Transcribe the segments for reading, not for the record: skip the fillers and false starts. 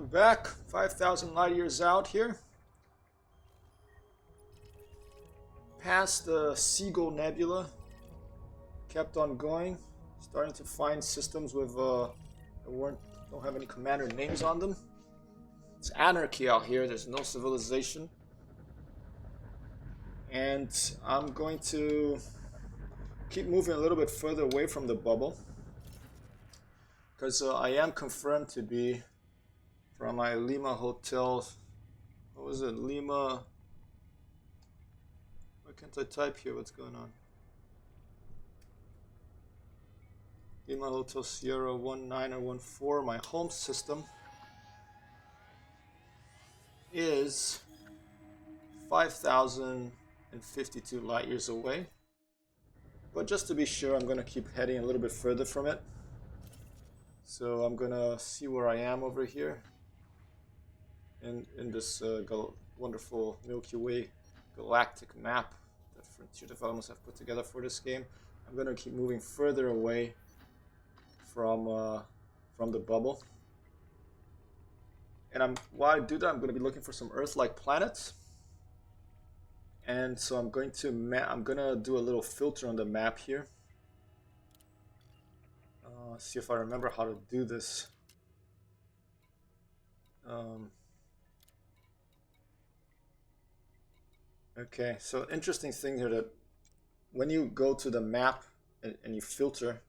I'm back, 5,000 light years out here. Past the Seagull Nebula. Kept on going. Starting to find systems with that don't have any commander names on them. It's anarchy out here, there's no civilization. And I'm going to keep moving a little bit further away from the bubble. Because I am confirmed to be from my Lima hotel. What was it? Lima. Why can't I type here? What's going on? Lima Hotel Sierra 1914. My home system is 5,052 light years away. But just to be sure, I'm going to keep heading a little bit further from it. So I'm going to see where I am over here in this wonderful Milky Way galactic map that Frontier Developments have put together for this game. I'm going to keep moving further away from the bubble. And while I do that, I'm going to be looking for some Earth-like planets. And so I'm going to do a little filter on the map here. See if I remember how to do this. Okay, so interesting thing here that when you go to the map and you filter,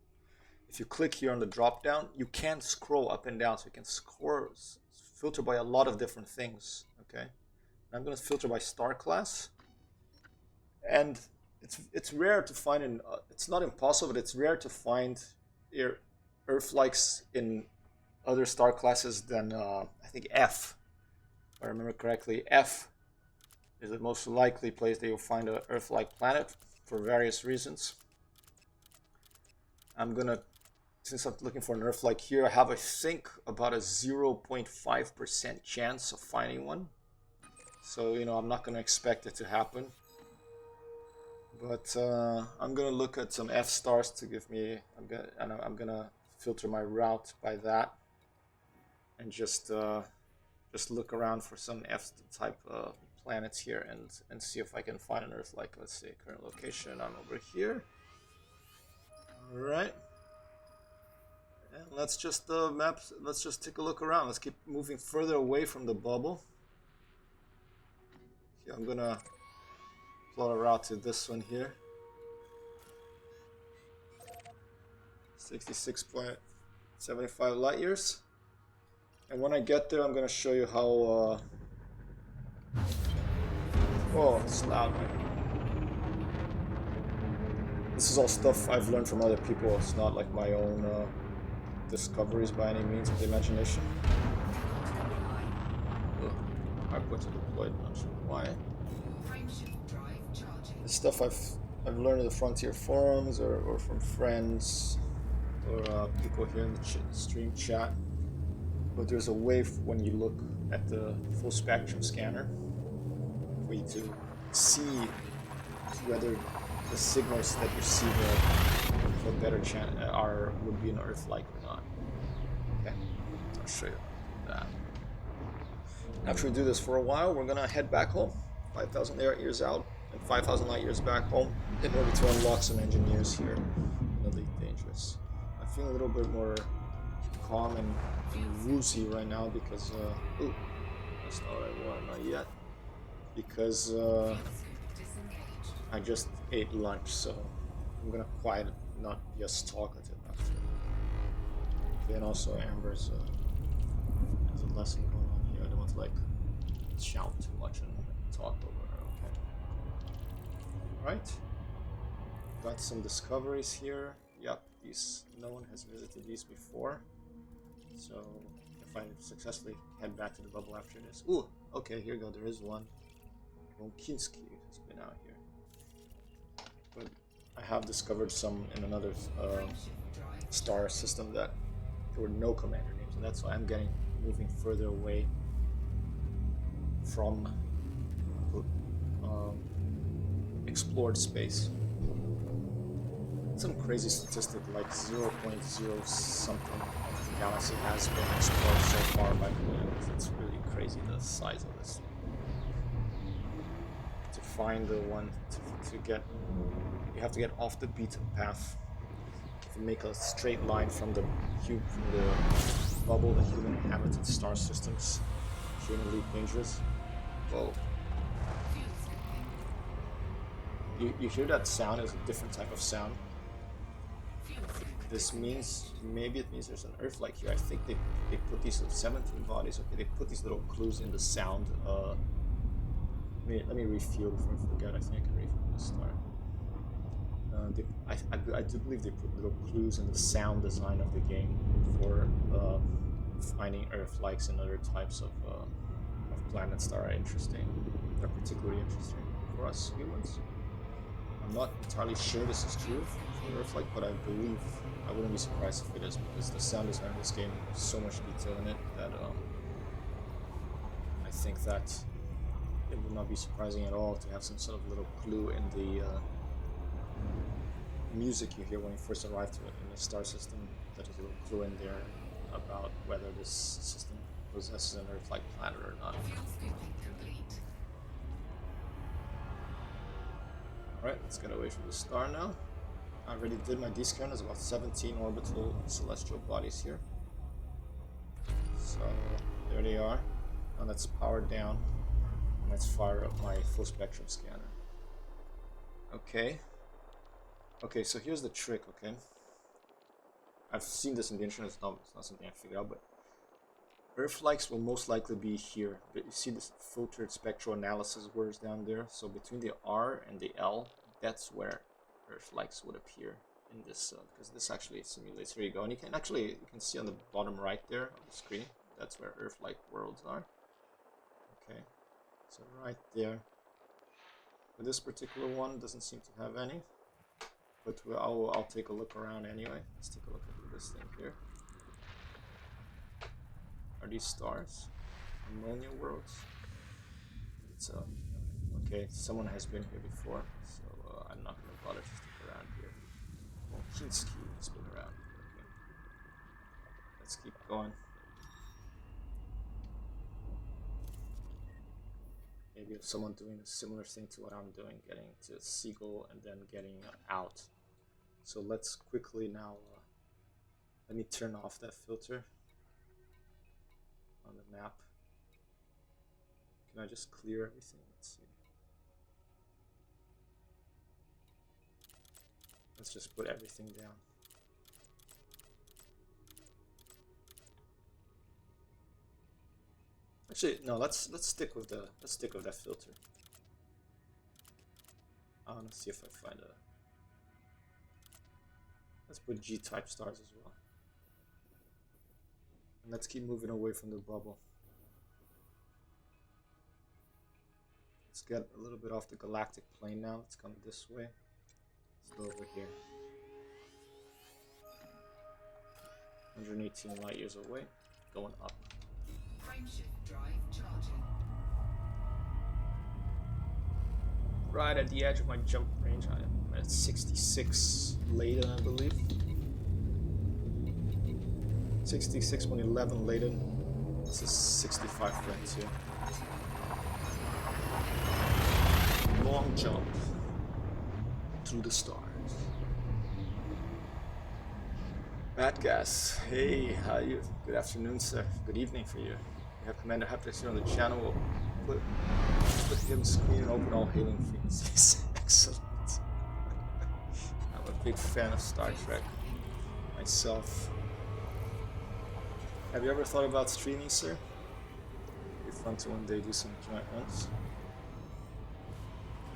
if you click here on the drop down, you can scroll up and down, so you can filter by a lot of different things. Okay, and I'm going to filter by star class, and it's rare to find it's not impossible, but it's rare to find Earth-likes in other star classes than I think F. If I remember correctly, F is the most likely place that you'll find an Earth-like planet for various reasons. Since I'm looking for an Earth-like here, I have, I think, about a 0.5% chance of finding one. So, I'm not going to expect it to happen. But I'm going to look at some F stars to give me, I'm going to filter my route by that. And just look around for some F-type planets here and see if I can find an Earth-like. Let's see, current location, I'm over here. Alright. And let's just take a look around. Let's keep moving further away from the bubble. Okay, I'm gonna plot a route to this one here. 66.75 light years. And when I get there, I'm gonna show you how oh, it's loud, man. This is all stuff I've learned from other people. It's not like my own discoveries by any means of the imagination. I put it deployed, not sure why. This stuff I've learned in the Frontier forums or from friends or people here in the stream chat. But there's a way when you look at the full spectrum scanner for you to see whether the signals that you see there for a better chance would be an Earth-like or not. Okay, I'll show you that. After we do this for a while, we're gonna head back home, 5,000 light years out and 5,000 light years back home, in order to unlock some engineers here in Elite Dangerous. I feel a little bit more calm and woozy right now because ooh, that's not what I want, not yet. Because I just ate lunch, so I'm gonna quiet it, not just talkative after. Okay, and also Amber's has a lesson going on here. I don't want to shout too much and talk over her. Okay. Right. Got some discoveries here. Yep, no one has visited these before. So if I successfully head back to the bubble after this. Ooh, okay, here we go. There is one. Vonkinsky has been out here. But I have discovered some in another star system that there were no commander names, and that's why I'm moving further away from explored space. Some crazy statistic like 0.0 something of the galaxy has been explored so far by It's really crazy the size of this thing. To find the one to get, you have to get off the beaten path. If you make a straight line from the bubble, the human inhabited star systems, humanly dangerous. Whoa. You hear that sound? It's a different type of sound. This means, maybe it means there's an Earth-like here. I think they put these 17 bodies. Okay, they put these little clues in the sound. Let me refuel before I forget. I think I can refuel this star. I do believe they put little clues in the sound design of the game for finding Earth-likes and other types of planets that are interesting. They're particularly interesting for us humans. I'm not entirely sure this is true for Earth-like, but I believe, I wouldn't be surprised if it is, because the sound design of this game has so much detail in it that I think that it would not be surprising at all to have some sort of little clue in the music you hear when you first arrive to it in the star system. That is a little clue in there about whether this system possesses an Earth-like planet or not. Alright, let's get away from the star now. I already did my D-scan. There's about 17 orbital celestial bodies here. So, there they are. Now let's power down. And let's fire up my full spectrum scanner. Okay. Okay, so here's the trick, okay? I've seen this in the internet, it's not something I figured out, but Earth-likes will most likely be here. But you see this filtered spectral analysis words down there? So between the R and the L, that's where Earth-likes would appear in this, because this actually simulates. Here you go, and you can see on the bottom right there of the screen, that's where Earth-like worlds are. Okay, so right there. But this particular one doesn't seem to have any. But I'll take a look around anyway. Let's take a look at this thing here. Are these stars? Ammonia worlds? It's okay, someone has been here before, so I'm not going to bother to stick around here. Well, Kinski has been around. Okay. Let's keep going. Maybe if someone doing a similar thing to what I'm doing, getting to Seagull and then getting out. So let's quickly now, let me turn off that filter on the map. Can I just clear everything? Let's see. Let's just put everything down. Actually, no. Let's stick with that filter. I want to see if I find a. Let's put G-type stars as well. And let's keep moving away from the bubble. Let's get a little bit off the galactic plane now. Let's come this way. Let's go over here. 118 light years away. Going up. Frameshift drive charging. Right at the edge of my jump range. I'm at 66 Leyden, I believe. 66.11 Leyden. This is 65 friends here. Long jump through the stars. Matt Gas, hey, how are you? Good afternoon, sir. Good evening for you. We have Commander Haptex here on the channel. We'll put him on screen and open all hailing frequencies. Excellent. I'm a big fan of Star Trek myself. Have you ever thought about streaming, sir? It'd be fun to one day do some joint ones.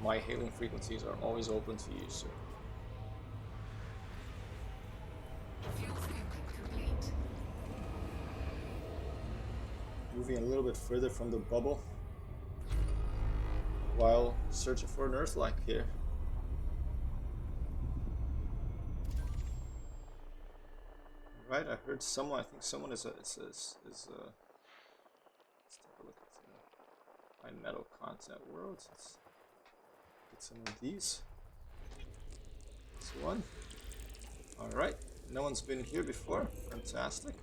My hailing frequencies are always open to you, sir. Moving a little bit further from the bubble while searching for an Earth-like here. Right, I heard someone. I think someone is let's take a look at my metal content worlds. Let's get some of these. This one. All right, no one's been here before. Fantastic.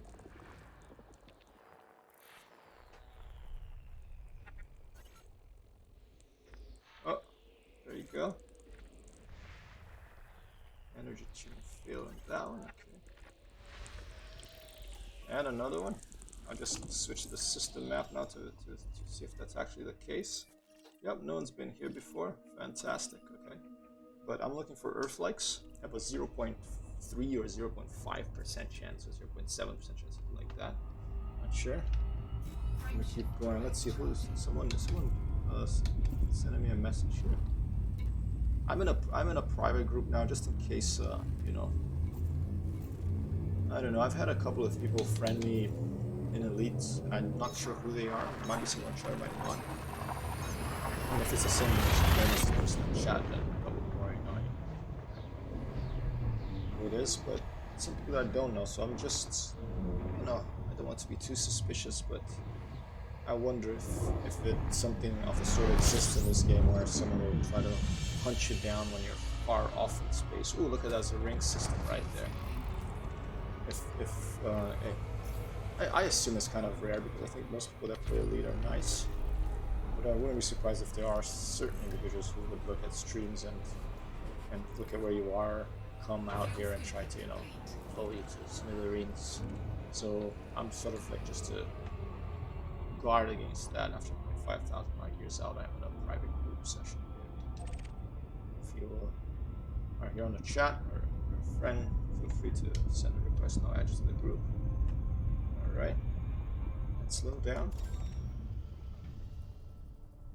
go. Energy chain failing down. Okay. And another one. I'll just switch the system map now to see if that's actually the case. Yep, no one's been here before. Fantastic, okay. But I'm looking for Earth-likes. I have a 0.3 or 0.5% chance, or 0.7% chance, something like that. Not sure. I'm gonna keep going. Let's see who's someone sending me a message here. I'm in a private group now, just in case you know. I don't know. I've had a couple of people friend me in Elite. I'm not sure who they are. It might be someone sure, might not. And if it's the same person in chat, then probably more annoying. Who it is, but some people I don't know. So I'm just, you know, I don't want to be too suspicious, but I wonder if it's something of a sort exists in this game where someone will try to hunt you down when you're far off in space. Ooh, look at that, there's a ring system right there. I assume it's kind of rare because I think most people that play Elite are nice. But I wouldn't be surprised if there are certain individuals who would look at streams and look at where you are, come out here and try to, you know, blow you to smithereens. So I'm sort of like just to guard against that. After 5,000 light years out, I'm in a private group session. If you are here on the chat or a friend, feel free to send a request and I'll add you to the group. Alright, let's slow down.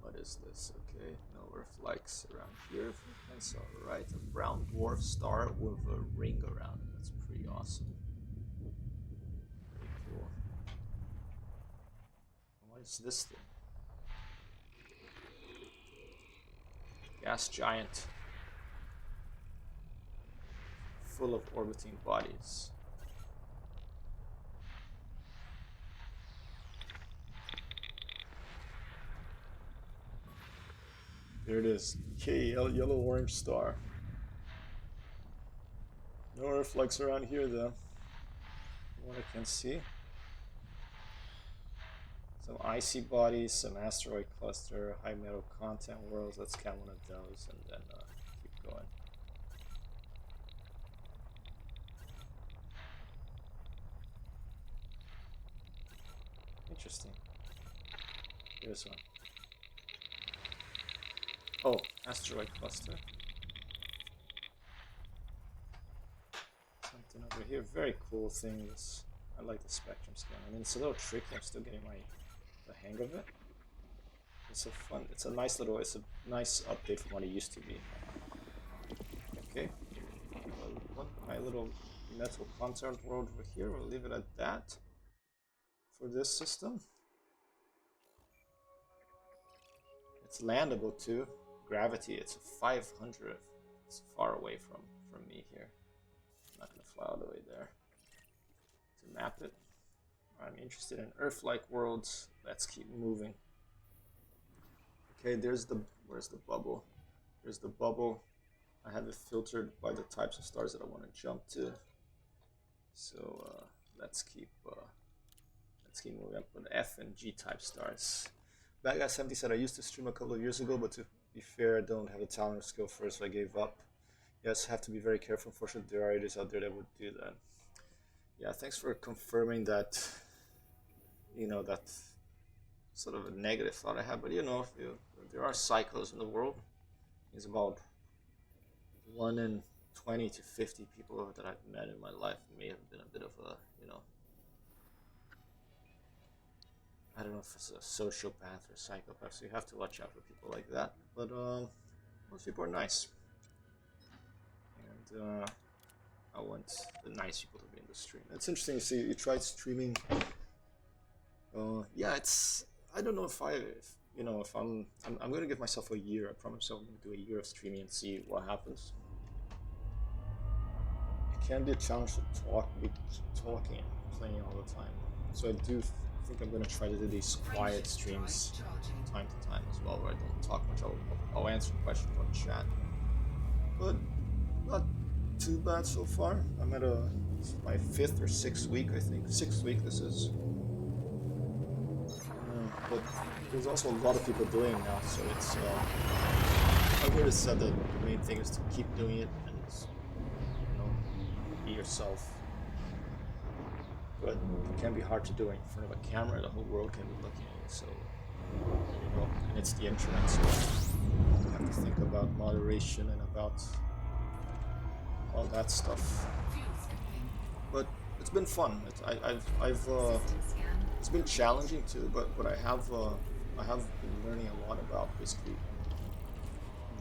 What is this? Okay, no Earth-likes around here. That's alright. A brown dwarf star with a ring around it. That's pretty awesome. Pretty cool. What is this thing? Gas giant. Full of orbiting bodies. There it is. Okay, yellow orange star. No Earth-likes around here though. From what I can see. Some icy bodies, some asteroid cluster, high metal content worlds. Let's count one of those and then keep going. Interesting. Here's one. Oh, asteroid cluster. Something over here. Very cool things. I like the spectrum scan. I mean, it's a little tricky. I'm still getting the hang of it. It's a fun. It's a nice update from what it used to be. Okay. Well, my little metal content world over here. We'll leave it at that for this system. It's landable too. Gravity, it's 500. It's far away from me here. I'm not gonna fly all the way there to map it. I'm interested in Earth-like worlds. Let's keep moving. Okay, where's the bubble? There's the bubble. I have it filtered by the types of stars that I want to jump to. So let's keep moving up with F and G type stars. Bad Guy 70 said I used to stream a couple of years ago, but to be fair, I don't have the talent or skill for it, so I gave up. Yes, have to be very careful. Unfortunately, there are idiots out there that would do that. Yeah, thanks for confirming that. You know, that sort of a negative thought I had, but you know, there are psychos in the world. It's about 1 in 20 to 50 people that I've met in my life may have been a bit of a, you know, I don't know if it's a sociopath or psychopath, so you have to watch out for people like that. But most people are nice, and I want the nice people to be in the stream. It's interesting to see you tried streaming. Yeah, I don't know if I'm gonna give myself a year. I promise myself I'm gonna do a year of streaming and see what happens. It can be a challenge to be talking, playing all the time. So I do think I'm gonna try to do these quiet streams time to time as well, where I don't talk much. I'll answer questions on chat, but not too bad so far. I'm at my 5th or 6th week, I think. 6th week this is. But there's also a lot of people doing now, so it's I've heard it said that the main thing is to keep doing it and be yourself. But it can be hard to do it in front of a camera. The whole world can be looking at you. So and it's the internet, so you have to think about moderation and about all that stuff. But it's been fun. It's been challenging too. But I have been learning a lot about basically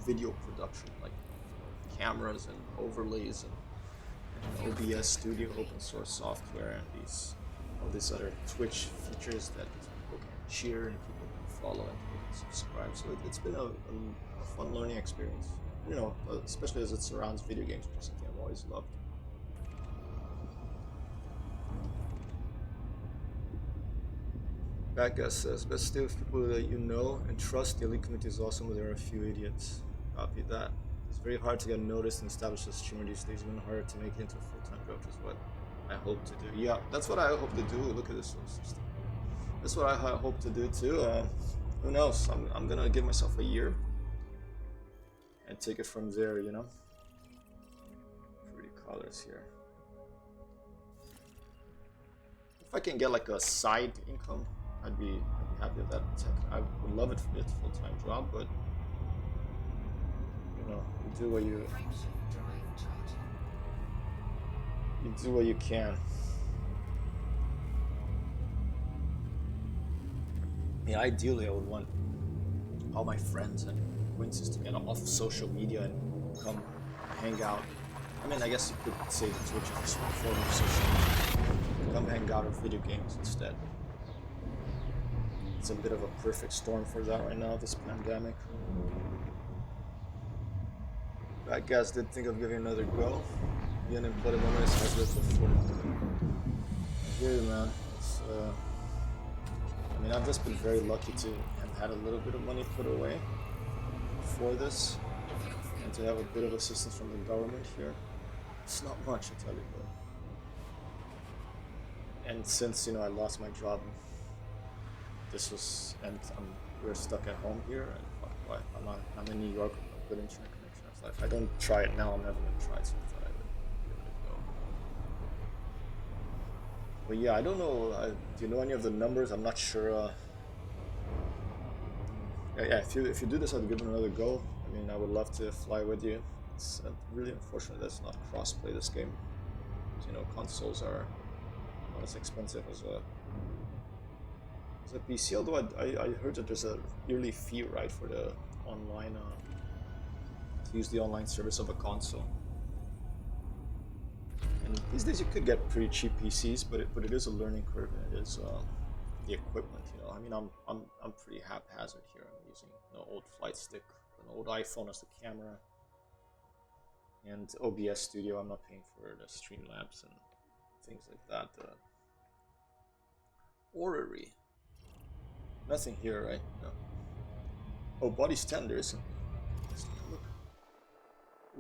video production, like cameras and overlays and OBS Studio, open source software, and all these other Twitch features that people can cheer and people can follow and people can subscribe. So it's been a fun learning experience. Especially as it surrounds video games, which is something I've always loved. That guy says, but still, if people that you know and trust, the elite community is awesome, but there are a few idiots. Copy that. It's very hard to get noticed and established as a streamer these days, even harder to make it into a full-time job, which is what I hope to do. Yeah, that's what I hope to do. Look at this solar system. That's what I hope to do too. Who knows? I'm gonna give myself a year and take it from there, Pretty colors here. If I can get like a side income, I'd be happy with that. I would love it for it full-time job, but you do what you do what you can. Yeah, ideally I would want all my friends and acquaintances to get off social media and come hang out. I mean, I guess you could say that Twitch is a form of social media. Come hang out with video games instead. It's a bit of a perfect storm for that right now, this pandemic. That guys did think of giving another go. The unemployed moment is hard to afford. I hear you, man. I've just been very lucky to have had a little bit of money put away for this and to have a bit of assistance from the government here. It's not much, I tell you, but. And since I lost my job, we're stuck at home here, and I'm in New York with a good internet connection. I was like, if I don't try it now, I'm never gonna try it. So I thought I would give it a go. But yeah, I don't know. Do you know any of the numbers? I'm not sure. Yeah. If you do this, I'd give it another go. I would love to fly with you. It's really unfortunate that it's not cross-play this game. Because, consoles are not as expensive as a PC. Although I heard that there's a yearly fee, right, for the online to use the online service of a console. And these days you could get pretty cheap PCs, but it is a learning curve, and it is the equipment. I'm pretty haphazard here. I'm using an old flight stick, an old iPhone as the camera, and OBS Studio. I'm not paying for the Streamlabs and things like that. Orrery. Nothing here, right? No. Oh, body's 10. There isn't. Let's take a look.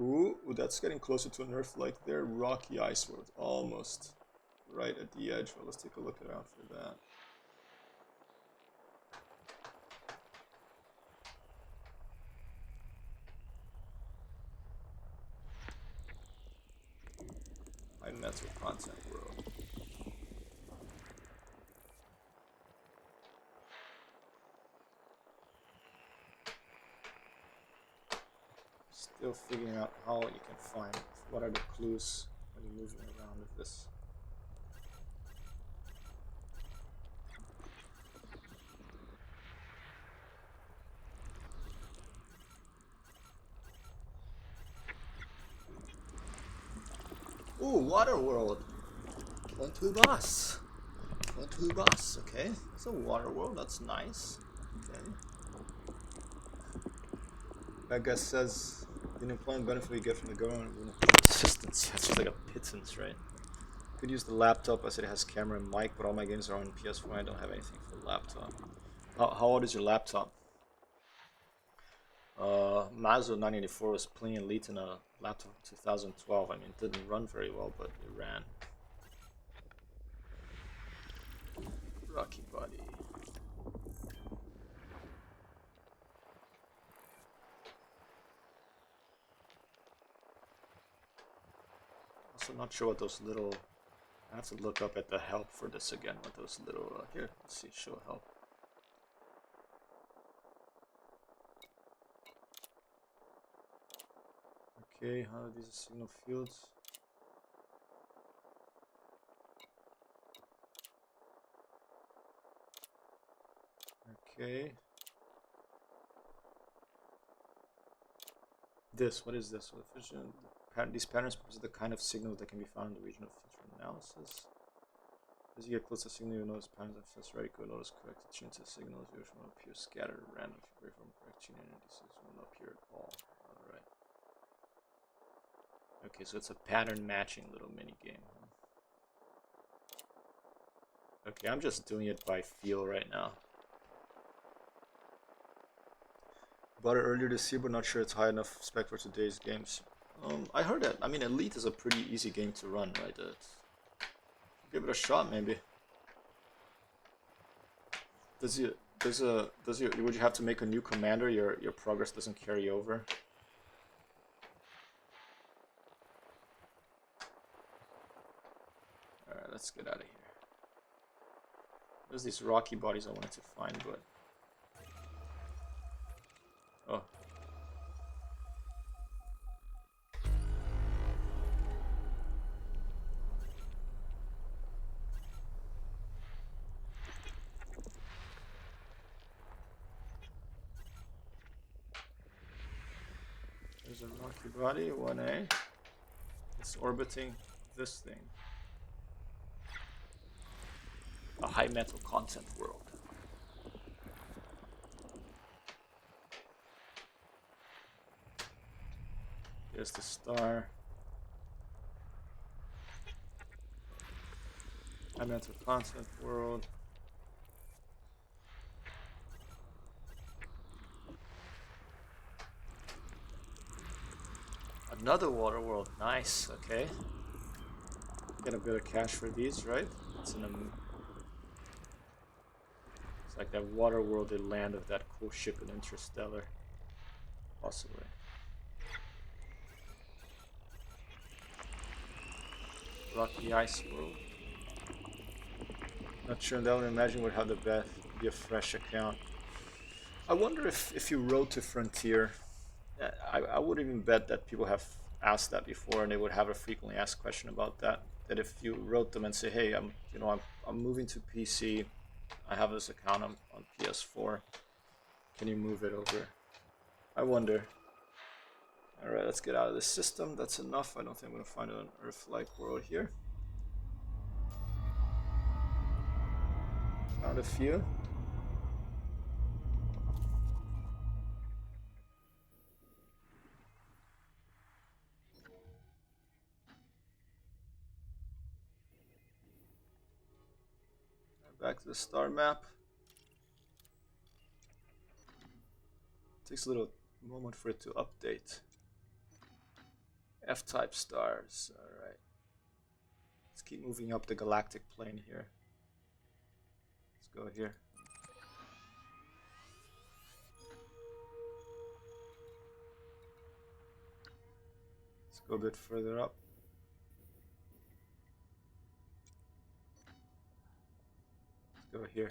Ooh, that's getting closer to an Earth-like there. Rocky Ice World, almost right at the edge. Well, let's take a look around for that. High metal content world. Still figuring out how you can find what are the clues when you're moving around with this. Ooh, Water World. 1-2 boss. 1-2 boss, okay. It's a Water World, that's nice. Okay. That guy says the unemployment benefit you get from the government assistance. That's just like a pittance, right? Could use the laptop as it has camera and mic, but all my games are on PS4 and I don't have anything for the laptop. How old is your laptop? Mazo 984 was playing Elite in a laptop in 2012. It didn't run very well, but it ran. Rocky Body. also not sure what those little. I have to look up at the help for this again. What those little here. Let's see. Show help. Okay, how are these signal fields? Okay. This, what is this? These patterns represent the kind of signals that can be found in the region of filter analysis. As you get close to the signal, you'll notice patterns of fast radical, notice correct tune to signals, which will appear scattered at random. If you break from correct tune entities, will not appear at all. Alright. Okay, so it's a pattern matching little mini game. Okay, I'm just doing it by feel right now. Bought it earlier this year, but not sure it's high enough spec for today's games. I heard that. I mean, Elite is a pretty easy game to run, right? Give it a shot, maybe. Would you have to make a new commander? Your progress doesn't carry over. All right, let's get out of here. There's these rocky bodies I wanted to find, but oh. There's a rocky body, 1A. It's orbiting this thing. A high metal content world. There's the star. High metal content world. Another water world, nice, okay. Get a bit of cash for these, right? It's like that water worlded land of that cool ship in Interstellar. Possibly. Rocky Ice World. Not sure, that would imagine would have the best, be a fresh account. I wonder if you wrote to Frontier, I would even bet that people have asked that before, and they would have a frequently asked question about that. That if you wrote them and say, hey, I'm moving to PC, I have this account on PS4, can you move it over? I wonder. All right, let's get out of this system. That's enough. I don't think I'm gonna find an Earth-like world here. Found a few. Back to the star map. Takes a little moment for it to update. F-type stars. Alright. Let's keep moving up the galactic plane here. Let's go here. Let's go a bit further up. Go here.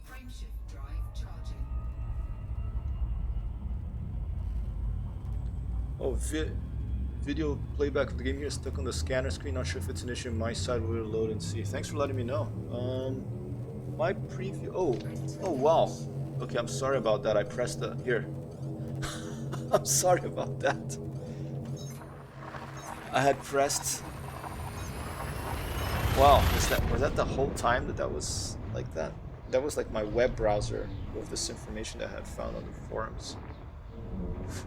Frameshift drive charging. Oh, video playback of the game here is stuck on the scanner screen. Not sure if it's an issue on my side. We'll load and see. Thanks for letting me know. My preview. Oh wow. Okay, I'm sorry about that. I pressed the here. I'm sorry about that. I had pressed. Wow, was that the whole time that was like that? That was like my web browser with this information that I had found on the forums.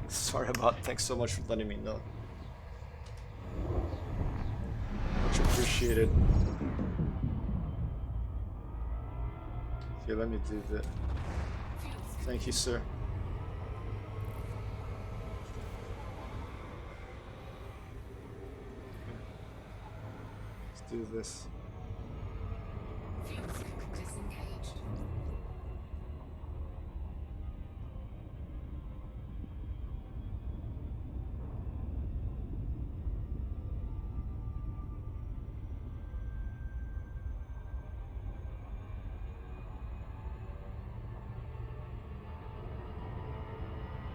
Sorry about. Thanks so much for letting me know. Much appreciated. Here, let me do that. Thank you, sir. Do this. Fuel disengaged.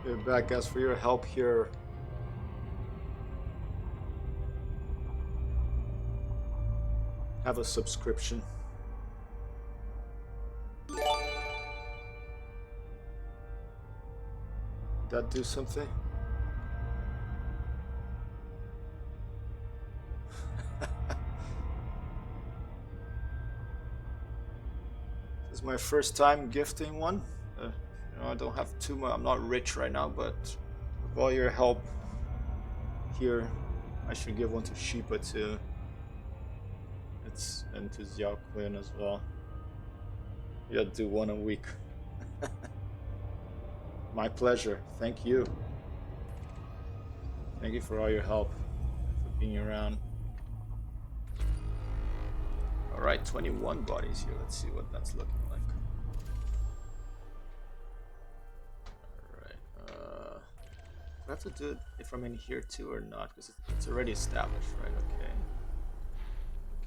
You're back. As for your help here, have a subscription. Did that do something? This is my first time gifting one. You know, I don't have too much. I'm not rich right now, but with all your help here, I should give one to Sheepa too. And to Xiao Quinn as well. Yeah, do one a week. My pleasure. Thank you. Thank you for all your help, for being around. Alright, 21 bodies here. Let's see what that's looking like. Alright, do I have to do it if I'm in here too or not? Because it's already established, right? Okay.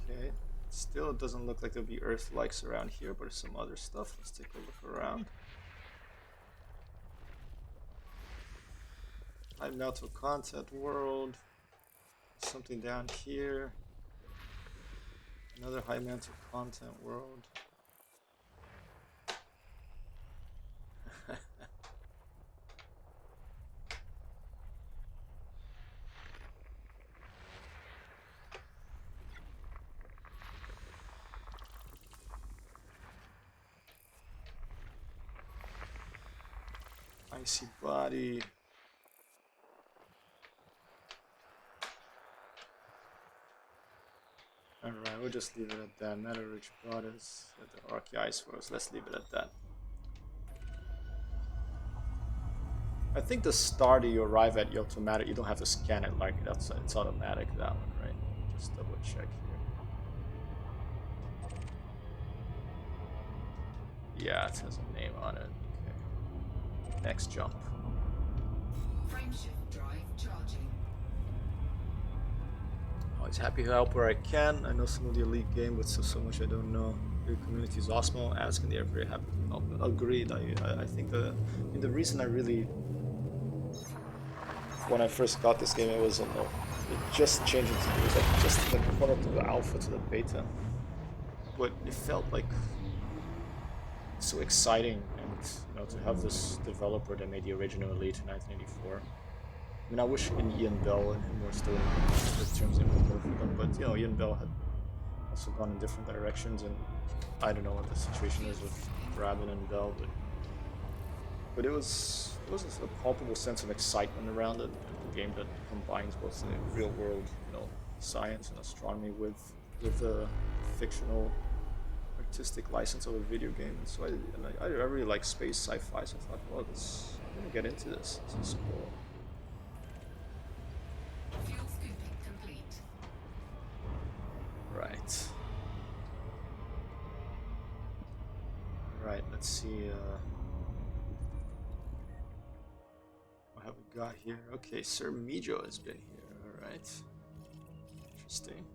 Okay. Still doesn't look like there'll be Earth-likes around here, but there's some other stuff. Let's take a look around. High Melto content world. Something down here. Another high Melto content world. Icy body. Alright, we'll just leave it at that. Metal rich bodies at the Archy Ice Worlds. Let's leave it at that. I think the starter you arrive at, you automatic. You don't have to scan it like that's it's automatic. That one, right? Just double check here. Yeah, it has a name on it. Okay. Next jump. Frameshift drive charging. Always happy to help where I can. I know some of the elite game, but so much I don't know. Your community is awesome. Asking, they're very happy to help. Agreed. I think the reason I really, when I first got this game, it was it just changed it was like just the corner to the alpha to the beta, but it felt like so exciting, and you know, to have this developer that made the original Elite in 1984. I mean, I wish Ian Bell and him were still in terms of both of them, but you know, Ian Bell had also gone in different directions, and I don't know what the situation is with Rabin and Bell, but it was a palpable sense of excitement around it. A game that combines both the real world, you know, science and astronomy with the fictional artistic license of a video game. So I really like space sci-fi, so I thought, well, I'm gonna get into this. This is cool. Fuel scooping complete. Right. Right, let's see, what have we got here? Okay, Sir Mijo has been here, alright. Interesting.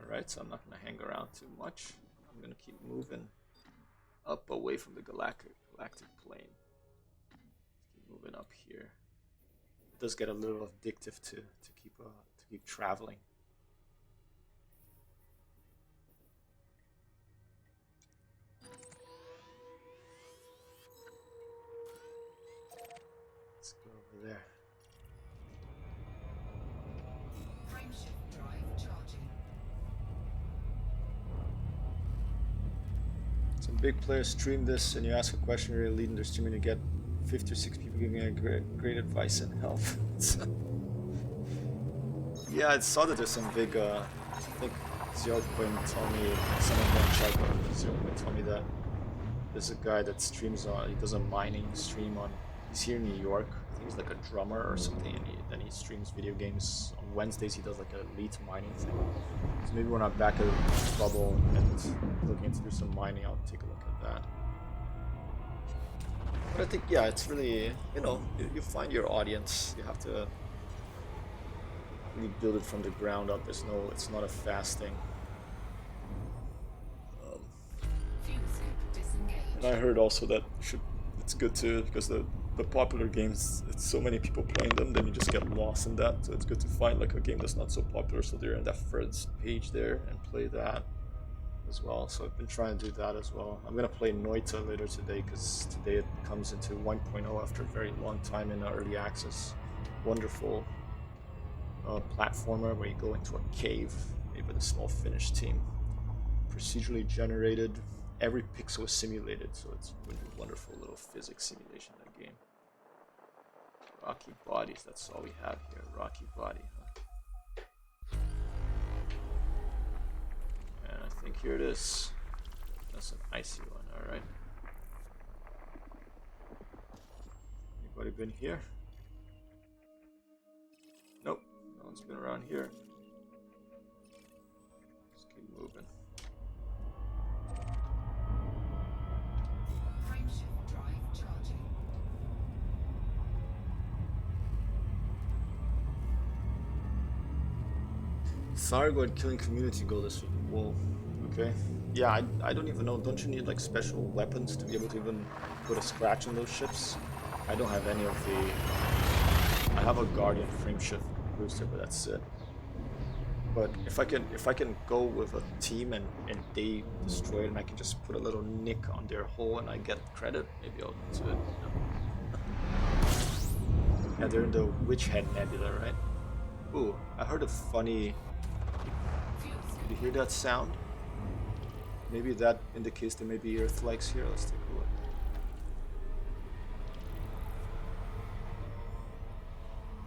Alright, so I'm not gonna hang around too much. I'm gonna keep moving up away from the galactic plane. Keep moving up here. It does get a little addictive to keep traveling. Let's go over there. Frameshift drive charging. Some big players stream this, and you ask a question, you're leading their streaming to get 50 or 60 people giving you great advice and help. Yeah, I saw that there's some big, I think Xiao Quinn told me, someone in chat, Xiao Quinn told me that there's a guy that streams he does a mining stream he's here in New York. I think he's like a drummer or something, and then he streams video games. On Wednesdays he does like an elite mining thing. So maybe when I'm back at Bubble and looking to do some mining, I'll take a look at that. But I think, yeah, it's really, you know, you find your audience. You have to really build it from the ground up. It's not a fast thing. Fuel scoop disengaged. And I heard also that it's good too, because the the popular games, it's so many people playing them, then you just get lost in that. So it's good to find like a game that's not so popular, so they're in that first page there and play that as well. So I've been trying to do that as well. I'm gonna play Noita later today because today it comes into 1.0 after a very long time in early access. Wonderful platformer where you go into a cave made by the small Finnish team. Procedurally generated, every pixel is simulated, so it's a really wonderful little physics simulation in the game. Rocky bodies, that's all we have here. Rocky body, huh? And I think here it is. That's an icy one, alright. Anybody been here? Nope, no one's been around here. Let's keep moving. Frameshift drive charging. Thargoid killing community goal this week. Whoa. Okay. Yeah, I don't even know. Don't you need like special weapons to be able to even put a scratch on those ships? I don't have any of the. I have a Guardian frameshift booster, but that's it. But if I can go with a team and they destroy it and I can just put a little nick on their hull and I get credit, maybe I'll do it. Yeah, they're in the Witch Head Nebula, right? Ooh, I heard a funny. Did you hear that sound? Maybe that indicates there may be Earthlikes here. Let's take a look.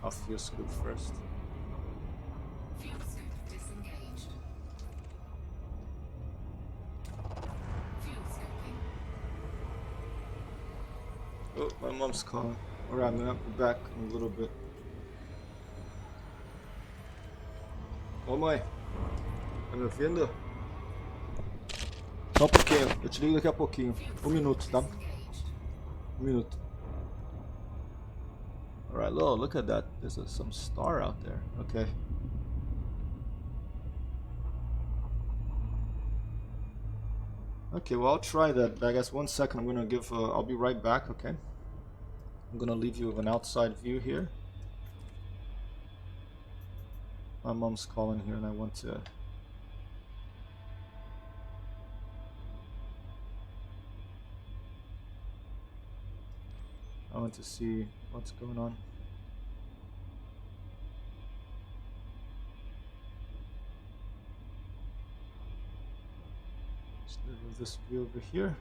I'll fuel scoop first. Fuel scoop disengaged. Fuel scooping. Oh, my mom's calling. Alright, I'm gonna be back in a little bit. Ô mãe, tá me ouvindo? Só um pouquinho, eu te ligo daqui a pouquinho. Um minuto, tá? Um minuto. Alright, look at that. There's some star out there. Okay. Okay, well, I'll try that. I guess 1 second. I'm gonna give. I'll be right back. Okay. I'm gonna leave you with an outside view here. My mom's calling here, and I want to. I want to see what's going on. Just live with this view over here.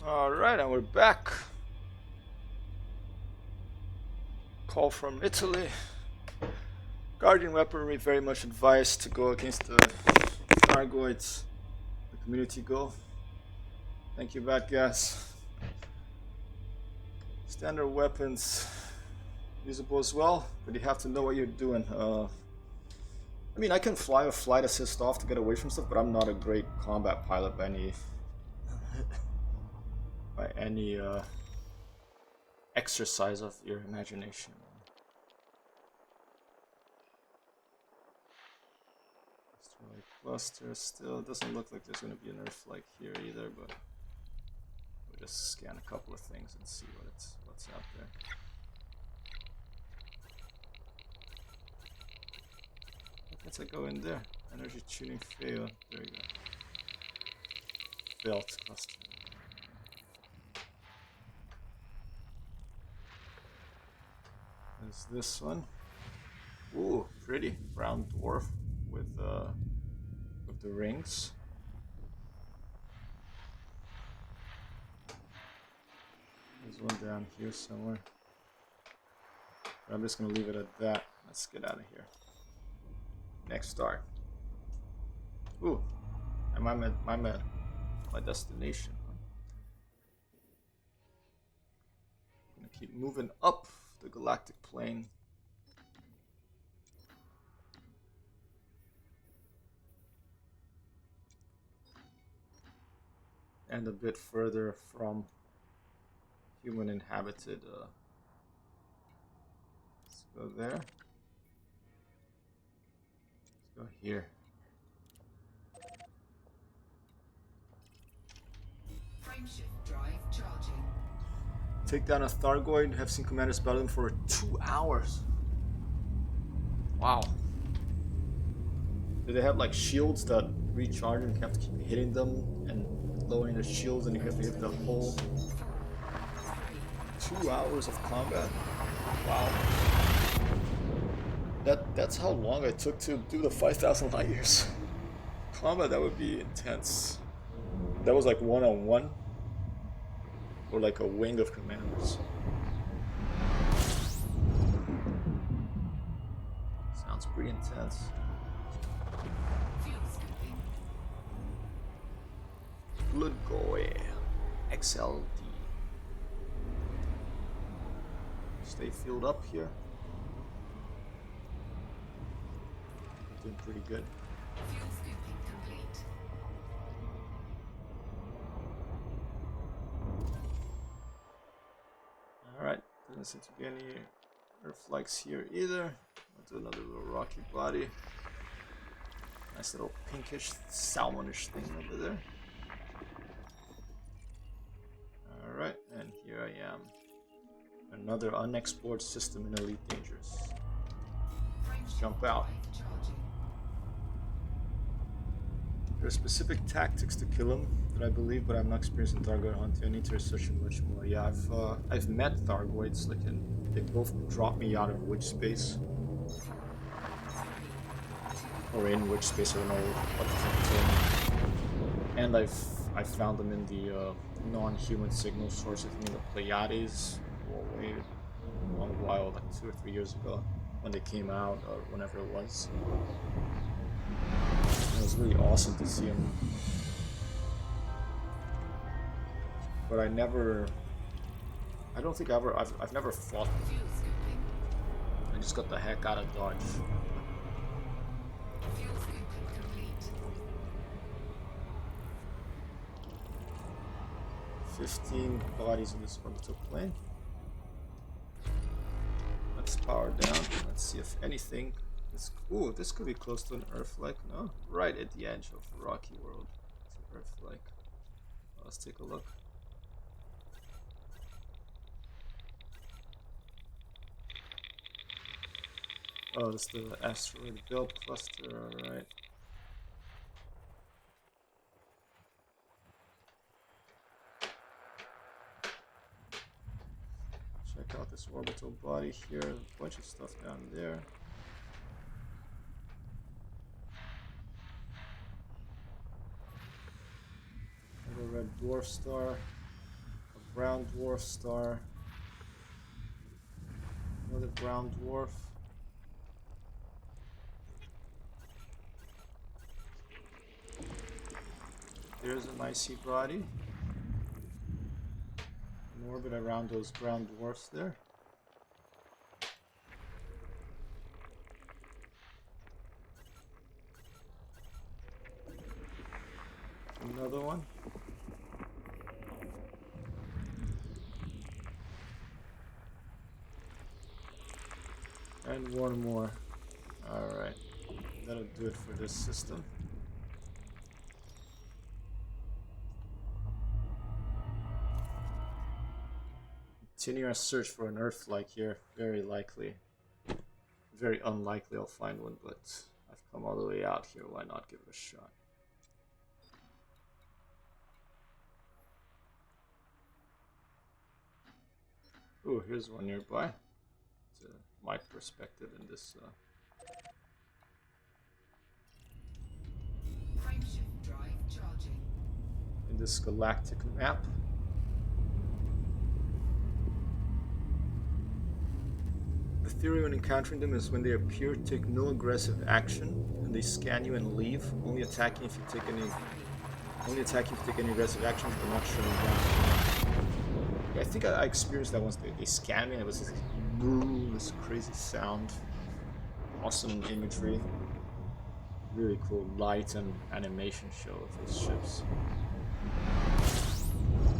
Alright, and we're back. Call from Italy. Guardian weaponry very much advised to go against the Thargoids. The community goal. Thank you, bad guys. Standard weapons usable as well, but you have to know what you're doing. I mean, I can fly a flight assist off to get away from stuff, but I'm not a great combat pilot by any exercise of your imagination. Asteroid cluster still doesn't look like there's going to be an Earth like here either, but we'll just scan a couple of things and see what's out there. Let's go in there. Energy tuning fail. There we go. Belt cluster. There's this one. Ooh, pretty brown dwarf with the rings. There's one down here somewhere. But I'm just gonna leave it at that. Let's get out of here. Next star. Ooh, I'm at my destination. I'm gonna keep moving up the galactic plane. And a bit further from human inhabited. Let's go there. Go here. Frameshift drive charging. Take down a Thargoid. Have seen commanders battle them for 2 hours. Wow. Do they have like shields that recharge and you have to keep hitting them and lowering the shields and you have to hit the whole 2 hours of combat? Wow. That's how long I took to do the 5,000 light years. Combat, that would be intense. That was like one-on-one. Or like a wing of commanders. Sounds pretty intense. Fuel scooping. Ludgoy. XLD. Stay filled up here. Doing pretty good. Fuel scooping complete. Alright, doesn't seem to be any Earth likes here either. I'll do another little rocky body. Nice little pinkish, salmonish thing over there. Alright, and here I am. Another unexplored system in Elite Dangerous. Jump out. There are specific tactics to kill him that I believe, but I'm not experienced in Thargoid hunting. I need to research him much more. Yeah, I've met Thargoids, like, and they both drop me out of witch space. Or in witch space, I don't know what the fuck. And I've found them in the non-human signal sources, in the Pleiades, way a long while, like 2 or 3 years ago, when they came out, or whenever it was. It was really awesome to see him. But I don't think I've never fought them. Fuel scooping. I just got the heck out of Dodge. Fuel scooping complete. 15 bodies in this orbital plane. Let's power down. Let's see if anything. Ooh, this could be close to an Earth-like. No, right at the edge of the rocky world. It's an Earth-like. Let's take a look. Oh, this is the asteroid belt cluster. All right. Check out this orbital body here. There's a bunch of stuff down there. Red dwarf star. brown dwarf star. Another brown dwarf. There's an icy body. An orbit around those brown dwarfs there. Another one. And one more. Alright. That'll do it for this system. Continue our search for an Earth-like here. Very likely. Very unlikely I'll find one, but I've come all the way out here. Why not give it a shot? Ooh, here's one nearby. It's my perspective in this. Frameshift drive charging. In this galactic map. The theory when encountering them is when they appear, take no aggressive action, and they scan you and leave, only attacking if you take any aggressive actions, but not shutting down. Yeah, I think I experienced that once. They scanned me and it was this crazy sound. Awesome imagery. Really cool light and animation show of those ships.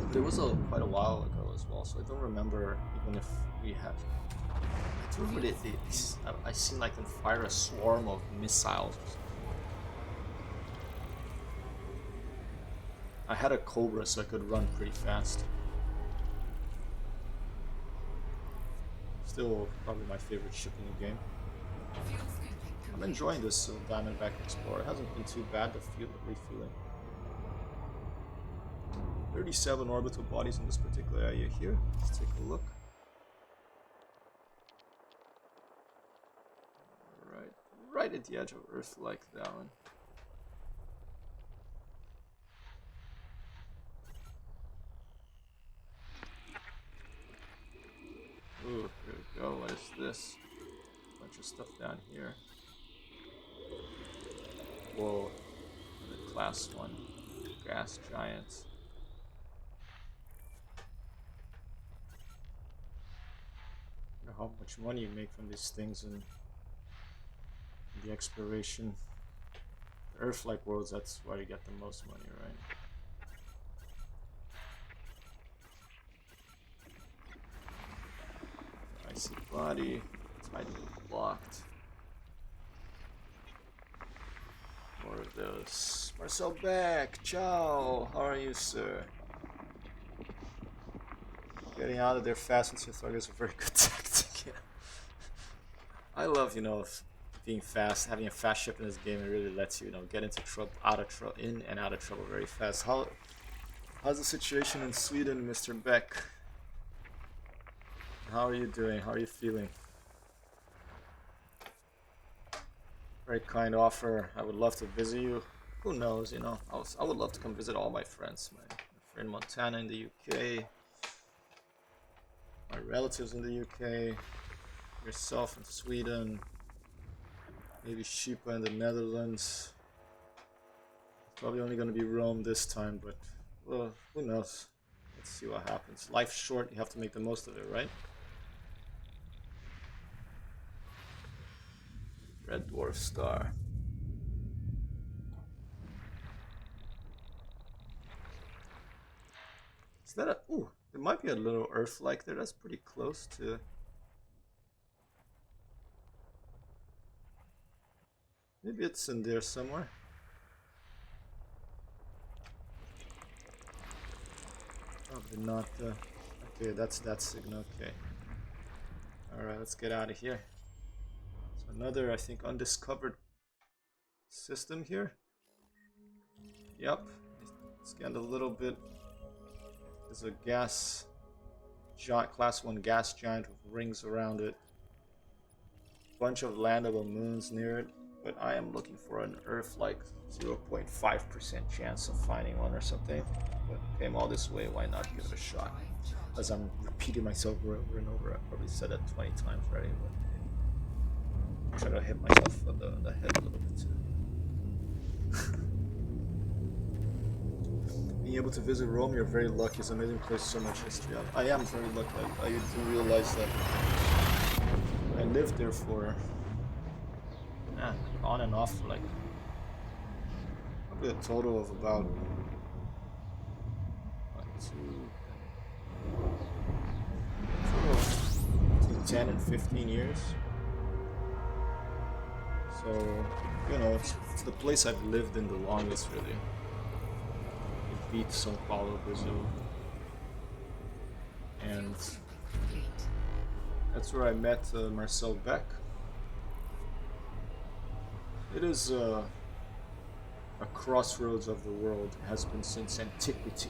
But it was quite a while ago as well, so I don't remember even if we had. I don't remember I seen like them fire a swarm of missiles. I had a Cobra, so I could run pretty fast. Still probably my favorite ship in the game. Fuel scooping I'm complete. enjoying this Diamondback Explorer. It hasn't been too bad to refueling. 37 orbital bodies in this particular area here. Let's take a look. Right at the edge of Earth like that one. Ooh, here we go. What is this? Bunch of stuff down here. Whoa. Another class 1. Gas giants. I wonder how much money you make from these things in the exploration. Earth-like worlds, that's where you get the most money, right? Icy body, tightly blocked. More of those. Marcel Beck, ciao! How are you, sir? Getting out of there fast with your thug is a very good tactic. Yeah. I love, being fast, having a fast ship in this game. It really lets you, get into trouble, in and out of trouble very fast. How's the situation in Sweden, Mr. Beck? How are you doing? How are you feeling? Very kind offer. I would love to visit you. Who knows, I would love to come visit all my friends. My friend Montana in the UK. My relatives in the UK. Yourself in Sweden. Maybe Shipa in the Netherlands. It's probably only going to be Rome this time, but well, who knows? Let's see what happens. Life's short, you have to make the most of it, right? Red Dwarf Star. Is that a... Ooh, there might be a little Earth-like there. That's pretty close to... Maybe it's in there somewhere. Probably not. Okay, that's that signal. Okay. Alright, let's get out of here. So another, I think, undiscovered system here. Yep. Scanned a little bit. There's a class 1 gas giant with rings around it. Bunch of landable moons near it. but I am looking for an Earth like 0.5% chance of finding one or something. But came all this way, why not give it a shot? As I'm repeating myself over and over, I probably said that 20 times already, but I'm trying to hit myself on the head a little bit too. Being able to visit Rome, you're very lucky. It's an amazing place, so much history. I am very lucky. I didn't realize that I lived there for on and off for like probably a total of about between 10 and 15 years. So, you know, it's the place I've lived in the longest, really. It beat Sao Paulo, Brazil. And that's where I met Marcel Beck. It is a crossroads of the world. It has been since antiquity.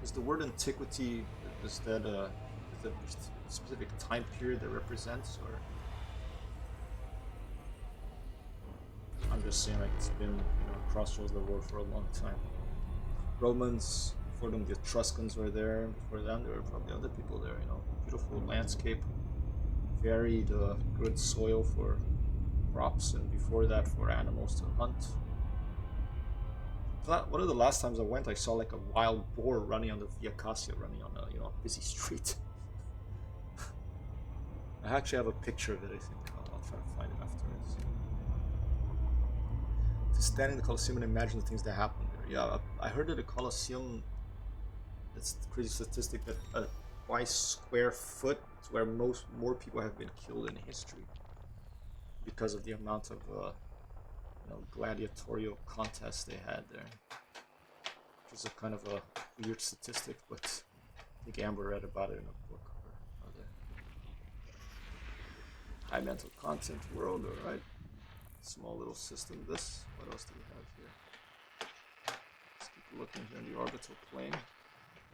Is the word antiquity, is that a specific time period that represents, or I'm just saying like it's been, you know, a crossroads of the world for a long time. Romans, before them the Etruscans were there, before them there were probably other people there, you know. Beautiful landscape, varied good soil for crops, and before that for animals to hunt. One of the last times I went, I saw like a wild boar running on the Via Cassia, running on a, you know, busy street. I actually have a picture of it. I think I'll try to find it afterwards. To stand in the Colosseum and imagine the things that happened there. Yeah, I heard that the Colosseum. It's a crazy statistic that by square foot, it's where more people have been killed in history because of the amount of you know, gladiatorial contests they had there. Which is a kind of a weird statistic, but I think Amber read about it in a book or other. High mental content world, alright. Small little system. This. What else do we have here? Let's keep looking here in the orbital plane. I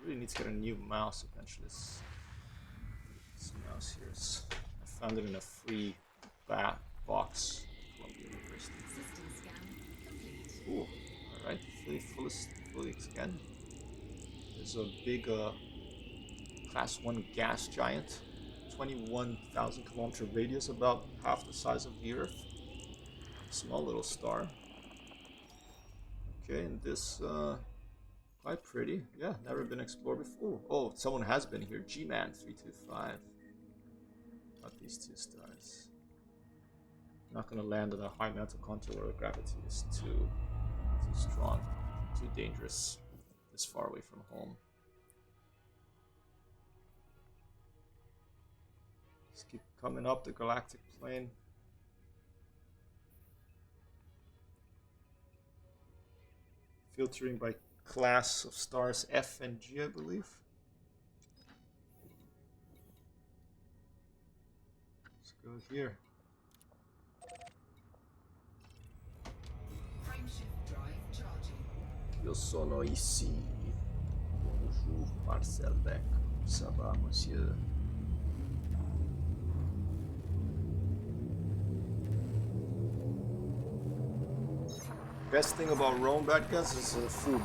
really need to get a new mouse eventually. This mouse here is. I found it in a free box. Columbia University. System scan complete. Cool. Alright, fully scanned. There's a big class 1 gas giant. 21,000 kilometer radius, about half the size of the Earth. Small little star. Okay, and this quite pretty. Yeah, never been explored before. Oh, someone has been here. G-Man 325. Not these two stars. Not gonna land on a high mental contour where gravity is too strong, too dangerous, this far away from home. Just keep coming up the galactic plane. Filtering by class of stars F and G, I believe. Let's go here. Frameshift drive charging. Io sono ici. Bonjour, Marcel Beck. Ça va, monsieur? Best thing about Rome, bad guys, is the food.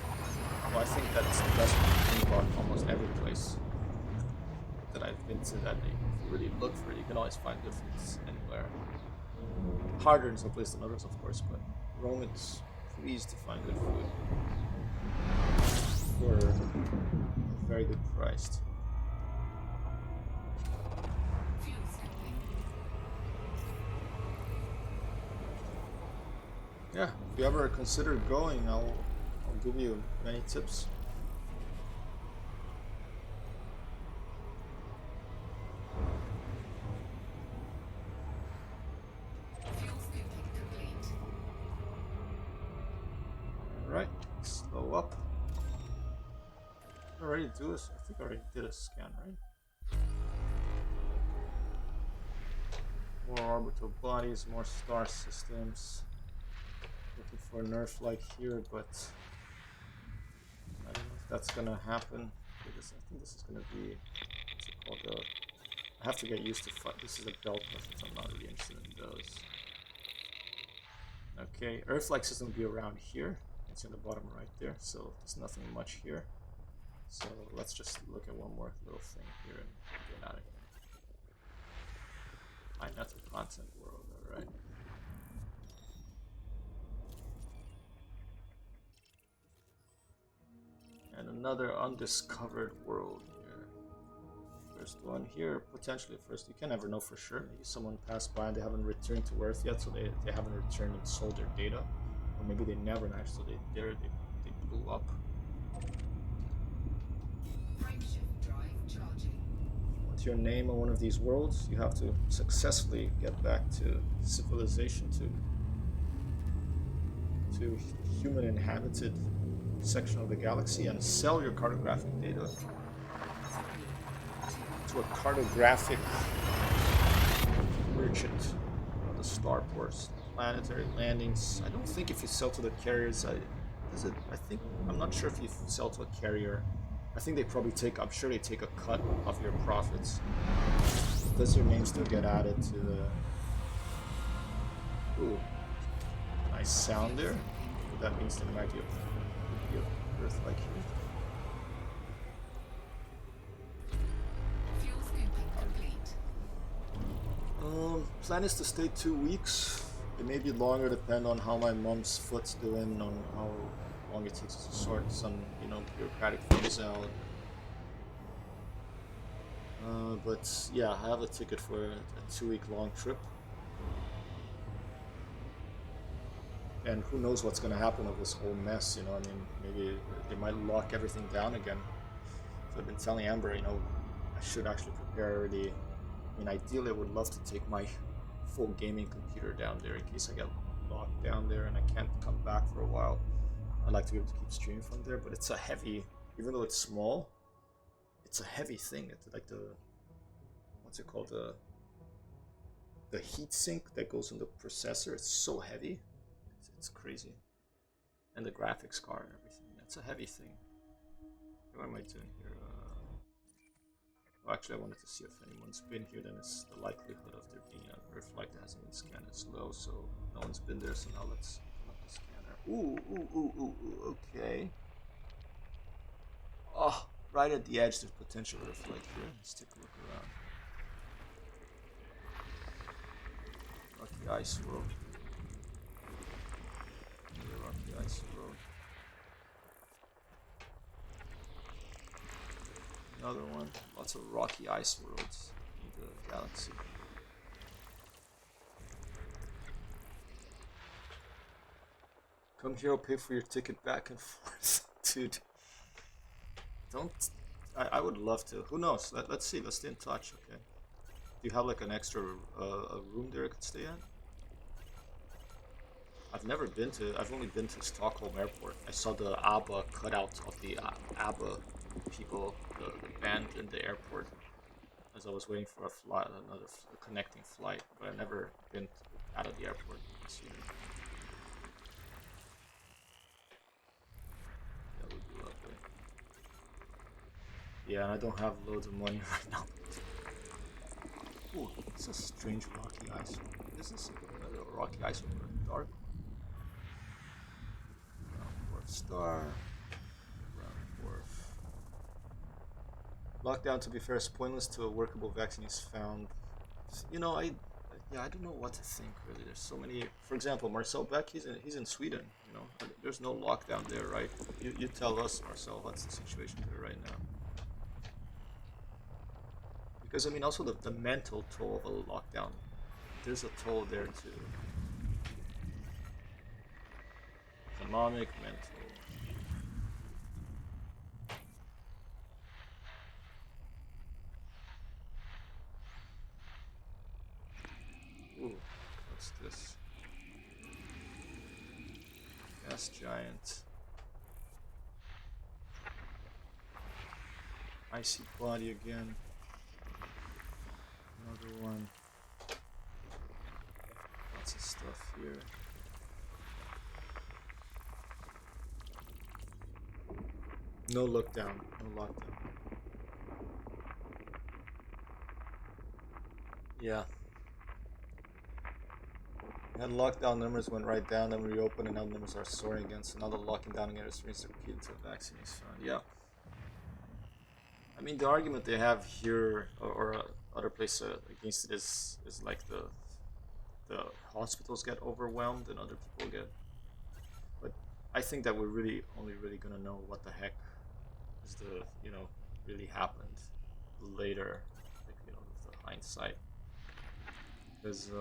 Well, I think that's the best thing about almost every place that I've been to, that if you really look for it, you can always find good foods anywhere. Harder in some places than others, of course, but Rome, it's pleased to find good food for a very good price. Fuel scaling. Yeah, if you ever consider going, I'll give you many tips. Fuel scooping complete. Alright, slow up. I already do this. I think I already did a scan, right? More orbital bodies, more star systems. Looking for an Earth like here, but I don't know if that's gonna happen. I think this is gonna be, what's it called? I have to get used to this is a belt method, so I'm not really interested in those. Okay, Earth-like system will be around here. It's in the bottom right there, so there's nothing much here. So let's just look at one more little thing here and get out of here. High metal content world, alright. And another undiscovered world here. First one here, potentially first. You can never know for sure. Maybe someone passed by and they haven't returned to Earth yet, so they haven't returned and sold their data. Or maybe they never actually they blew up. Frameshift drive charging. Once your name on one of these worlds, you have to successfully get back to civilization, to human inhabited section of the galaxy, and sell your cartographic data to a cartographic merchant. The starports, planetary landings. I don't think if you sell to the carriers, I'm not sure if you sell to a carrier. I think they probably take, I'm sure they take a cut of your profits. Does your name still get added to the... Ooh, nice sound there. That means there might be a Earth like here. Fuel scooping complete. Plan is to stay 2 weeks. It may be longer, depend on how my mom's foot's doing, on how long it takes to sort some, bureaucratic things out. But yeah, I have a ticket for a 2-week long trip. And who knows what's going to happen with this whole mess, I mean, maybe they might lock everything down again. So I've been telling Amber, I should actually prepare already. I mean, ideally I would love to take my full gaming computer down there in case I get locked down there and I can't come back for a while. I'd like to be able to keep streaming from there, but it's a heavy, even though it's small, it's a heavy thing. It's like what's it called, the heat sink that goes in the processor. It's so heavy, it's crazy. And the graphics card and everything, it's a heavy thing. What am I doing here? Well, actually, I wanted to see if anyone's been here. Then it's the likelihood of there being an Earth flight that hasn't been scanned is low, so no one's been there. So now let's pull up the scanner. Ooh, okay. Oh, right at the edge, there's potential Earth flight here. Let's take a look around. Rocky Ice World. Rocky Ice World. Another one. Lots of rocky ice worlds in the galaxy. Come here, I'll pay for your ticket back and forth. Dude. Don't... I would love to. Who knows? Let's see. Let's stay in touch, okay? Do you have like an extra a room there I could stay at? I've only been to Stockholm Airport. I saw the ABBA cutout of the ABBA people, the band in the airport, as I was waiting for a flight, another connecting flight, but I've never been out of the airport this year. That would be lovely. Yeah, and I don't have loads of money right now. Ooh, it's a strange rocky ice. Is this another rocky ice over dark? Brown dwarf star. Brown dwarf. Lockdown, to be fair, is pointless till a workable vaccine is found. I don't know what to think really. There's so many. For example, Marcel Beck, he's in Sweden. There's no lockdown there, right? You tell us, Marcel, what's the situation there right now? Because I mean, also the mental toll of a lockdown. There's a toll there too. Economic, mental. Ooh, what's this? Gas giant. Icy body again. Another one. Lots of stuff here. No lockdown. No lockdown. Yeah. We had lockdown numbers went right down, then we reopened, and now numbers are soaring again. So now the locking down again is repeated to the vaccine is found. Yeah. I mean, the argument they have here or other places against it is like the hospitals get overwhelmed and other people get. But I think that we're really only really gonna know what the heck is the really happened later, like with the hindsight, because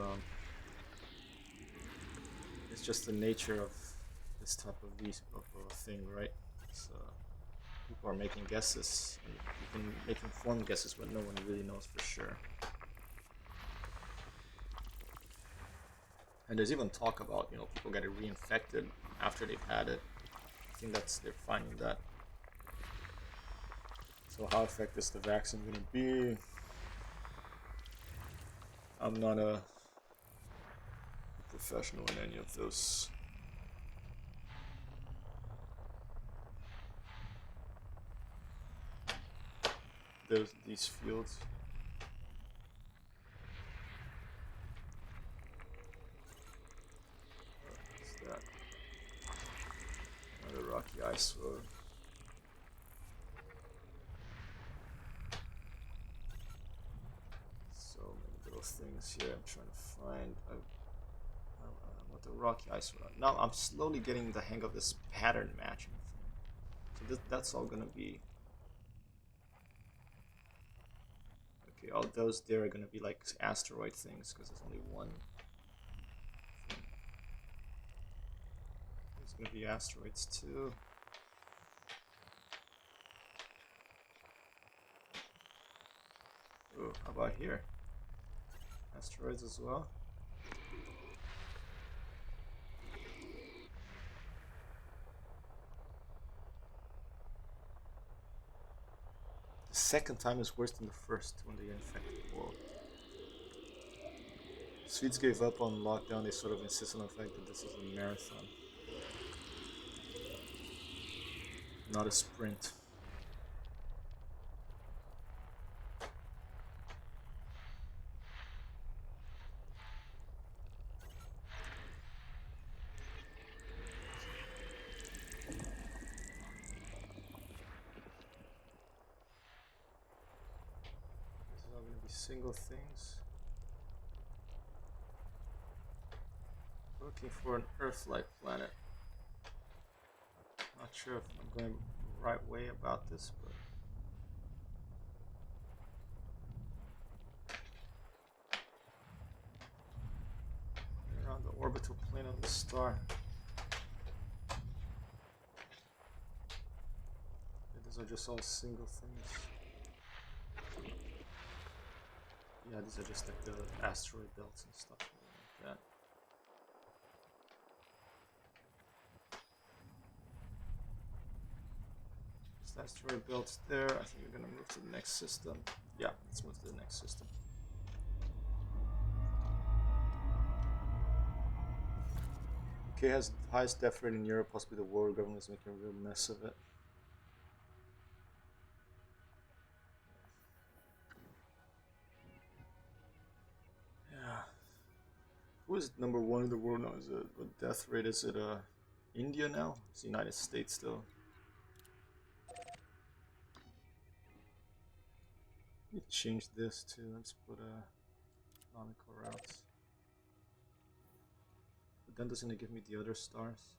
it's just the nature of this type of a thing, right? It's, people are making guesses, and you can make informed guesses, but no one really knows for sure. And there's even talk about people getting reinfected after they've had it. I think they're finding that. So how effective is the vaccine going to be? I'm not a professional in any of those. These fields. What's that? Another rocky ice road. So many little things here I'm trying to find. I want the rocky ice road. Now I'm slowly getting the hang of this pattern matching thing. So that's all gonna be. Okay, all those there are gonna be like asteroid things because there's only one thing. There's gonna be asteroids too. Ooh, how about here? Asteroids as well. The second time is worse than the first when they infected the world. Swedes gave up on lockdown. They sort of insist on the fact that this is a marathon, not a sprint. These are all going to be single things. Looking for an Earth-like planet. Not sure if I'm going the right way about this, but around the orbital plane of the star. Yeah, these are just all single things. Yeah, these are just like the asteroid belts and stuff like that. Asteroid belts there. I think we're gonna move to the next system. Yeah, let's move to the next system. UK has the highest death rate in Europe. Possibly the world government is making a real mess of it. Yeah. Who is number one in the world now? Is it what death rate? Is it India now? It's the United States still. Let me change this too. Let's put canonical routes. But then doesn't it give me the other stars?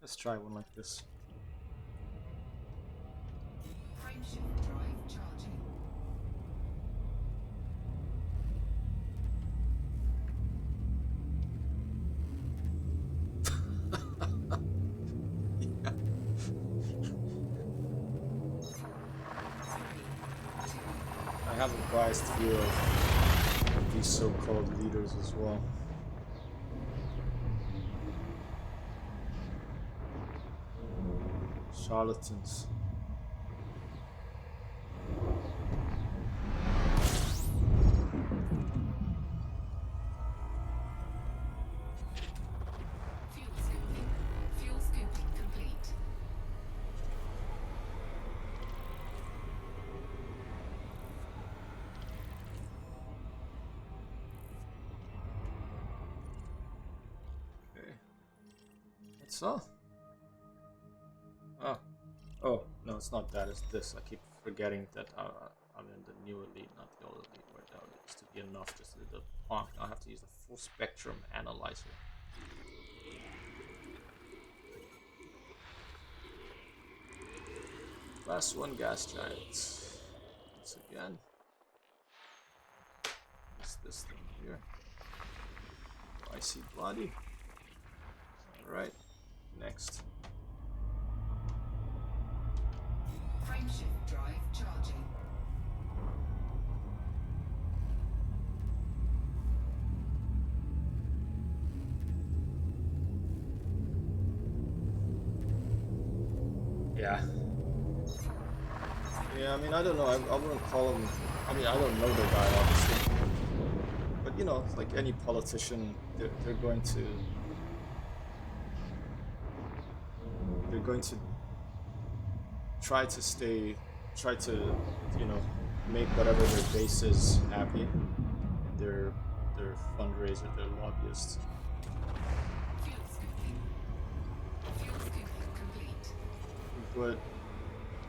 Let's try one like this. Frameshift drive charging. I have a biased view of these so-called leaders as well. Charlatans. Fuel scooping complete. So. Oh, no, it's not that, it's this. I keep forgetting that I'm in the new elite, not the old elite, where that used to be enough just to do the punk. Now I have to use the full spectrum analyzer. Last one, gas giants. Once again. What's this thing here? Icy bloody. Alright, next. Frameshift drive charging. Yeah. Yeah, I mean, I don't know. I wouldn't call him. I mean, I don't know the guy, obviously. But, you know, like any politician, they're going to. They're going to try to, you know, make whatever their base is happy. Their fundraiser, their lobbyists. Fuel scooping. Fuel scooping complete. But,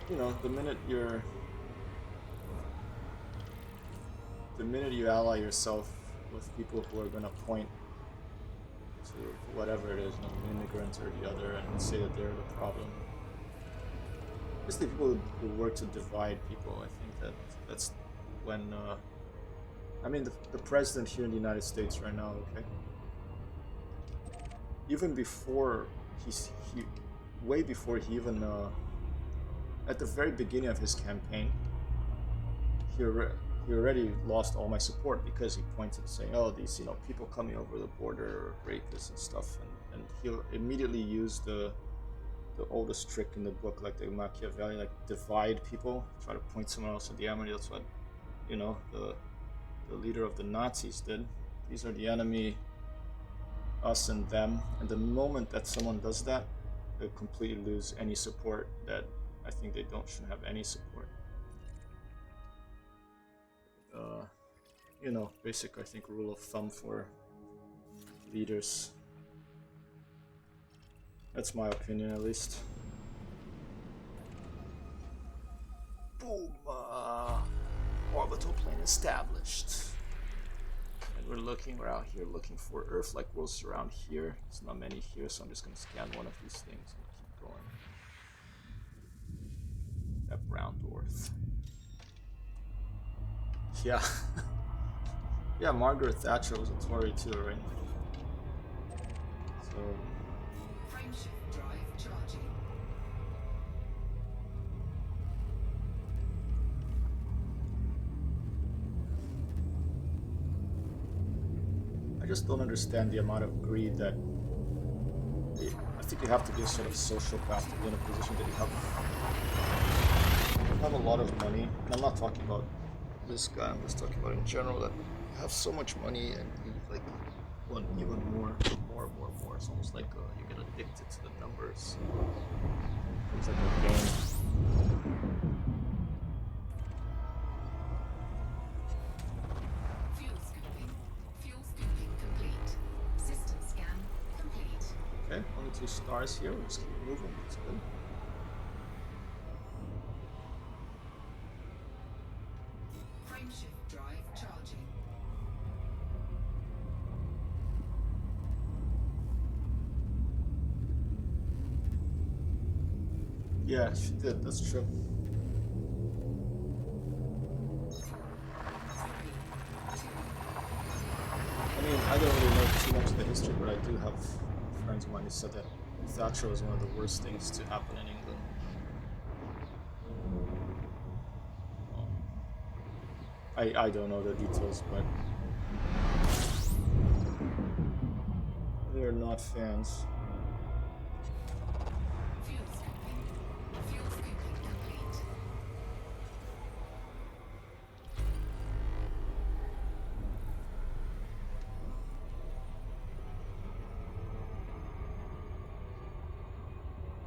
you know, the minute you ally yourself with people who are going to point to whatever it is, an immigrant or the other, and say that they're the problem. Especially people who work to divide people. I think that's when. I mean, the president here in the United States right now. Okay. Even before way before he even at the very beginning of his campaign, he already lost all my support because he pointed saying, "Oh, these people coming over the border, rapists and stuff," and he'll immediately use the oldest trick in the book, like the Machiavelli, like divide people, try to point someone else at the enemy. That's what the leader of the Nazis did. These are the enemy, us and them. And the moment that someone does that, they completely lose any support. That I think they shouldn't have any support. Basic, I think, rule of thumb for leaders. That's my opinion, at least. Boom! Orbital plane established. And we're out here looking for Earth-like worlds around here. There's not many here, so I'm just gonna scan one of these things and keep going. That brown dwarf. Yeah. Yeah, Margaret Thatcher was a Tory too, right? So. Frameshift drive charging. I just don't understand the amount of greed that. I think you have to be a sort of sociopath to be in a position that you have a lot of money. And I'm not talking about this guy, I'm just talking about in general, that you have so much money and you want even more. It's almost like you get addicted to the numbers. It's like a game. Fuel scooping complete. System scan complete. Okay, only 2 stars here. We'll just keep moving. That's good. Frameshift drive charging. Yeah, she did. That's true. I mean, I don't really know too much of the history, but I do have friends of mine who said that Thatcher was one of the worst things to happen in England. I don't know the details, but they're not fans. Fuel scooping complete.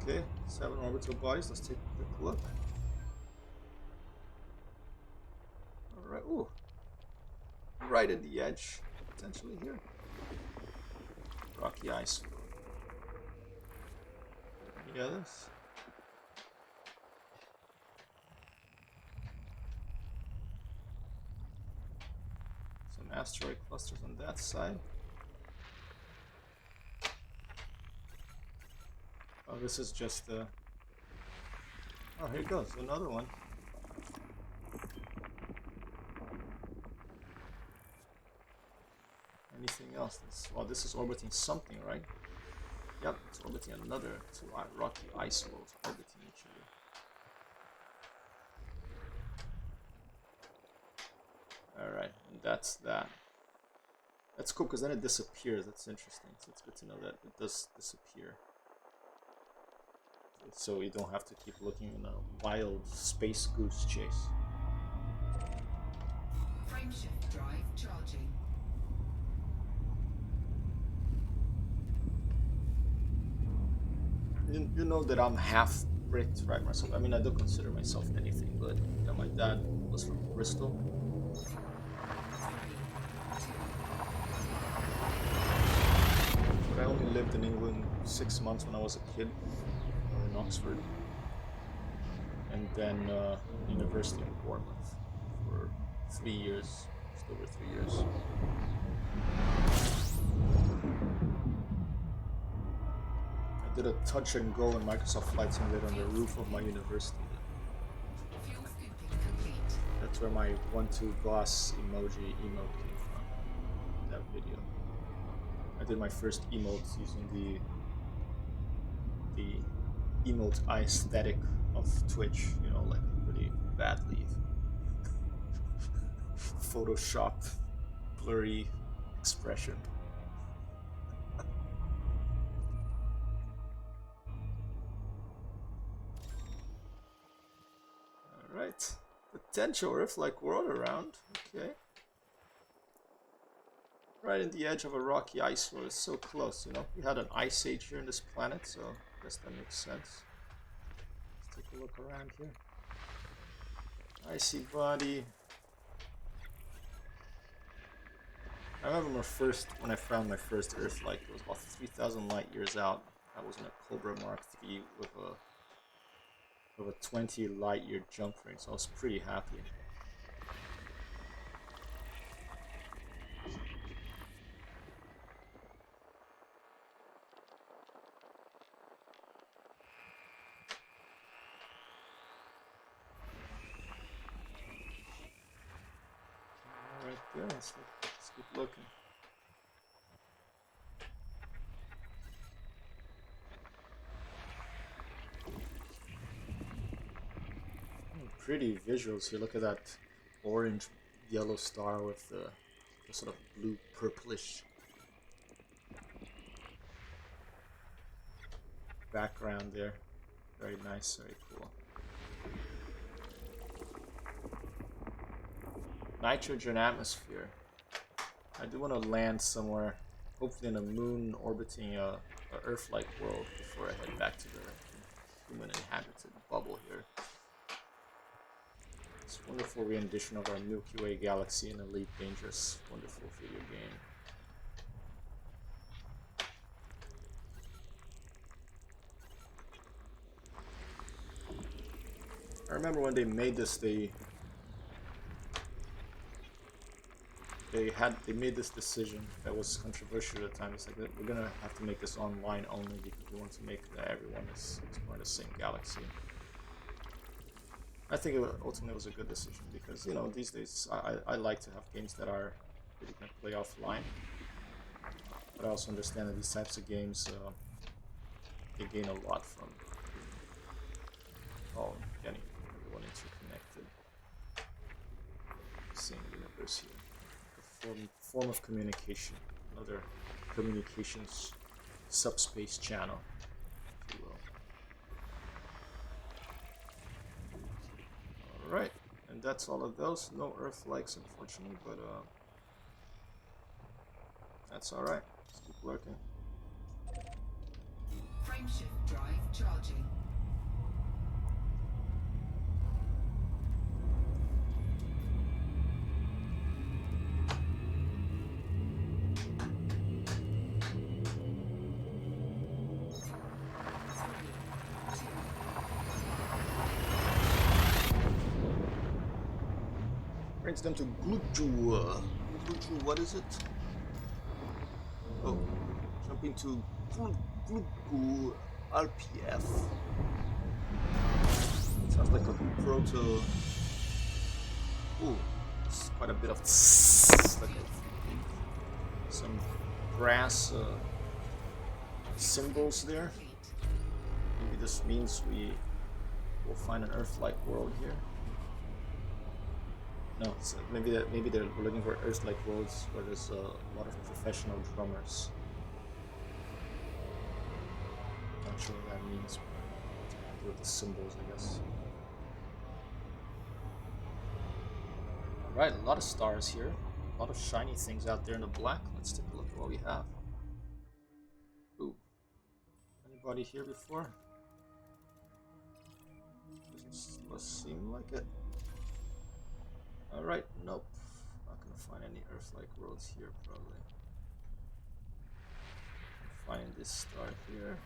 Okay, 7 orbital bodies. Let's take a quick look. Alright, ooh. Right at the edge, potentially here. Rocky ice. Any others? Some asteroid clusters on that side. Oh, this is just oh, here goes another one. Anything else? Well, this is orbiting something, right? Yep, it's orbiting another two rocky ice worlds orbiting each other. Alright, and that's that. That's cool because then it disappears. That's interesting. So it's good to know that it does disappear. So you don't have to keep looking in a wild space goose chase. Frameshift drive charging. You know that I'm half Brit, right, Marcel? I mean, I don't consider myself anything, but you know, my dad was from Bristol. 3, 2, But I only lived in England 6 months when I was a kid, in Oxford, and then University in Bournemouth for 3 years, just over 3 years. I did a touch and go in Microsoft Flight Simulator on the roof of my university. fuel scooping complete. That's where my 1-2 glass emoji emote came from. That video. I did my first emotes using the emote aesthetic of Twitch, you know, like a really badly photoshopped, blurry expression. Alright. Potential Earth-like world around. Okay. Right in the edge of a rocky ice world. It's so close, you know. We had an ice age here on this planet, so I guess that makes sense. Let's take a look around here. Icy body. I remember when I found my first Earth-like, it was about 3,000 light years out. I was in a Cobra Mark III with a 20 light year jump ring, so I was pretty happy. Right there, let's keep looking. Pretty visuals here. Look at that orange yellow star with the sort of blue purplish background there. Very nice, very cool. Nitrogen atmosphere. I do want to land somewhere, hopefully in a moon orbiting a Earth-like world before I head back to the human inhabited bubble here. This wonderful rendition of our Milky Way galaxy in Elite Dangerous. Wonderful video game. I remember when they made this, they made this decision that was controversial at the time. It's like, we're gonna have to make this online only because we want to make that everyone is exploring the same galaxy. I think ultimately it was a good decision because, you know, these days I like to have games that you can play offline. But I also understand that these types of games they gain a lot from getting everyone interconnected. Same universe here. A form of communication, another communications subspace channel, if you will. Alright, and that's all of those. No Earth-likes, unfortunately, but that's alright. Let's keep lurking. Frameshift drive charging. Brings them to Gluju. Gluju, what is it? Oh, jumping to Gluju RPF. Sounds like a proto. Ooh, it's quite a bit of like some brass symbols there. Maybe this means we will find an Earth-like world here. No, it's, maybe they're looking for Earth-like worlds where there's a lot of professional drummers. Not sure what that means. With the symbols, I guess. Alright, a lot of stars here. A lot of shiny things out there in the black. Let's take a look at what we have. Ooh. Anybody here before? Doesn't seem like it. Alright, nope. Not gonna find any Earth-like worlds here, probably. Find this star here.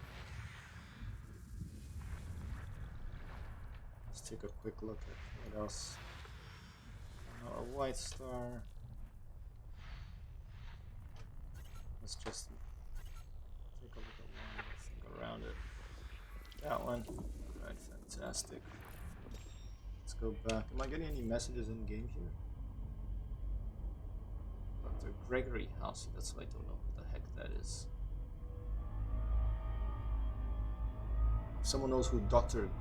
Let's take a quick look at what else. Our white star. Let's just take a look at one thing around it. That one. Alright, fantastic. Let's go back. Am I getting any messages in game here? Dr. Gregory House. That's what I don't know what the heck that is. If someone knows who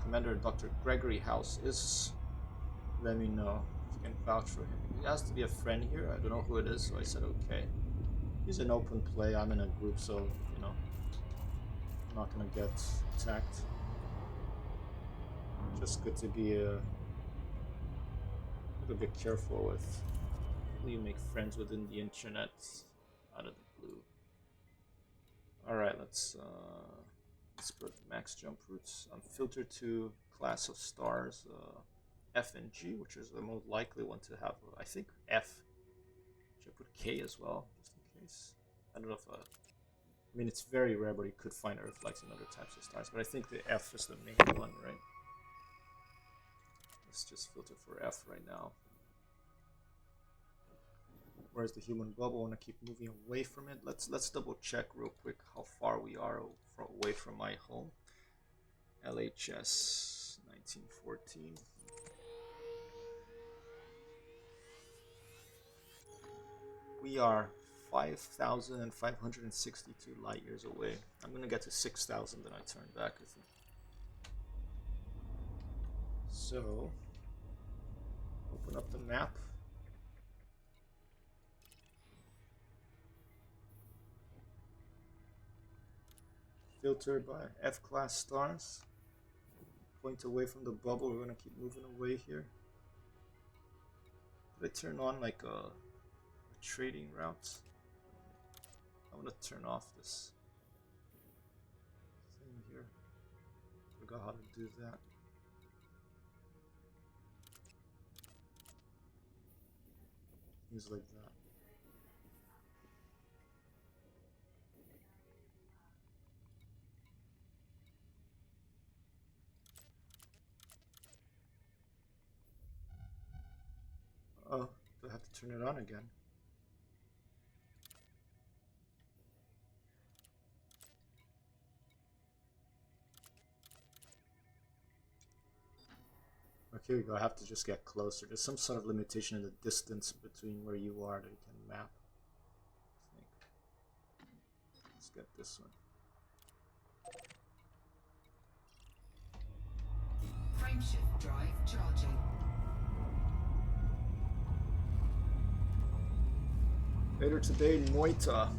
Commander Dr. Gregory House is, let me know. If you can vouch for him. He has to be a friend here. I don't know who it is, so I said okay. He's an open play. I'm in a group, so you know, I'm not gonna get attacked. Just good to be a little bit careful with who you make friends within the internet out of the blue. Alright, let's go to max jump routes. I'm filtered to class of stars F and G, which is the most likely one to have. I think F. Should I put K as well, just in case? I don't know if I mean, it's very rare, but you could find Earth-likes in other types of stars. But I think the F is the main one, right? Let's just filter for F right now. Where's the human bubble? I want to keep moving away from it. Let's double check real quick how far we are away from my home. LHS 1914. We are 5,562 light years away. I'm gonna get to 6,000, then I turn back, I think. So, open up the map. Filter by F-class stars. Point away from the bubble. We're gonna keep moving away here. Did I turn on like a trading route? I want to turn off this thing here. Forgot how to do that. Things like that. Oh, do I have to turn it on again? Okay, here we go. I have to just get closer. There's some sort of limitation in the distance between where you are that you can map. I think. Let's get this one. Frameshift drive charging. Later today, Noita.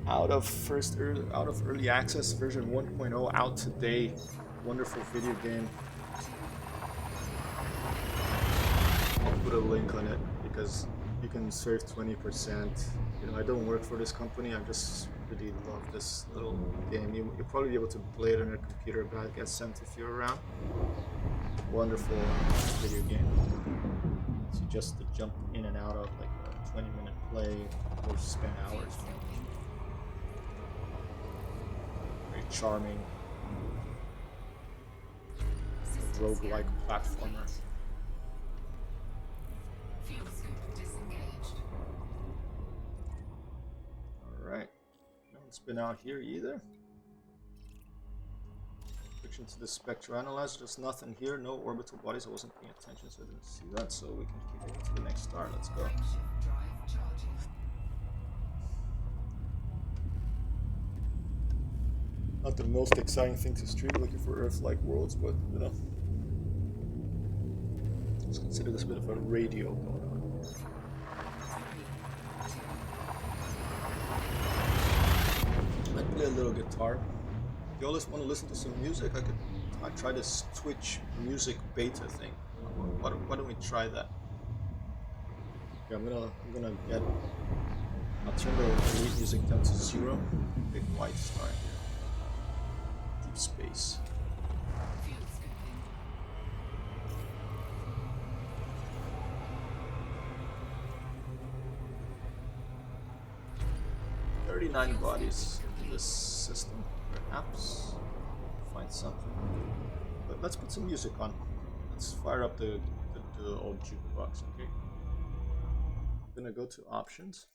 Out of early access version 1.0 out today. Wonderful video game. I'll put a link on it because you can save 20%. You know, I don't work for this company. I just really love this little game. You'll probably be able to play it on your computer, but it gets sent if you're around. Wonderful video game. So just to jump in and out of like a 20-minute play or spend hours. Very charming. Roguelike platformer. Nothing out here either. Switching to the spectral analyzer, there's nothing here, no orbital bodies. I wasn't paying attention, so I didn't see that. So we can keep moving to the next star. Let's go. Frameshift drive charging. Not the most exciting thing to stream, looking for Earth-like worlds, but you know, let's consider this a bit of a radio going on. Might play a little guitar. If you always want to listen to some music, I try this Twitch music beta thing. Why don't we try that? Yeah, I'm gonna get. I'll turn the elite music down to 0. Big white star here. Deep space. Fuel scoping. 39 bodies in this system. Perhaps find something. But let's put some music on. Let's fire up the old jukebox, okay? I'm gonna go to options.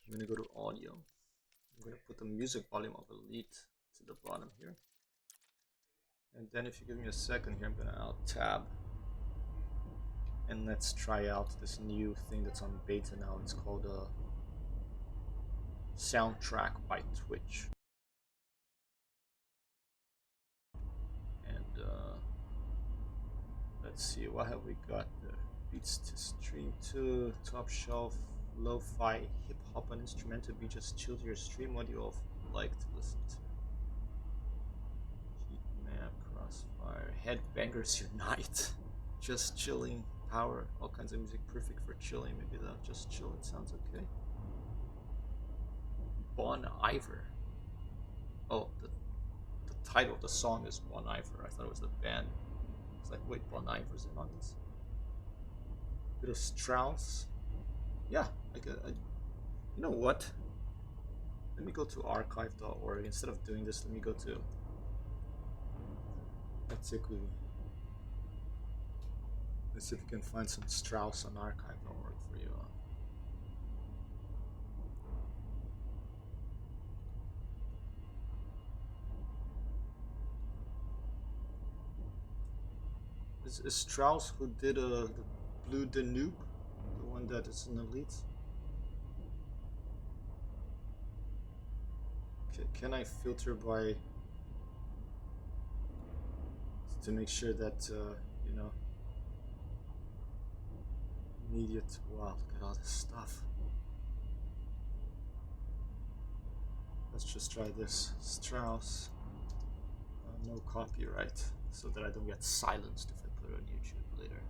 I'm gonna go to audio. I'm gonna put the music volume of Elite to the bottom here. And then if you give me a second here, I'm gonna alt tab. And let's try out this new thing that's on beta now. It's called Soundtrack by Twitch. And let's see, what have we got there? Beats to stream to, top shelf, lo-fi, hip-hop and instrumental beat, just chill to your stream. What do you all like to listen to? Heat map, crossfire, headbangers unite, just chilling, power, all kinds of music, perfect for chilling. Maybe that just chill, it sounds okay. Bon Iver. Oh, the title of the song is Bon Iver. I thought it was the band. It's like, wait, Bon Iver's in on this. Bit of Strauss. Yeah, you know what? Let me go to archive.org. Instead of doing this, let me go to. Let's see if we can find some Strauss on archive.org for you. Is Strauss who did the Blue Danube, the one that is an Elite? Can I filter by to make sure that you know, immediate? Wow, look at all this stuff. Let's just try this. Strauss, no copyright, so that I don't get silenced if I put it on YouTube later.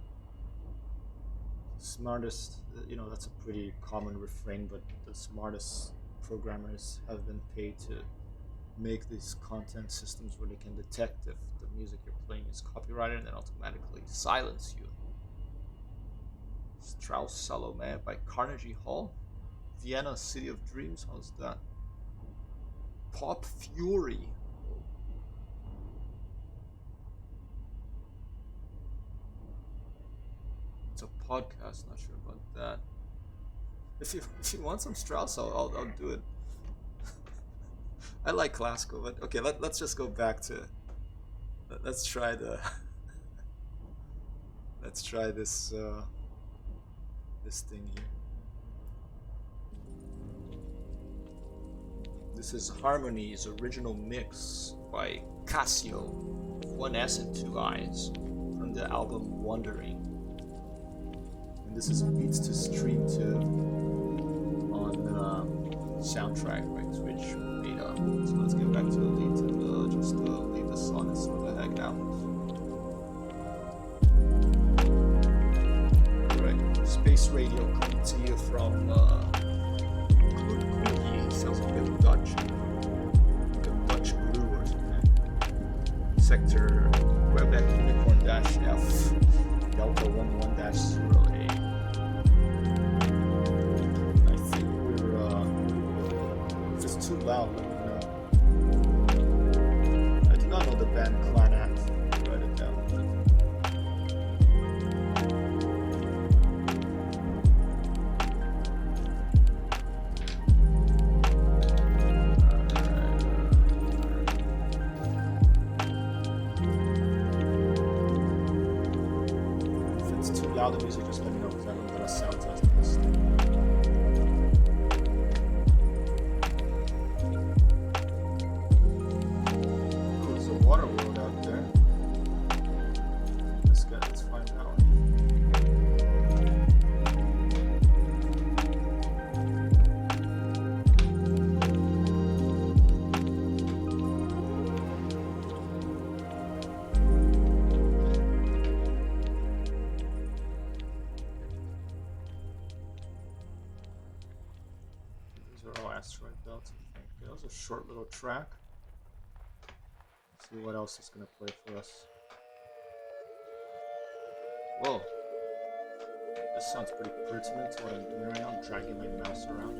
Smartest, you know, that's a pretty common refrain, but the smartest programmers have been paid to make these content systems where they can detect if the music you're playing is copyrighted and then automatically silence you. Strauss Salome by Carnegie Hall. Vienna City of Dreams, how's that? Pop Fury. It's a podcast, not sure about that. If you want some Strauss, I'll do it. I like classical, but okay, let's just go back to. Let's try let's try this this thing here. This is Harmony's original mix by Casio, 1 S and 2 I's, from the album Wandering. And this is Beats to Stream to on Soundtrack by Twitch beta. So let's get back to Elite and just leave this on and sort the heck out. Alright, Space Radio coming to you from sounds like a Dutch glue or something. Sector Quebec Unicorn F Delta 11-0A. I think we're if it's too loud, let me know. I do not know the band Clan Act. Write it down. without the music, just let me know because I haven't done a sound test of this. Ooh, there's a water world out there. Let's find out. Asteroid belt, I think. That was a short little track. Let's see what else is going to play for us. Whoa. This sounds pretty pertinent to what I'm doing right now. I'm dragging my mouse around.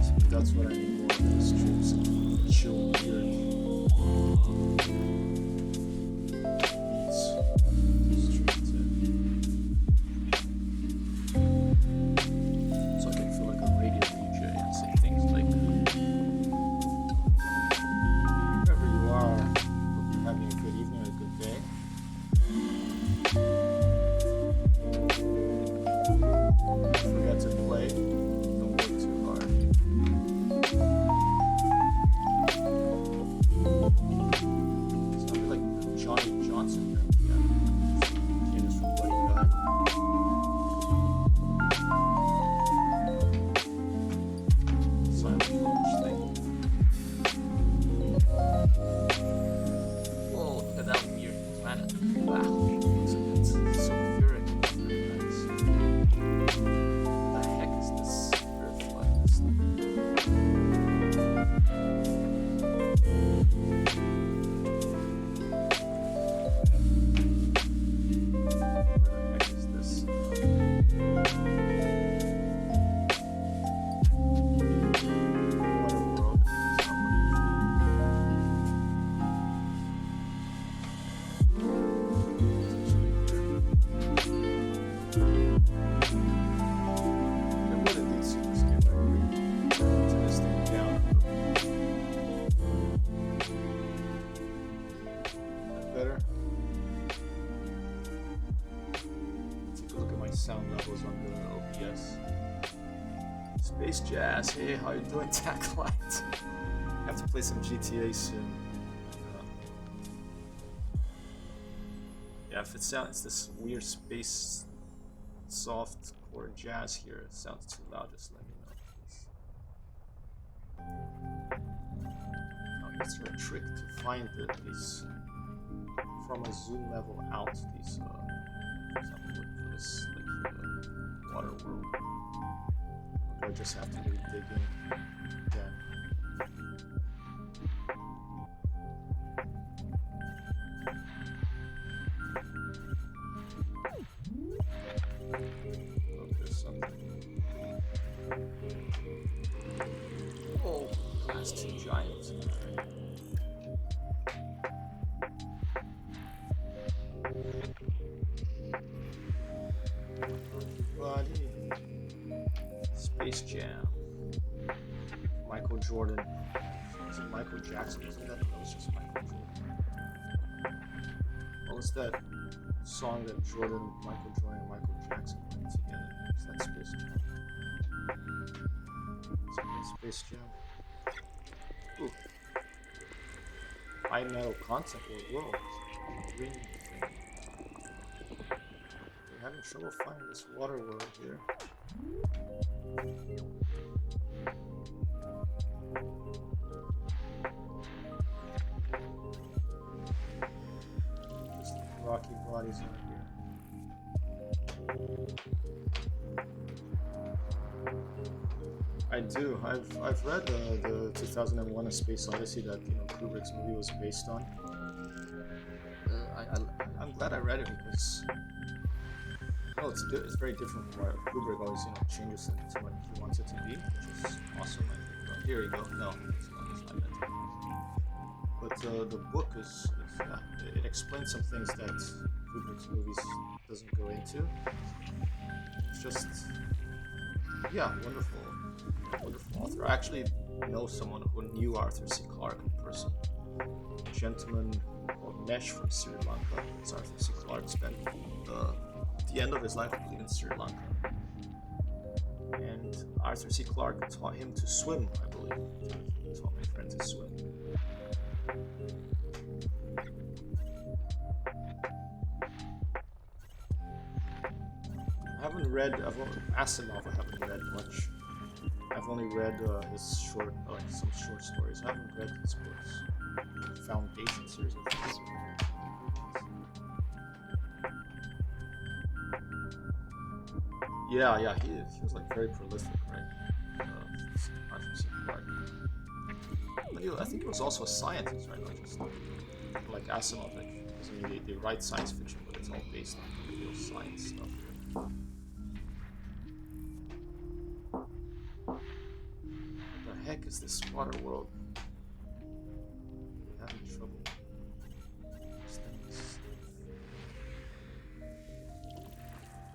So that's what I need more of in the stream. Some chill weird. Sound levels on the OBS. Space Jazz, hey, how you doing, Tacklight? I have to play some GTA soon. Yeah, if it sounds this weird space soft core jazz here, it sounds too loud, just let me know, please. Now, is there a trick to find these from a zoom level out? These, for example, look for this. Water world. Or do I just have to really dig in again? Oh, there's something. Oh, that's two giants. Space Jam. Michael Jordan. Was it Michael Jackson? Wasn't that? That was just Michael Jordan. What was that song that Michael Jordan and Michael Jackson put together? Is that Space Jam? Is that Space Jam? Ooh. High metal concept world. Green thing. We're having trouble finding this water world here. Just rocky bodies out here. I do. I've read the 2001: A Space Odyssey that Kubrick's movie was based on. I'm glad I read it because it's very different from what Kubrick always changes it to what he wants it to be, which is awesome. I think. Here you go. No, it's not that. But the book it explains some things that Kubrick's movies doesn't go into. It's just Yeah, wonderful, wonderful author. I actually know someone who knew Arthur C. Clarke in person. A gentleman called Mesh from Sri Lanka. It's Arthur C. Clarke spent the end of his life, I believe, in Sri Lanka. And Arthur C. Clarke taught him to swim, I believe. He taught my friend to swim. Asimov, I haven't read much. I've only read his some short stories. I haven't read his books. Foundation series of books. Yeah, he was like very prolific, right? Arthur C. Clarke. But I think he was also a scientist, right? Not just like Asimov, because I mean they write science fiction, but it's all based on real science stuff. What the heck is this water world? I'm having trouble.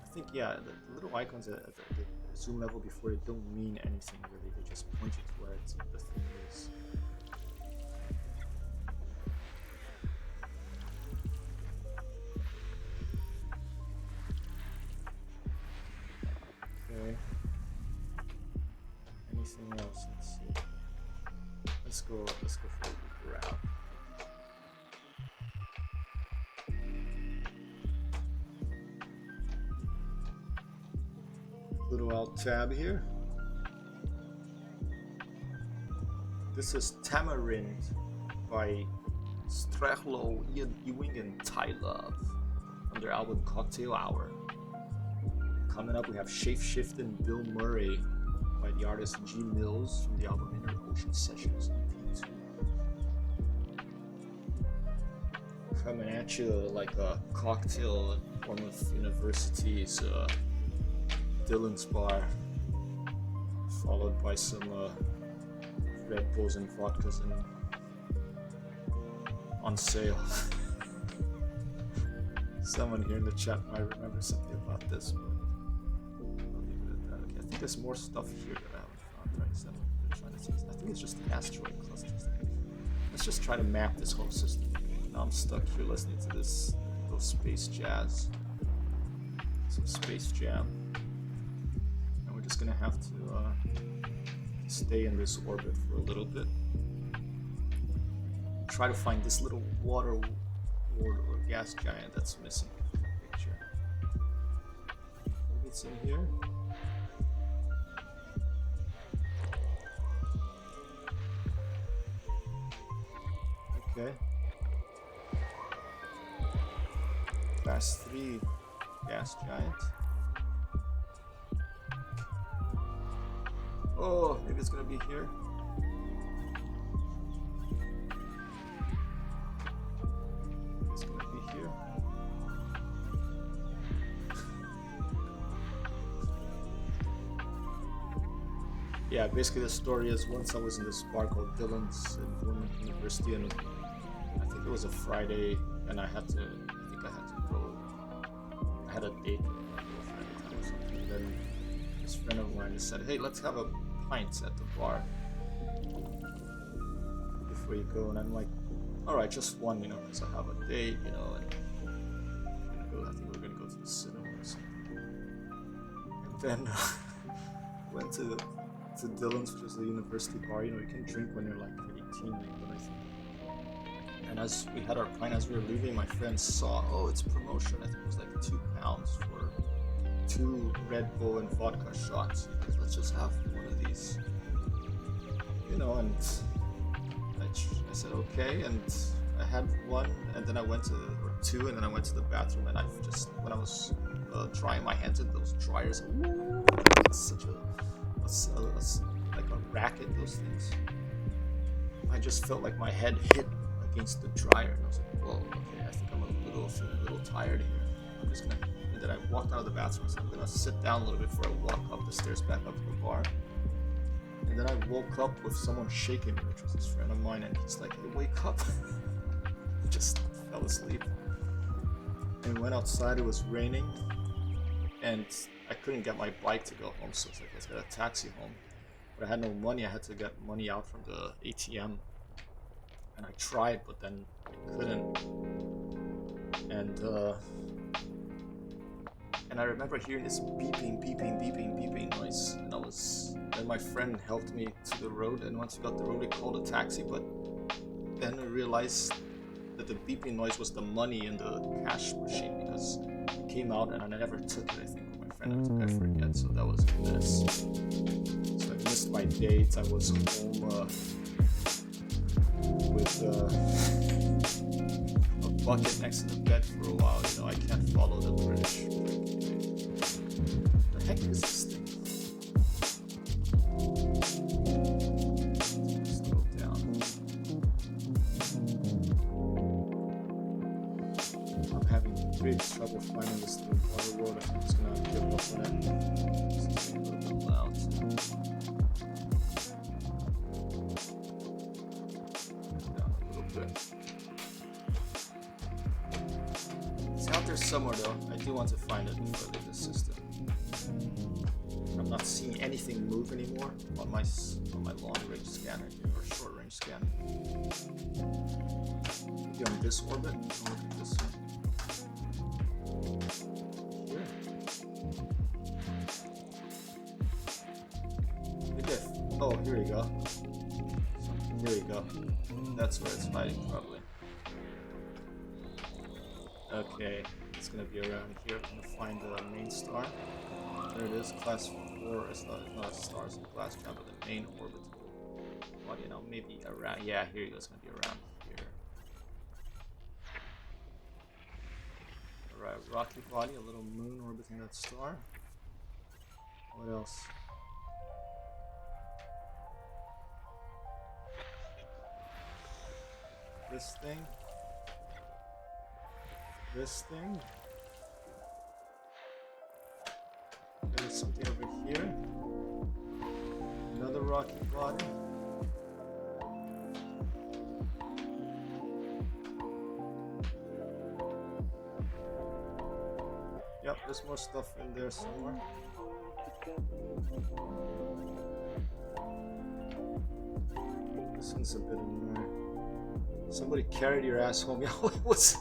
I think, yeah, the little icons at the zoom level before it don't mean anything really. They just point you to where the thing is. Okay. Anything else? Let's see. Let's go for a grab. Little alt tab here. This is Tamarind by Strechlo, Ian Ewing, and Ty Love on their album Cocktail Hour. Coming up, we have Shape Shiftin' Bill Murray by the artist G Mills from the album Inner Ocean Sessions EP2. Coming at you like a cocktail at Bournemouth University's Dylan's Bar, followed by some Red Bulls and vodkas on sale. Someone here in the chat might remember something about this, but I'll leave it at that. Okay, I think there's more stuff here that I haven't found. I think it's just the asteroid clusters. Let's just try to map this whole system. Now I'm stuck here listening to this little space jazz, some space jam. Just gonna have to stay in this orbit for a little bit. Try to find this little water or gas giant that's missing from the picture. Maybe it's in here. Okay. Class 3 gas giant. Oh, maybe it's gonna be here. It's gonna be here. Yeah, basically the story is once I was in this bar called Dylan's in Bournemouth University, and I think it was a Friday, and I had to go. I had a date with my girlfriend or something. And then this friend of mine just said, "Hey, let's have a pint at the bar before you go." And I'm like, all right, just one, because I have a date, and I think we're gonna go to the cinema or something. And then went to Dylan's, which is the university bar. You can drink when you're like 18, I think. And as we had our pint, as we were leaving, my friend saw, oh, it's promotion. I think it was like £2 for 2 Red Bull and vodka shots. Let's just have one of these, and I said okay, and I had one, and then I went to two, and then I went to the bathroom, and when I was drying my hands in those dryers, it's such like a racket, those things. I just felt like my head hit against the dryer, and I was like, whoa, okay, I think I'm feeling a little tired here. I'm just gonna. And then I walked out of the bathroom, so I'm gonna sit down a little bit before I walk up the stairs back up to the bar. And then I woke up with someone shaking me, which was this friend of mine, and he's like, "Hey, wake up!" I just fell asleep. And went outside. It was raining, and I couldn't get my bike to go home, so it's like let's get a taxi home. But I had no money. I had to get money out from the ATM, and I tried, but then couldn't. And I remember hearing this beeping noise, and then my friend helped me to the road, and once we got the road, we called a taxi, but then I realized that the beeping noise was the money in the cash machine, because it came out and I never took it, I think, with my friend, I forget, so that was a mess. So I missed my date. I was home with a bucket next to the bed for a while. You know, I can't follow the British. The heck is this thing? Slow down. I'm having great trouble finding this little water world. I think it's gonna give up on it. This is a little bit loud. Down a little bit. It's out there somewhere though. I do want to find it before I leave the system. I'm not seeing anything move anymore on my long range scanner or short range scanner. Maybe on this orbit. I'll look at this one. Here. Maybe oh, here we go. Here we go. That's where it's hiding probably. Okay, it's gonna be around here. I'm gonna find the main star. There it is, class 4. It's not a star, it's a class count, but the main orbital body. Now maybe around. Yeah, here you go. It's gonna be around here. Alright, rocky body, a little moon orbiting that star. What else? This thing. This thing. There's something over here. Another rocky body. Yep, there's more stuff in there somewhere. This one's a bit annoying. Somebody carried your ass home. Yo, it was.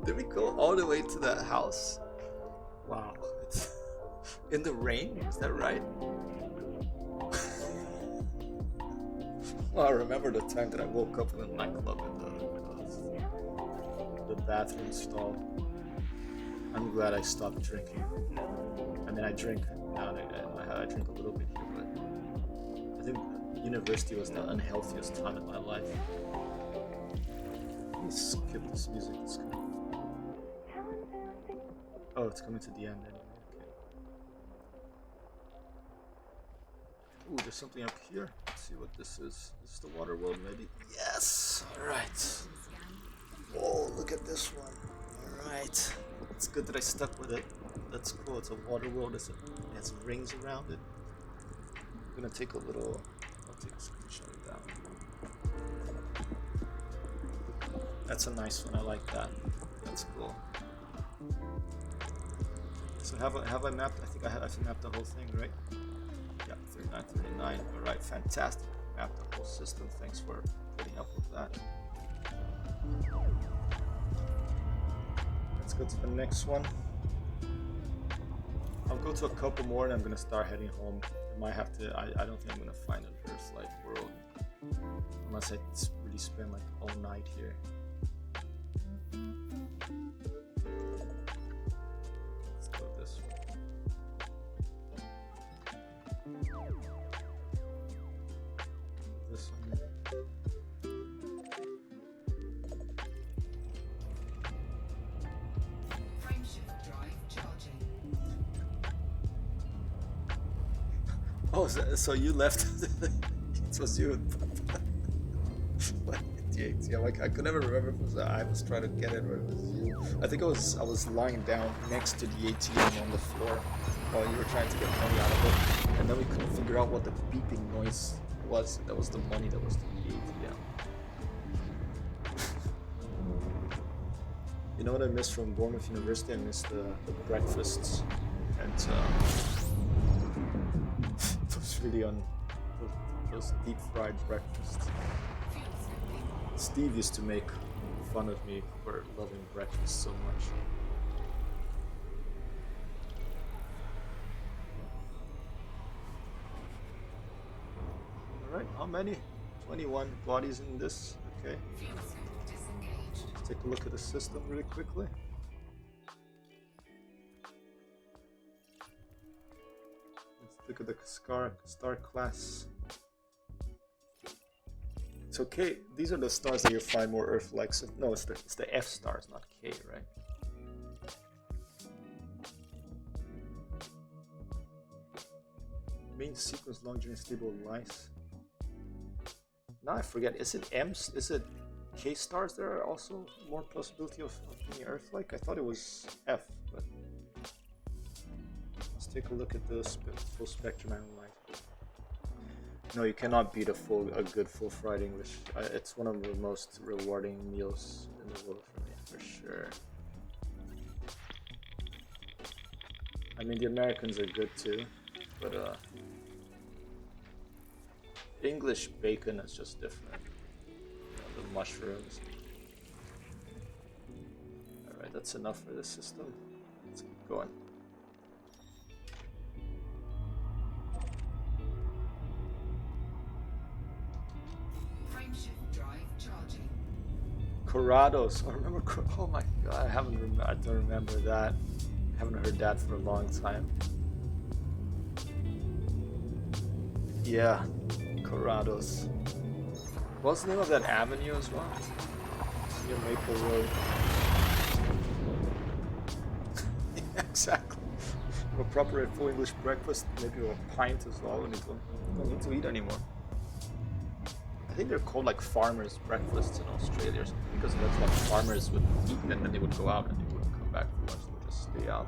Did we go all the way to that house? Wow, it's in the rain, is that right? Well, I remember the time that I woke up in the nightclub in the bathroom stall. I'm glad I stopped drinking. I mean, I drink now, I drink a little bit here, but I think university was the unhealthiest time in my life. Let me skip this music. It's coming. Oh, it's coming to the end anyway. Okay. Ooh, there's something up here. Let's see what this is. This is the water world, maybe? Yes! Alright. Oh, look at this one. Alright. It's good that I stuck with it. That's cool. It's a water world. It has rings around it. I'm gonna take a little. I'll take a screenshot of that one. That's a nice one. I like that. That's cool. So have I mapped? I think I've mapped the whole thing, right? Yeah, 39. Alright, fantastic. Mapped the whole system. Thanks for putting up with that. Let's go to the next one. I'll go to a couple more and I'm gonna start heading home. I might have to. I don't think I'm gonna find an Earth-like world unless I really spend like all night here. Let's go this way. This one. Frameshift drive charging. Oh, so you left. It was you. Yeah, like I could never remember if it was I was trying to get it or it was you. I think I was lying down next to the ATM on the floor while you were trying to get money out of it, and then we couldn't figure out what the beeping noise was. That was the money that was in the ATM. You know what I miss from Bournemouth University? I miss the breakfasts, and those really those deep fried breakfasts. Steve used to make fun of me for loving breakfast so much. All right, how many? 21 bodies in this. Okay. Let's take a look at the system really quickly. Let's look at the star class. It's okay. These are the stars that you find more Earth-like. No, it's the F stars, not K, right? Main sequence long journey stable lice. Now I forget. Is it M's? Is it K stars? There are also more possibility of being Earth-like. I thought it was F, but let's take a look at the full spectrum analyzer. No, you cannot beat a good full fried English. It's one of the most rewarding meals in the world for me, for sure. I mean, the Americans are good too, but English bacon is just different. You know, the mushrooms. Alright, that's enough for this system. Let's keep going. Frameshift drive charging. Corrados. I remember. Oh my god, I don't remember that. I haven't heard that for a long time. Yeah, Corrados. What's the name of that avenue as well? Near Maple Road. Yeah, exactly. A proper full English breakfast, maybe a pint as well when you don't need to eat anymore. I think they're called like farmers' breakfasts in Australia or something, because that's what farmers would eat and then they would go out and they wouldn't come back for lunch, they would just stay out.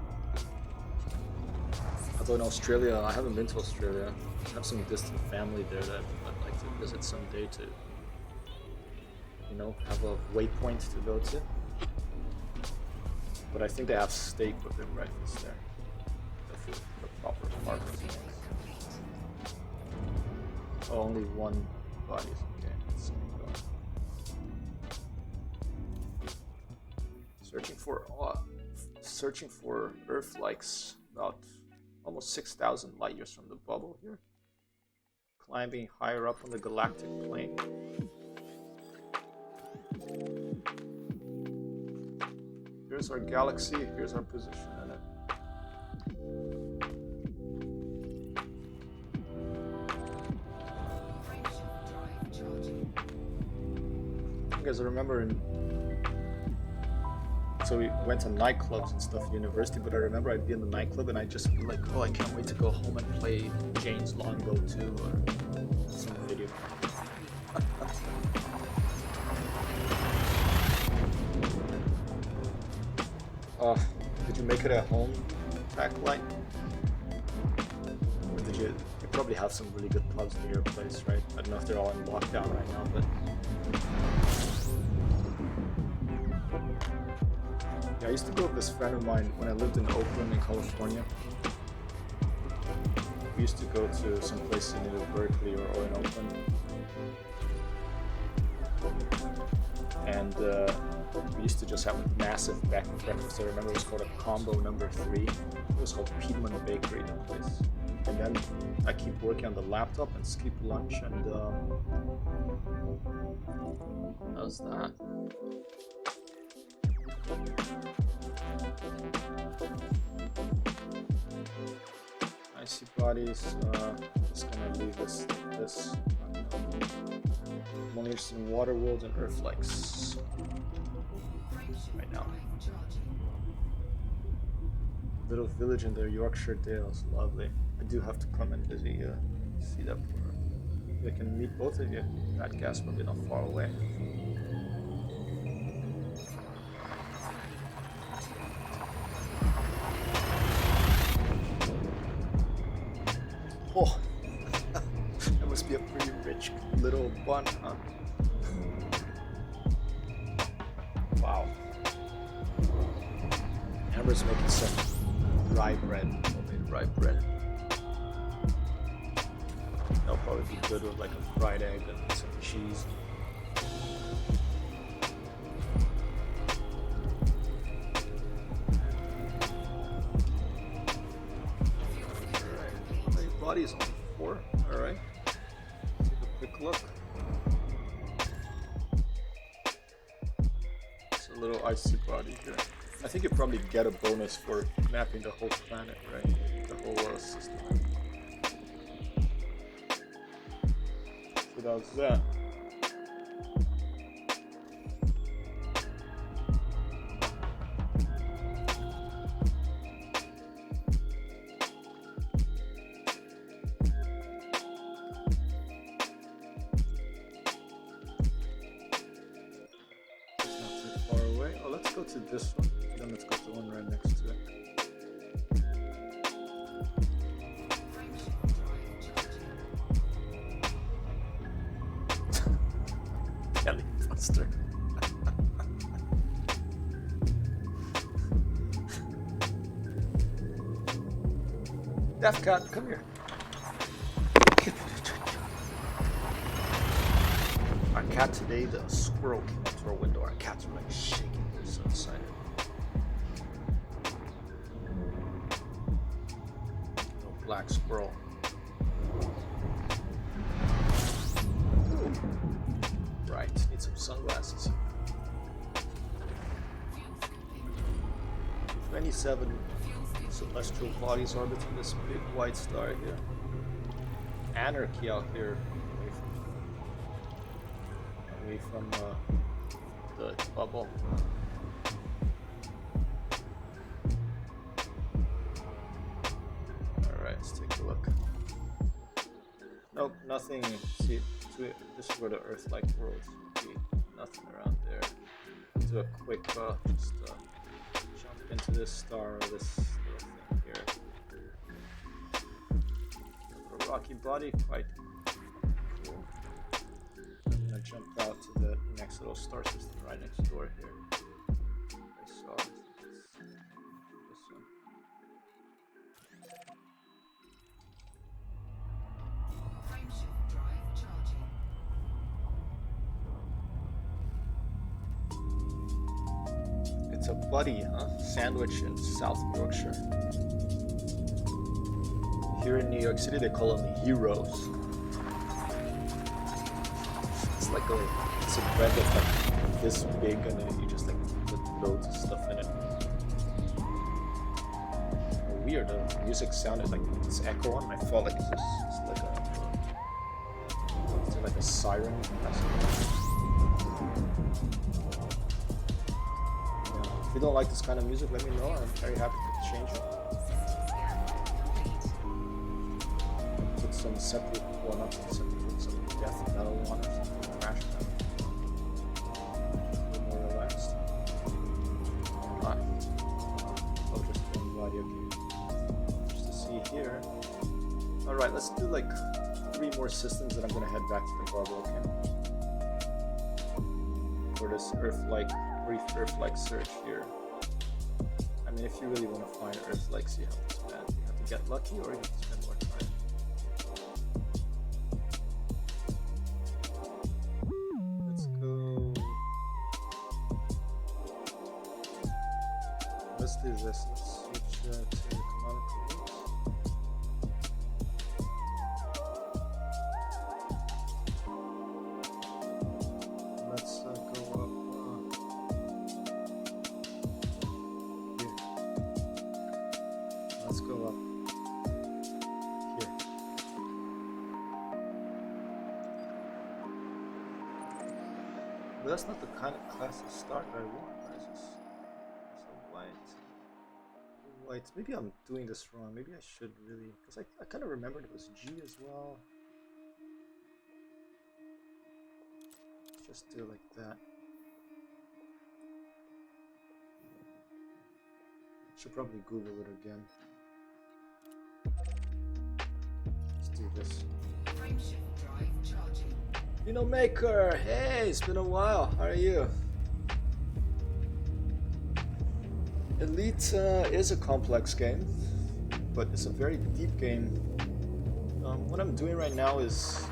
Although in Australia, I haven't been to Australia. I have some distant family there that I'd like to visit someday to, you know, have a waypoint to go to. But I think they have steak with their breakfast there. The proper farmers. Oh, only one body is okay. Let's keep going. Searching for Earth-likes about almost 6,000 light years from the bubble here. Climbing higher up on the galactic plane. Here's our galaxy, here's our position in it. Because I remember so we went to nightclubs and stuff at university, but I remember I'd be in the nightclub and I'd just be like, oh, I can't wait to go home and play Jane's Longbow 2 or some video. Did you make it at home, Backlight? Or did you probably have some really good pubs near your place, right? I don't know if they're all in lockdown right now, but yeah, I used to go with this friend of mine when I lived in Oakland in California. We used to go to some place in either Berkeley or in Oakland. And we used to just have a massive breakfast. I remember it was called a combo number 3. It was called Piedmont Bakery, that place. And then I keep working on the laptop and skip lunch and how's that? Icy bodies, just gonna leave this like this. I'm only interested in water worlds and Earth-likes right now. Little village in the Yorkshire Dales, lovely. I do have to come and visit see that. I can meet both of you. That gas probably not far away. Oh, that must be a pretty rich little bun, huh? Wow. Amber's making some rye bread, homemade rye bread. That'll probably be good with like a fried egg and some cheese. Alright, body's on 4. Alright. Take a quick look. It's a little icy body here. I think you probably get a bonus for mapping the whole planet, right? The whole system. So that's that. To this one, then let's go to the one right next to it. Kelly Buster. Death Cat, come here. Our cat today, the squirrel came up to our window. Our cats were like shaking. So excited. No black squirrel. Ooh. Right, need some sunglasses. 27 celestial bodies orbiting this big white star here. Anarchy out here, away from the bubble. Let's take a look. Nope, nothing. See, this is where the Earth-like world would be. Nothing around there. Do a quick just jump into this star or this little thing here. A rocky body, quite cool. I'm gonna jump out to the next little star system right next door here. I saw this one. It's a buddy, huh? Sandwich in South Yorkshire. Here in New York City, they call them heroes. It's like it's a bread that's like this big, and then you just like put loads of stuff in it. Weird. The music sounded like it's echoing. I felt like it's like a siren. If you don't like this kind of music, let me know. I'm very happy to change it. Put some separate, well, not some separate, some death metal on or something, crash metal. A little more relaxed. Not. Oh, just one body, okay. Just to see here. Alright, let's do like 3 more systems, and I'm gonna head back to the bubble, okay? For this brief Earth-like search here. I mean, if you really want to find Earth-likes, you have to get lucky, or you have to spend more time. Let's go. Let's do this. Let's switch to the canonical route. Let's go up. Let's go up here. But that's not the kind of class of start I want. It's just so white. Maybe I'm doing this wrong. Maybe I should really, because I kind of remembered it was G as well. Just do it like that. Should probably Google it again. Let's do this. Frameshift drive charging. Maker, hey, it's been a while. How are you? Elite is a complex game, but it's a very deep game. What I'm doing right now is,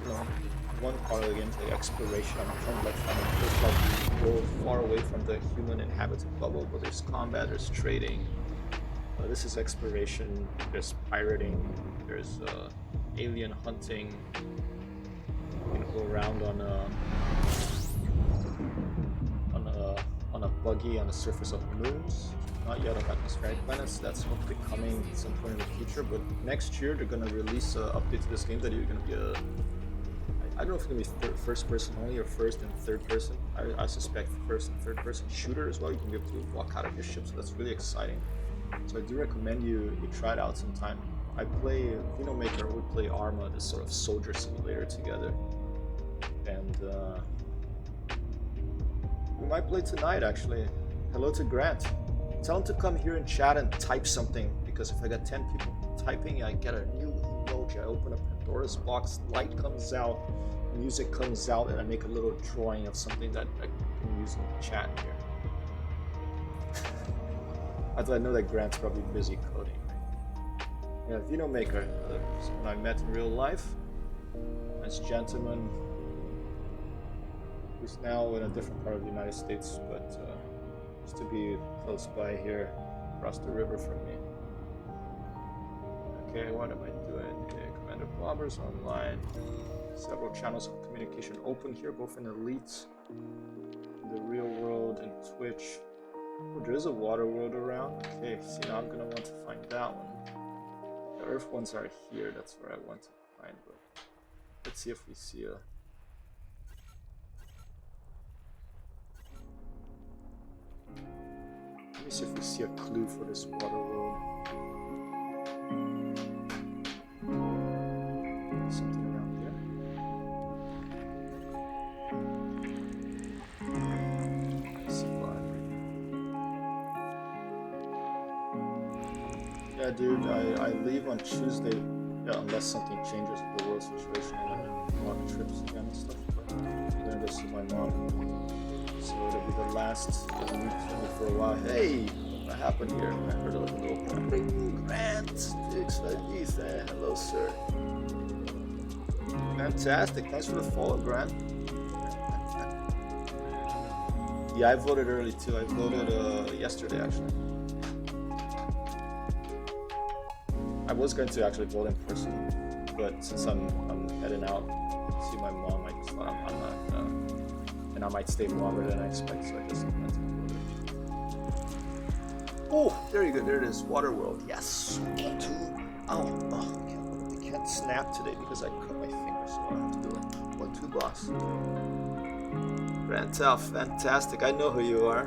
one part of the game is like exploration. I'm trying to like find a Earth-like world far away from the human inhabited bubble, but there's combat, there's trading. This is exploration, there's pirating, there's alien hunting. You can go around on a buggy on the surface of moons. Not yet on atmospheric planets. That's hopefully coming at some point in the future. But next year they're gonna release an update to this game that you're gonna be I don't know if it's gonna be first person only or first and third person. I suspect first and third person shooter as well. You can be able to walk out of your ship, so that's really exciting. So I do recommend you try it out sometime. I play Vinomaker, we play Arma, this sort of soldier simulator together. And we might play tonight actually. Hello to Grant. Tell him to come here and chat and type something, because if I got 10 people typing, I get a new emoji. I open up Pandora's box, light comes out, music comes out, and I make a little drawing of something that I can use in the chat here. I know that Grant's probably busy coding. Yeah, Vinomaker, when I met in real life. Nice gentleman. He's now in a different part of the United States, but used to be close by here, across the river from me. Okay, what am I doing? Okay, Commander Blobbers online. Several channels of communication open here, both in Elite, the real world, and Twitch. Oh, there is a water world around. Okay, see, now I'm gonna want to find that one. The Earth ones are here, that's where I want to find, but let's see if we see a... Let me see if we see a clue for this water world. Something around here. Yeah, dude, I leave on Tuesday, unless something changes with the world situation and I go on trips again and stuff. But I'm gonna go see my mom. So it'll be the last week for a while. Hey, what happened here? I heard a little Grant, Ethan. Hello, sir. Fantastic. Thanks for the follow, Grant. Yeah, I voted early too. I voted yesterday actually. I was going to actually vote in person, but since I'm heading out to see my mom, I just thought I'm not. And I might stay longer than I expect, so I just went to vote. Oh, there you go. There it is. Water World. Yes. 1, 2. Oh, I can't snap today because I cut my finger, so I have to do it. 1, 2, boss. Rantel, fantastic. I know who you are.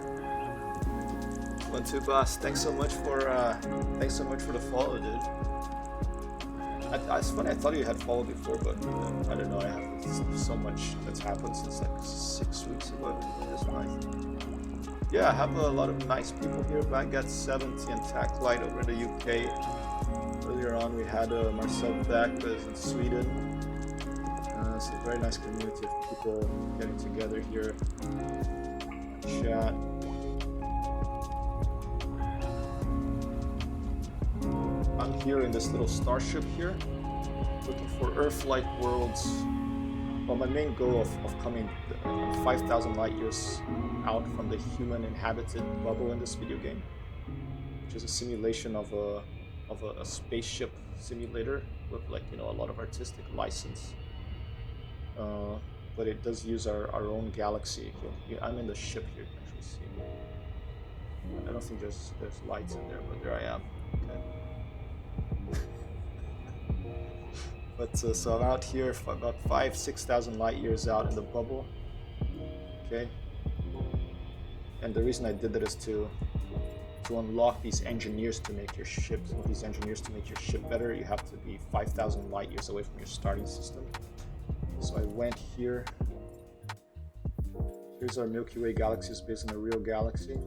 1, 2, boss. Thanks so much for the follow, dude. It's funny, I thought you had followed before, but I don't know, I have so much that's happened since like 6 weeks ago. It's nice. Yeah, I have a lot of nice people here. Back at 70 and Tactlight over in the UK. Earlier on we had Marcel Beck in Sweden. It's a very nice community of people getting together here. Chat. I'm here in this little starship here, looking for Earth-like worlds. Well, my main goal of coming 5,000 light years out from the human inhabited bubble in this video game, which is a simulation of a spaceship simulator with a lot of artistic license. But it does use our own galaxy. I'm in the ship here, you can actually see. I don't think there's lights in there, but there I am. Okay. But so I'm out here for about 5,000-6,000 light years out in the bubble. Okay. And the reason I did that is to unlock these engineers to make your ship. Some of these engineers to make your ship better, you have to be 5,000 light years away from your starting system. So I went here. Here's our Milky Way galaxy, is based on a real galaxy.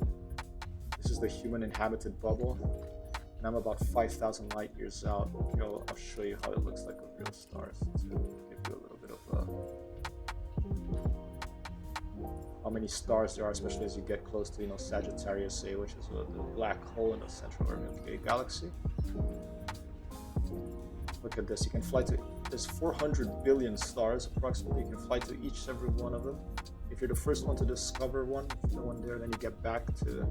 This is the human inhabited bubble. And I'm about 5,000 light years out. Okay, I'll show you how it looks like with real stars to give you a little bit of many stars there are, especially as you get close to, you know, Sagittarius A, which is the black hole in the central Milky Way galaxy. Look at this, you can fly to, there's 400 billion stars approximately, you can fly to each and every one of them. If you're the first one to discover one, if no one there, then you get back to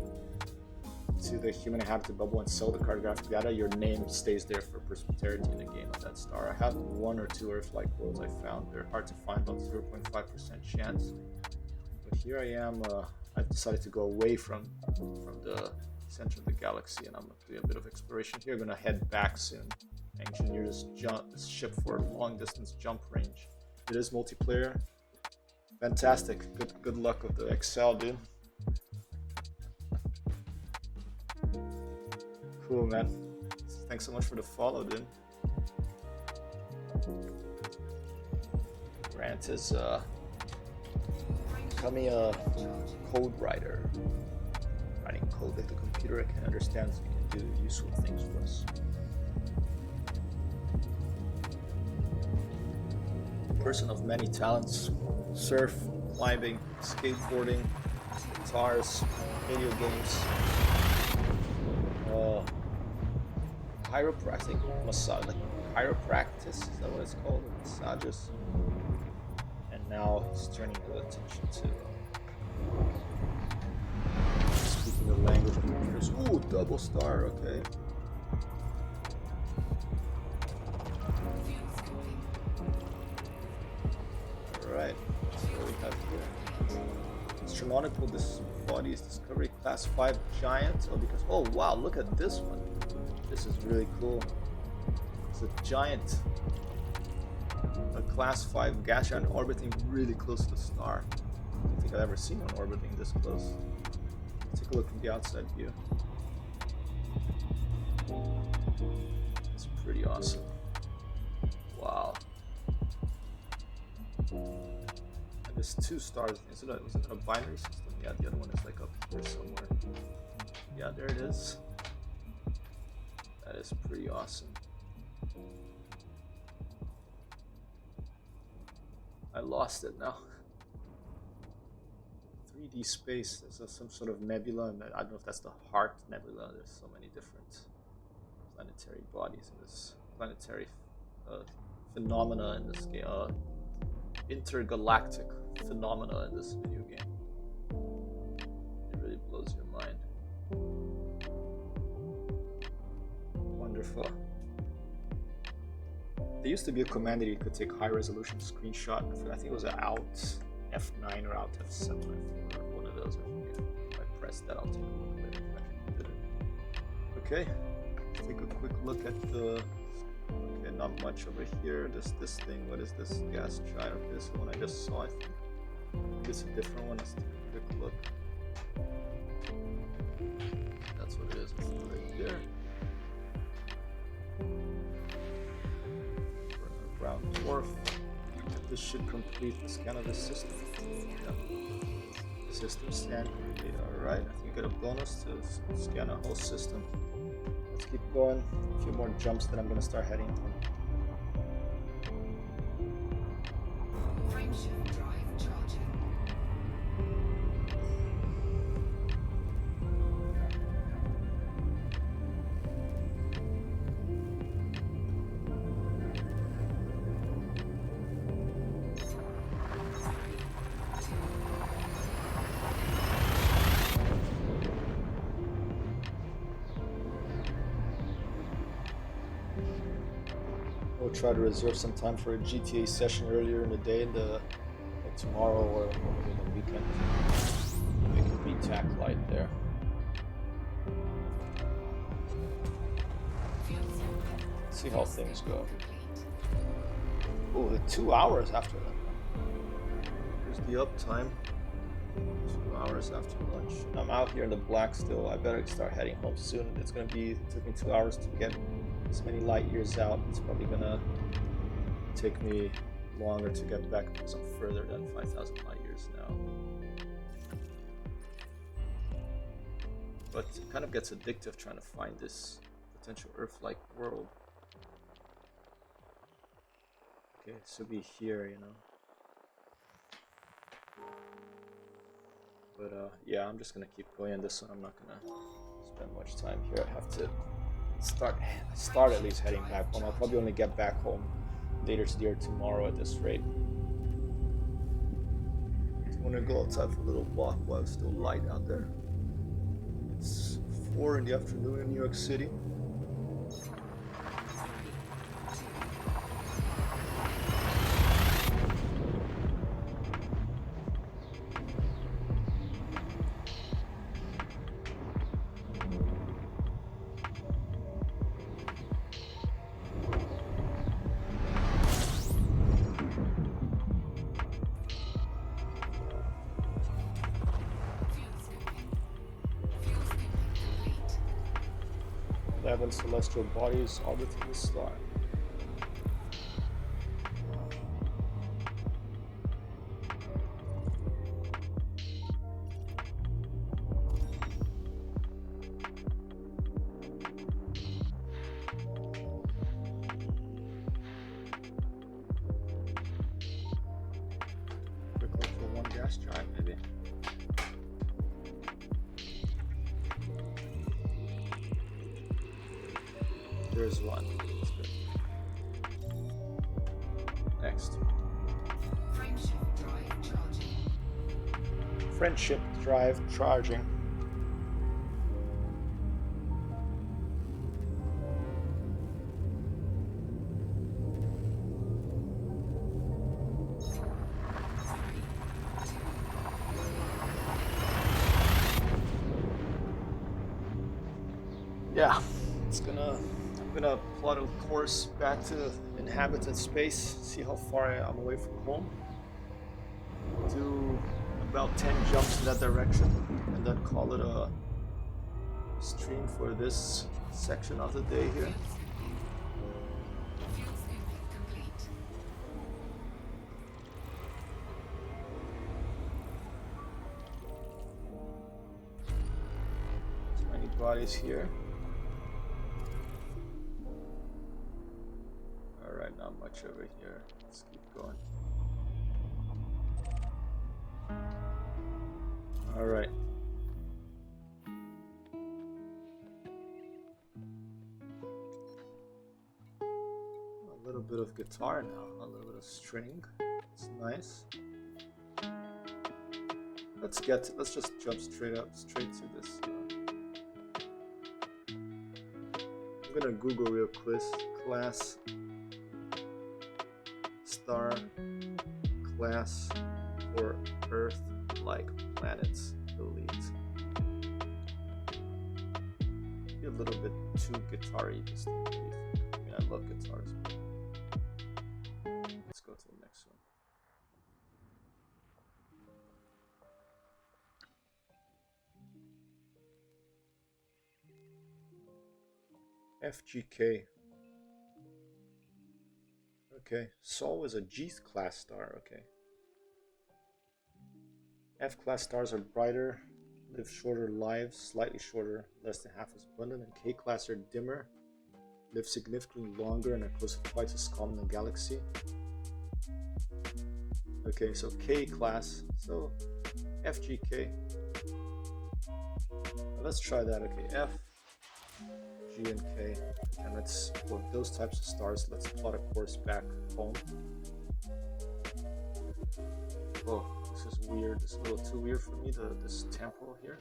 the human inhabited bubble and sell the cartographic data. Your name stays there for posterity in the game of that star. I have 1 or 2 Earth-like worlds I found. They're hard to find, about 0.5% chance. But here I am, I've decided to go away from the center of the galaxy, and I'm doing a bit of exploration here. I'm gonna head back soon. Engineer this ship for long distance jump range. It is multiplayer. Fantastic. Good luck with the Excel, dude. Cool, man. Thanks so much for the follow, dude. Grant is becoming a code writer. Writing code that the computer can understand, so we can do useful things for us. Person of many talents: surf, climbing, skateboarding, guitars, video games, chiropractic, massage, like chiropractic, is that what it's called? Massages. And now he's turning his attention to speaking the language of computers. Ooh, double star, okay. Alright, so what we have here. Astronomical bodies discovery class 5 giant. Oh, because, oh wow, look at this one. This is really cool. It's a giant, a class 5 gas giant orbiting really close to the star. I don't think I've ever seen one orbiting this close. Take a look from the outside view. It's pretty awesome. Wow. And there's 2 stars. Was it a binary system? Yeah, the other one is like up here somewhere. Yeah, there it is. That is pretty awesome. I lost it now. 3D space. There's some sort of nebula, and I don't know if that's the Heart Nebula. There's so many different planetary bodies in this planetary phenomena in this game. Intergalactic phenomena in this video game. It really blows your mind. Wonderful. There used to be a command that you could take high resolution screenshot. I think it was an Alt F9 or Alt F7. I think, or one of those. I forget. If I press that, I'll take a look later if I actually did it. Okay, let's take a quick look at the. Okay, not much over here. This thing. What is this gas giant? Okay, this one I just saw. I think it's a different one. Let's take a quick look. That's what it is. It's right there. Brown dwarf. This should complete the scan of the system. Yeah. System scan complete. Alright, I think you get a bonus to scan a whole system. Let's keep going. A few more jumps, then I'm gonna start heading home. Frameshift drive charging. We'll try to reserve some time for a GTA session earlier in the day, like tomorrow or maybe in the weekend. Make a VTAC light there. See how things go. Oh, the 2 hours after that. Here's the uptime. 2 hours after lunch. I'm out here in the black still. I better start heading home soon. It's gonna be. It took me 2 hours to get this many light years out. It's probably gonna take me longer to get back because I'm further than 5,000 light years now. But it kind of gets addictive trying to find this potential Earth-like world. Okay, so be here, you know. But yeah, I'm just gonna keep going on this one. I'm not gonna spend much time here. I have to start at least heading back home. I'll probably only get back home later today or tomorrow at this rate. I want to go outside for a little walk while it's still light out there. It's 4 in the afternoon in New York City. Celestial bodies orbiting the star. Quick look for one gas giant, maybe. There's one. That's good. Next. Frameshift drive charging. Friendship drive charging. Yeah, I'm gonna plot a course back to inhabited space, see how far I'm away from home. Do about 10 jumps in that direction, and then call it a stream for this section of the day here. Fuel scooping complete. There's many bodies here. Alright, not much over here. Let's keep going. Alright. A little bit of guitar now, a little bit of string. It's nice. Let's just jump straight to this. I'm gonna Google real quick. Class star class for Earth-like planets. Delete. Be a little bit too guitar-y this thing. What do you think? I mean, I love guitars. Let's go to the next one. FGK. Okay, Sol is a G-class star, okay. F-class stars are brighter, live shorter lives, slightly shorter, less than half as abundant, and K-class are dimmer, live significantly longer, and are close to twice as common in the galaxy. Okay, so K-class, so FGK. Let's try that, okay, F, G, and K. And let's, for those types of stars, let's plot a course back home. Oh, this is weird. This is a little too weird for me, this tempo here.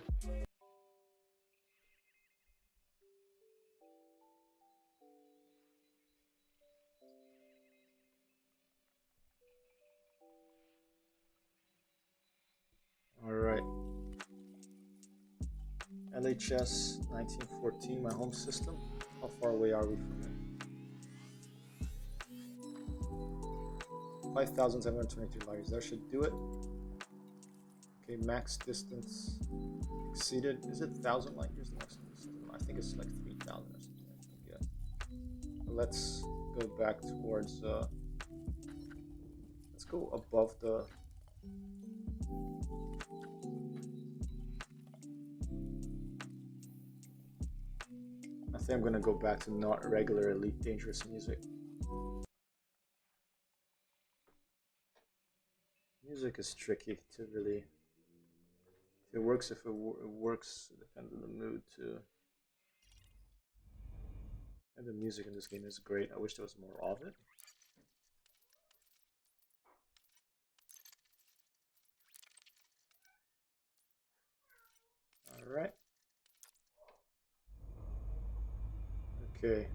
Alright. LHS 1914, my home system. How far away are we from it? 5,723 light years. That should do it. Okay, max distance exceeded. Is it 1,000 light years? I think it's like 3,000 or something. I think, yeah. Let's go back towards. Let's go above the. I think I'm gonna go back to not regular elite dangerous music. Music is tricky to really It works if it works. It depends on the mood too. And the music in this game is great. I wish there was more of it. All right. Okay.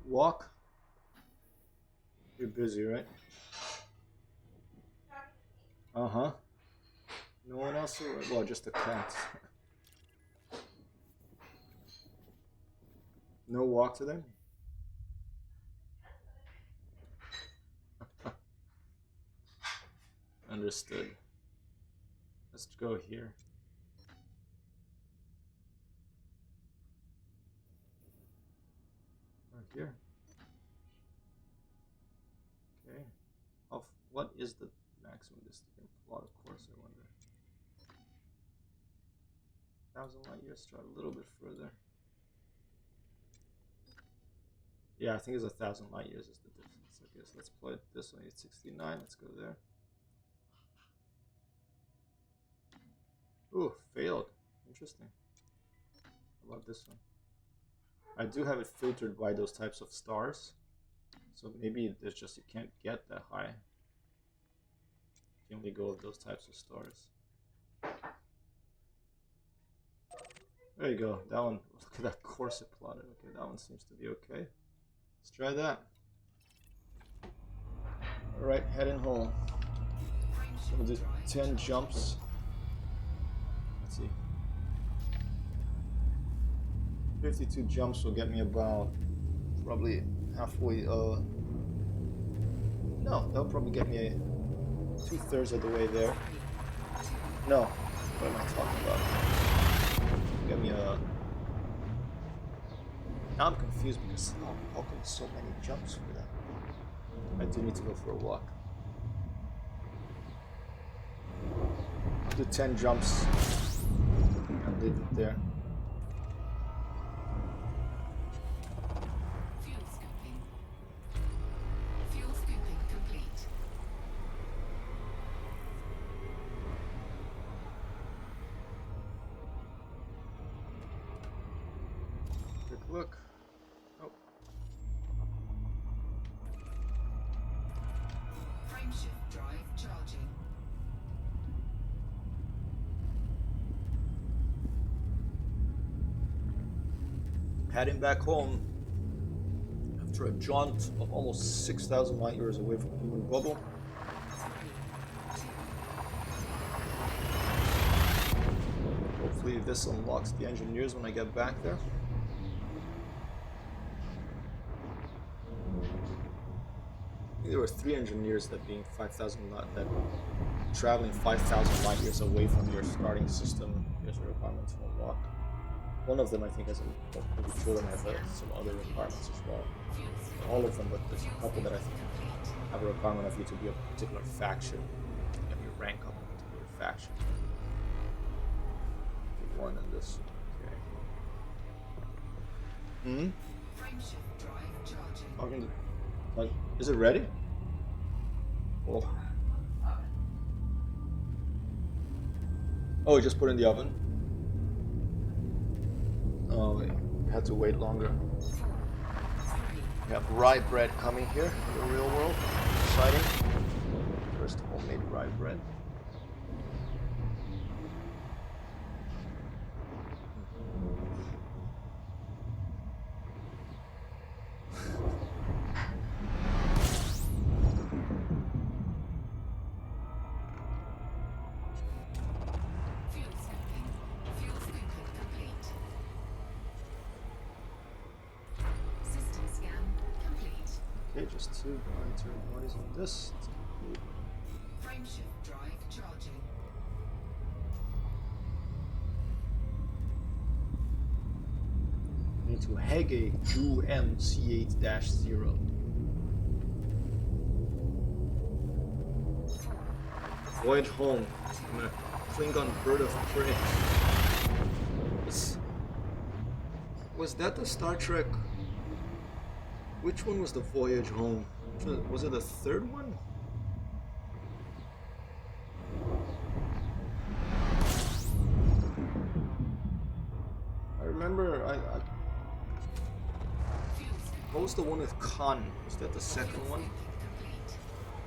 Walk. You're busy, right? Uh-huh. No one else? Well, just the cats. No walk today? Understood. Let's go here. Right here. Okay. What is the maximum distance you can plot? Of course, I wonder. 1,000 light years. Try a little bit further. Yeah, I think it's 1,000 light years is the difference. I guess let's play it this way. It's 69. Let's go there. Ooh, failed. Interesting. How about this one? I do have it filtered by those types of stars. So maybe there's just you can't get that high. You only go with those types of stars. There you go. That one. Look at that course it plotted. Okay, that one seems to be okay. Let's try that. Alright, heading home. So we'll do 10 jumps. Let's see. 52 jumps will get me about probably halfway. No, that'll probably get me 2/3 of the way there. No, what am I talking about? Get me a. Now I'm confused because how come so many jumps for that? I do need to go for a walk. I'll do 10 jumps and leave it there. Fuel scooping. Fuel scooping complete. Quick look. Oh. Frameshift drive charging. Heading back home after a jaunt of almost 6,000 light years away from human bubble. Hopefully this unlocks the engineers when I get back there. I think there were 3 engineers that being 5,000 that traveling 5,000 light years away from your starting system. There's a requirement to unlock. One of them I think has I'm pretty sure them have some other requirements as well. All of them, but there's a couple that I think have a requirement of you to be a particular faction. You have your rank up in a particular faction. One in this. Okay. Frameshift drive charging. Like, is it ready? Oh. Oh, just put in the oven. Oh, wait. We had to wait longer. We have rye bread coming here in the real world. Exciting. First homemade rye bread. Okay, just 2 planetary bodies on this. Let's complete. Frameshift drive charging. Need to Hege Ju MC8-0. Voyage home. I'm a Klingon bird of prey. Was that the Star Trek? Which one was the voyage home? Was it the third one? remember Fuel what was the one with Khan? Was that the second one? complete.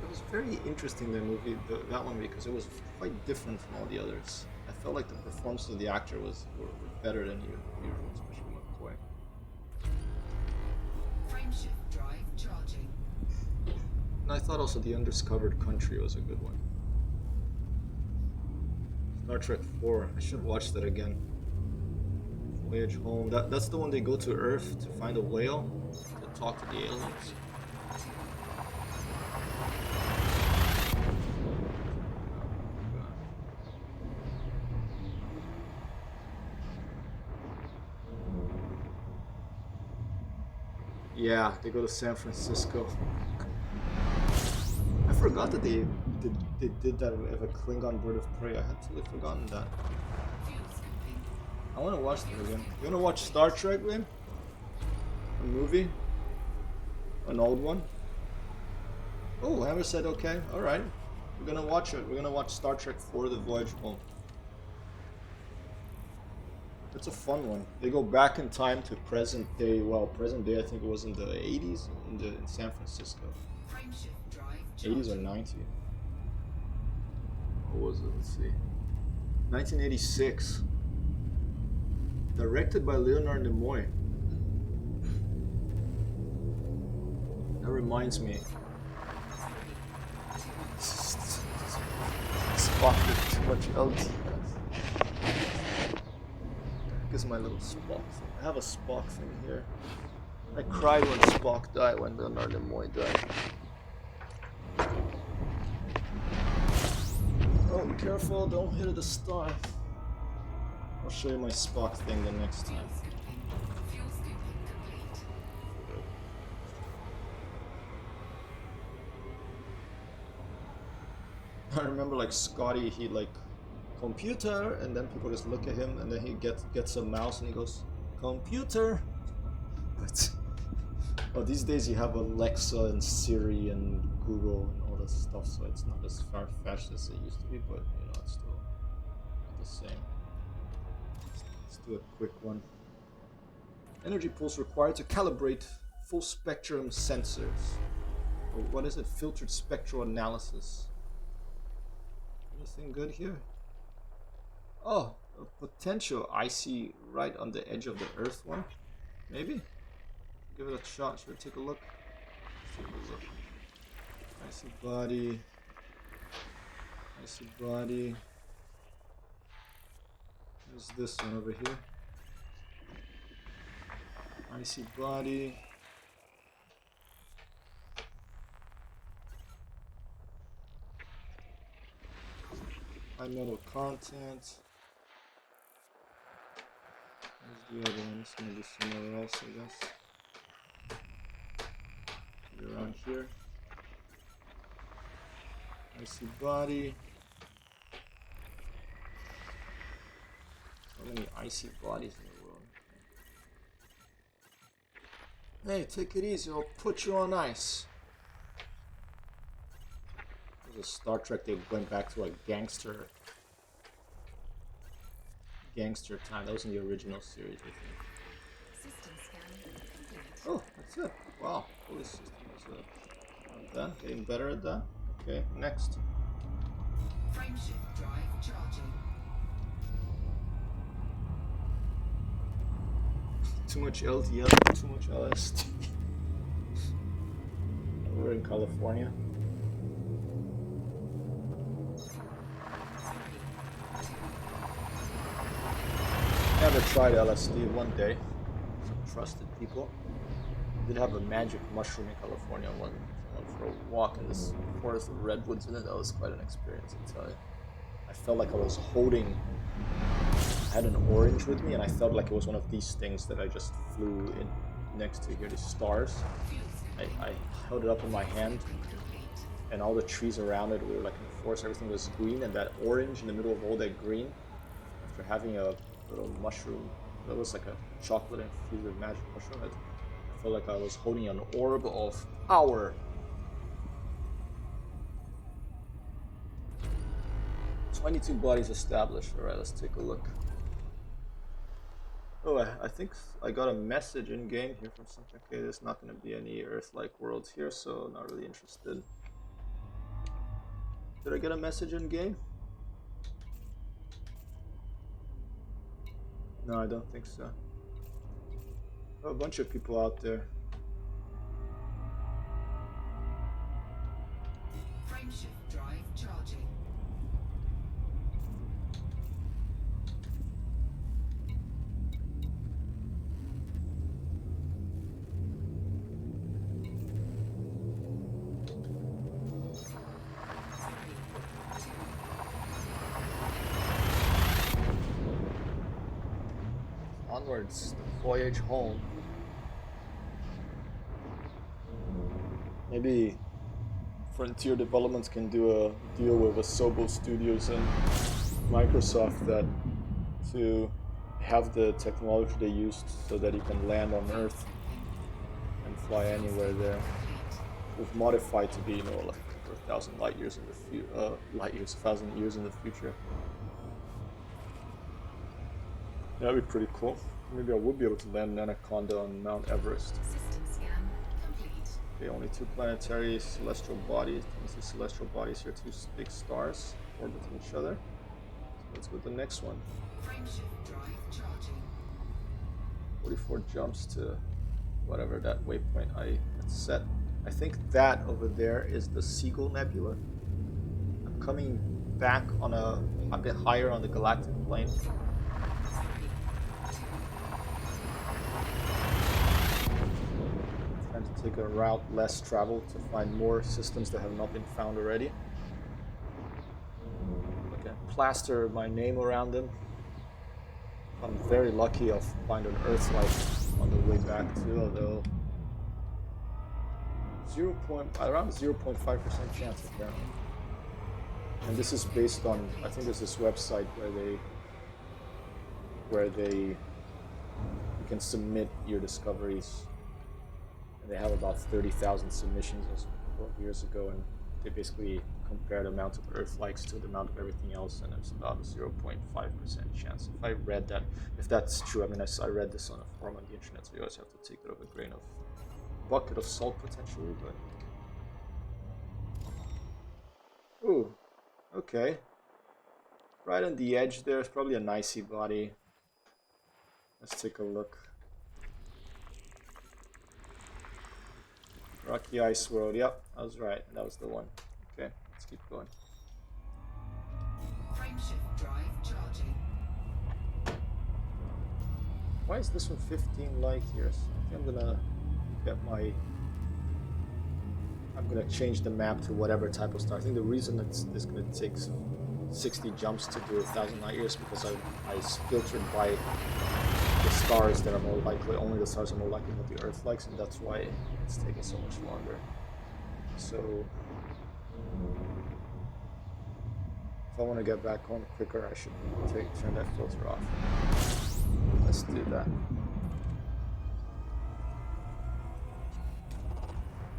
It was very interesting, the movie, that one, because it was quite different from all the others. I felt like the performance of the actor were better than usual, especially McCoy. Frameshift drive charging. And I thought also The Undiscovered Country was a good one. Star Trek 4, I should watch that again. Voyage Home, that's the one they go to Earth to find a whale, to talk to the aliens. Yeah, they go to San Francisco. I forgot that they did that with a Klingon bird of prey. I had totally forgotten that. Fuel scooping. I want to watch that again. You want to watch Star Trek, man? A movie? An old one? Oh, Hammer said okay. Alright. We're gonna watch it. We're gonna watch Star Trek 4 The Voyage Home. It's a fun one. They go back in time to present day. Well, present day I think it was in the 80s in San Francisco. Frameshift drive 80s or charging. 90s. What was it? Let's see. 1986. Directed by Leonard Nimoy. That reminds me. Spock with too much LTS. This is my little Spock thing. I have a Spock thing here. I cried when Spock died, when Leonard Nimoy died. Oh, be careful, don't hit the star. I'll show you my Spock thing the next time. Fuel scooping complete. I remember like Scotty, he like computer, and then people just look at him, and then he gets a mouse and he goes computer. But well, these days you have Alexa and Siri and Google and all this stuff, so it's not as far-fetched as it used to be, but you know, it's still not the same. Let's do a quick one. Energy pulse required to calibrate full spectrum sensors. Or what is it? Filtered spectral analysis. Anything good here? Oh, a potential icy right on the edge of the Earth one. Maybe? Give it a shot. Should we take a look? Let's take a look. Icy body. Icy body. There's this one over here. Icy body. High metal content. Where's the other one? It's gonna be somewhere else, I guess. Maybe around here. Icy body. So many icy bodies in the world. Hey, take it easy, I'll put you on ice. There's a Star Trek, they went back to like gangster time. That was in the original series, I think. System scan complete. Oh, that's it. Wow, holy system is not done. Getting better at that. Okay, next. Frameshift drive charging. Too much LTL, too much LSD. We're in California. Never tried LSD. One day. Some trusted people. Did have a magic mushroom in California. Went for a walk in this forest of redwoods, and that was quite an experience, I tell you. I felt like I was holding. I had an orange with me, and I felt like it was one of these things that I just flew in next to here, the stars. I held it up in my hand, and all the trees around it, we were like in the forest, everything was green, and that orange in the middle of all that green, after having a little mushroom that was like a chocolate infused with magic mushroom, I felt like I was holding an orb of power. 22 bodies established. Alright, let's take a look. Oh, I think I got a message in game here from something. Okay, there's not going to be any Earth-like worlds here, so not really interested. Did I get a message in game? No, I don't think so. Oh, a bunch of people out there. Frameshift drive charging. Onwards, the voyage home. Maybe Frontier Developments can do a deal with Asobo Studios and Microsoft that to have the technology they used so that you can land on Earth and fly anywhere there. With modified to be, you know, like for 1,000 light years in the light years, 1,000 years in the future. That'd be pretty cool. Maybe I would be able to land an Anaconda on Mount Everest. System scan complete. Okay, only 2 planetary celestial bodies. You see celestial bodies here, 2 big stars orbiting each other. So let's go to the next one. Frameshift drive charging. 44 jumps to whatever that waypoint I had set. I think that over there is the Seagull Nebula. I'm coming back on a bit higher on the galactic plane. Trying to take a route less traveled to find more systems that have not been found already. Okay, plaster my name around them. If I'm very lucky, I'll find an Earth life on the way back too, although around 0.5% chance apparently. And this is based on, I think there's this website where you can submit your discoveries, and they have about 30,000 submissions as of years ago, and they basically compare the amount of Earth likes to the amount of everything else, and it's about a 0.5% chance. If I read that, if that's true, I mean, I read this on a forum on the internet, so you always have to take it with a grain of bucket of salt potentially, but ooh, okay. Right on the edge there is probably a nicey body. Let's take a look. Rocky Ice World, yep, I was right, that was the one. Okay, let's keep going. Frameshift drive charging. Why is this one 15 light years? I think I'm gonna get my... I'm gonna change the map to whatever type of star. I think the reason it's gonna take 60 jumps to do 1,000 light years because I filtered by the stars that are more likely, only the stars are more likely what the Earth likes, and that's why it's taking so much longer. So if I want to get back home quicker, I should turn that filter off. Let's do that.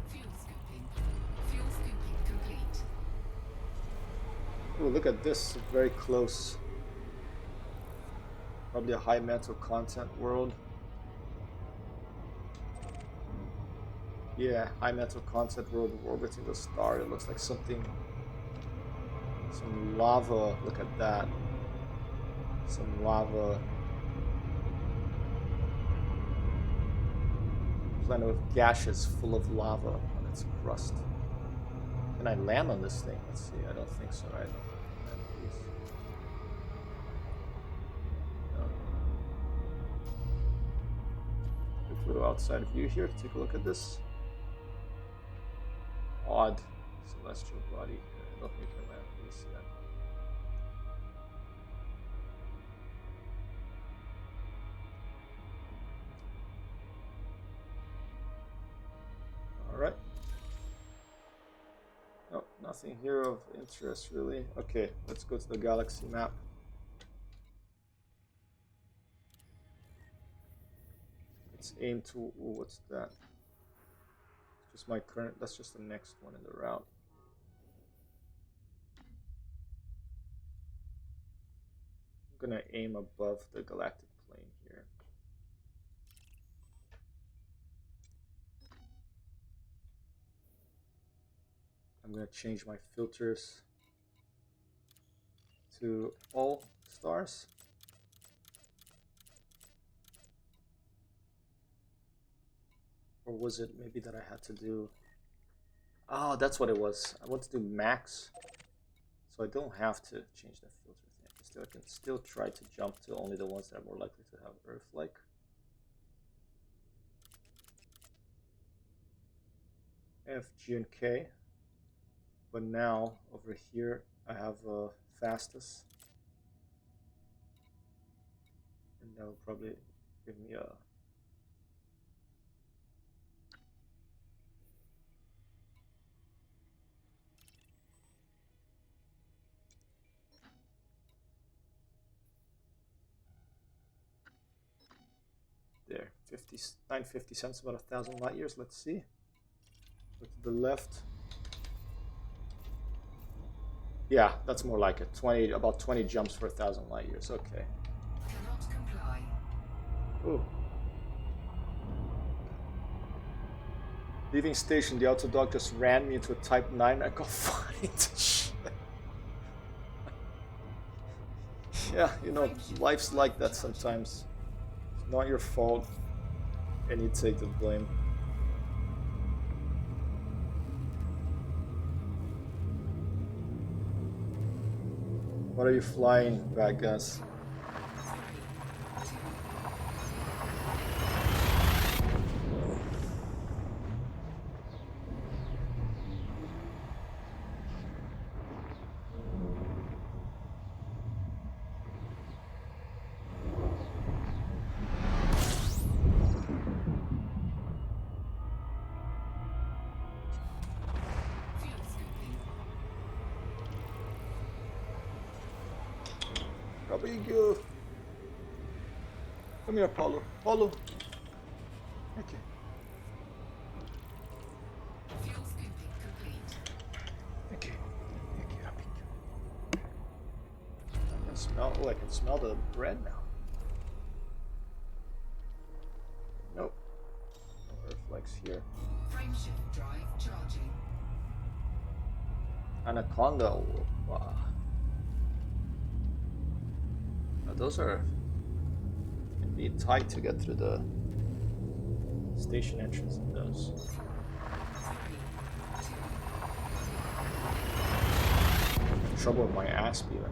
Fuel scooping complete. Oh, look at this, very close. Probably a high metal content world. Yeah, high metal content world orbiting the star. It looks like something, some lava. Look at that. Some lava. Planet of gases full of lava on its crust. Can I land on this thing? Let's see. I don't think so, right? Land, please. No. Quick little outside view here. Take a look at this. Odd celestial body here. I don't think I can land. Let me see that. Alright. Nope, nothing here of interest really. Okay, let's go to the galaxy map. Let's aim to, ooh, what's that? Just my current, that's just the next one in the route. I'm gonna aim above the galactic plane here. I'm gonna change my filters to all stars. Or was it maybe that I had to do... Oh, that's what it was. I want to do max. So I don't have to change the filter thing. I can still try to jump to only the ones that are more likely to have Earth-like. F, G, and K. But now, over here, I have fastest. And that will probably give me a... There, 950 cents, about 1,000 light years. Let's see. Go to the left. Yeah, that's more like it. About 20 jumps for 1,000 light years. Okay. Cannot comply. Ooh. Leaving station, the Autodog just ran me into a Type 9 echo fight. Yeah, you know, life's like that sometimes. It's not your fault, and you take the blame. What are you flying, bad guys? Go. Come here, Paulo. Paulo. Okay. Fuel scooping complete. Okay. I can smell. Oh, I can smell the bread now. Nope. No Earthflex here. Frameshift drive charging. Anaconda. Wow. Now those are indeed tight to get through the station entrance in those. Trouble with my ass even.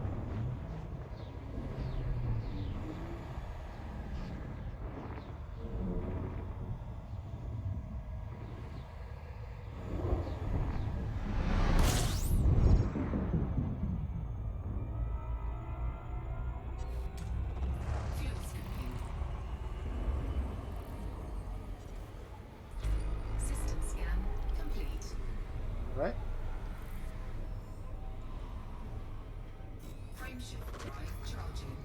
System scan complete. Right? Frameshift drive charging.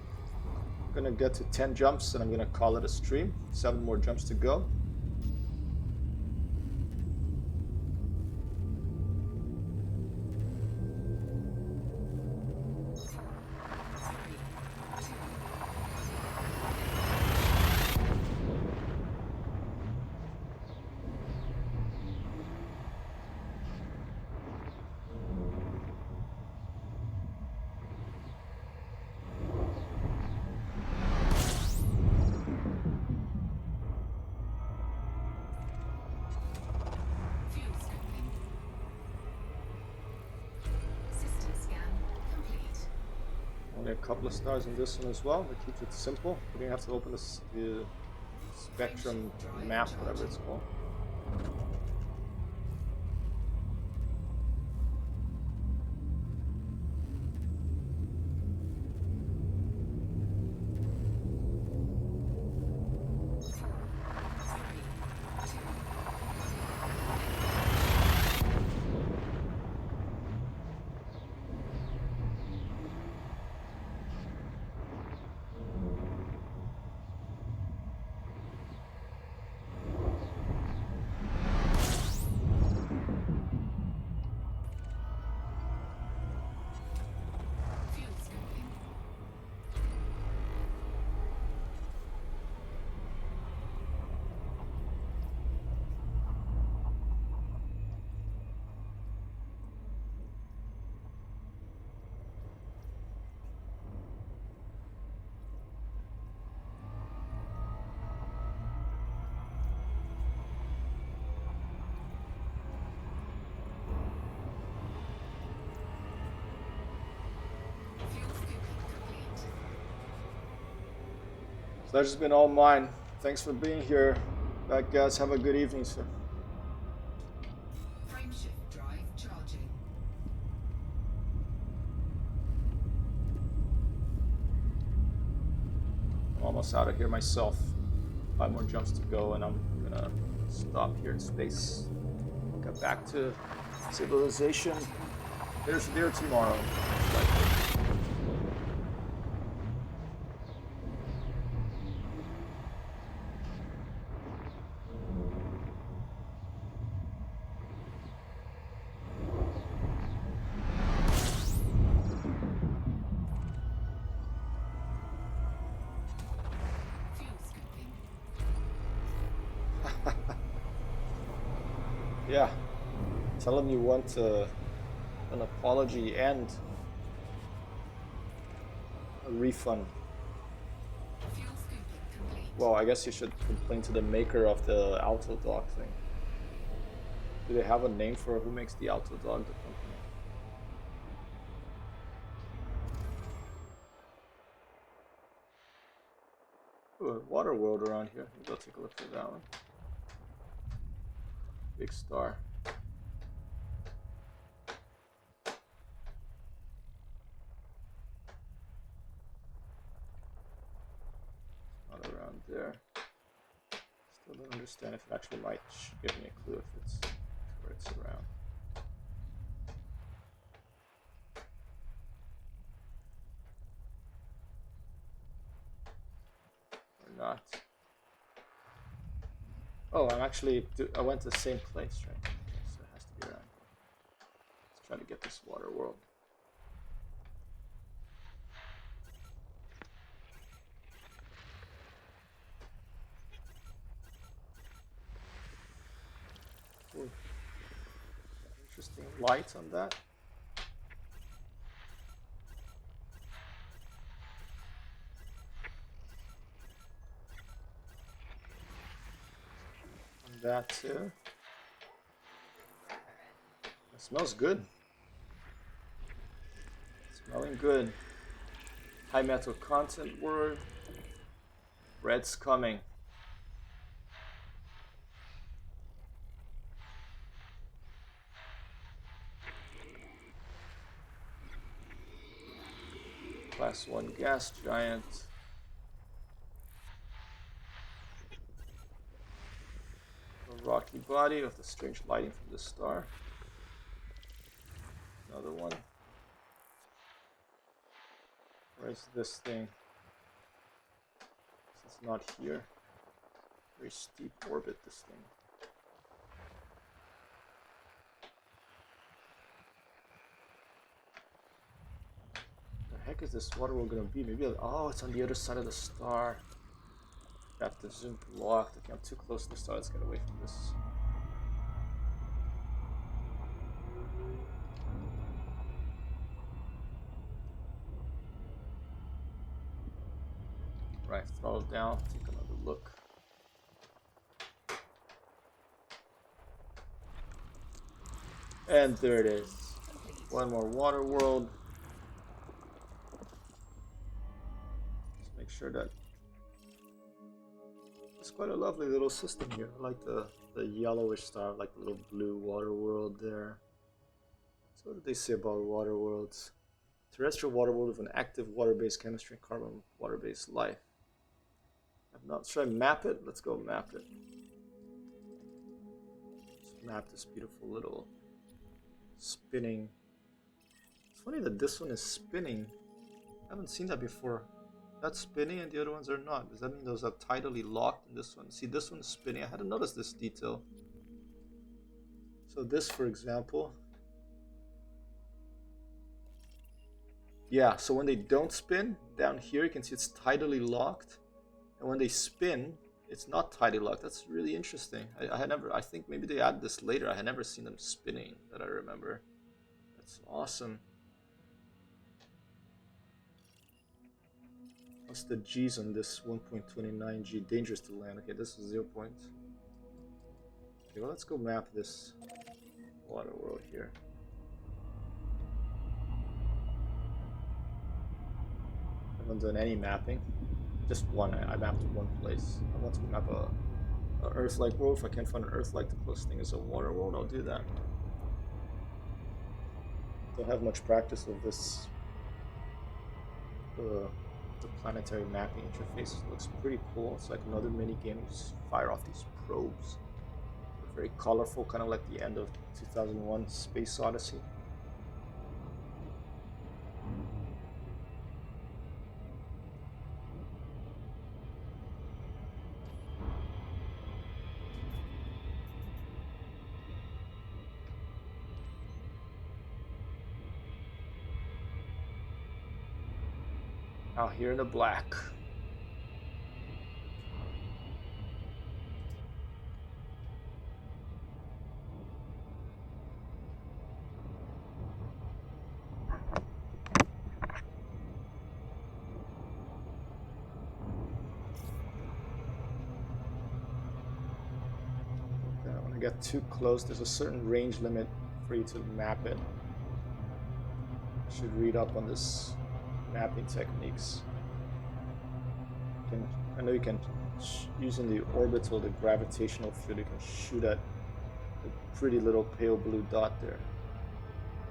I'm gonna get to 10 jumps and I'm gonna call it a stream. 7 more jumps to go. Fuel scooping. System scan complete. Only a couple of stars in this one as well. That keeps it simple. We don't have to open the spectrum map, whatever it's called. Pleasure's been all mine. Thanks for being here. Right, guys, have a good evening, sir. Frameshift drive charging. I'm almost out of here myself. 5 more jumps to go, and I'm gonna stop here in space. Get back to civilization. There's there tomorrow. most likely. Fuel scooping. Yeah. Tell them you want an apology and a refund. Fuel scooping complete. Well, I guess you should complain to the maker of the Auto Dog thing. Do they have a name for who makes the Auto Dog, the company? Ooh, a water world around here. Maybe I'll take a look at that one. Big star. Not around there. Still don't understand if it actually might give me a clue if it's where it's around. Or not. Oh, I'm actually, I went to the same place, right? Okay, so it has to be around here. Let's try to get this water world. Ooh. Interesting light on that. On that too. It smells good. Smelling good. High metal content word. Red's coming. Class 1 gas giant. A rocky body of the strange lighting from the star. Another one. Where's this thing? It's not here. Very steep orbit, this thing. The heck is this water world gonna be? Maybe oh, it's on the other side of the star. I have to zoom blocked. Okay, I'm too close to the star. Let's get away from this. Right, throttle down, take another look. And there it is. One more water world. Just make sure that it's quite a lovely little system here. I like the yellowish star, like the little blue water world there. So what did they say about water worlds? Terrestrial water world with an active water-based chemistry and carbon water-based life. I've not. Should I map it? Let's go map it. Let's map this beautiful little spinning. It's funny that this one is spinning. I haven't seen that before. That's spinning and the other ones are not. Does that mean those are tidally locked in this one? See, this one is spinning. I hadn't noticed this detail. So this, for example. Yeah, so when they don't spin, down here you can see it's tidally locked. And when they spin, it's not tidally locked. That's really interesting. I think maybe they add this later. I had never seen them spinning that I remember. That's awesome. What's the G's on this 1.29 G? Dangerous to land. Okay, this is 0 point. Okay, well, let's go map this water world here. I haven't done any mapping. just one. I mapped one place. I want to map a Earth-like world. If I can't find an Earth-like, the closest thing is a water world. I'll do that. Don't have much practice of this. The planetary mapping interface looks pretty cool. It's like another mini game. You just fire off these probes. They're very colorful, kind of like the end of 2001: Space Odyssey. Out here in the black. When I get too close, there's a certain range limit for you to map it. You should read up on this mapping techniques. I know you can, using the orbital, the gravitational field, you can shoot at a pretty little pale blue dot there.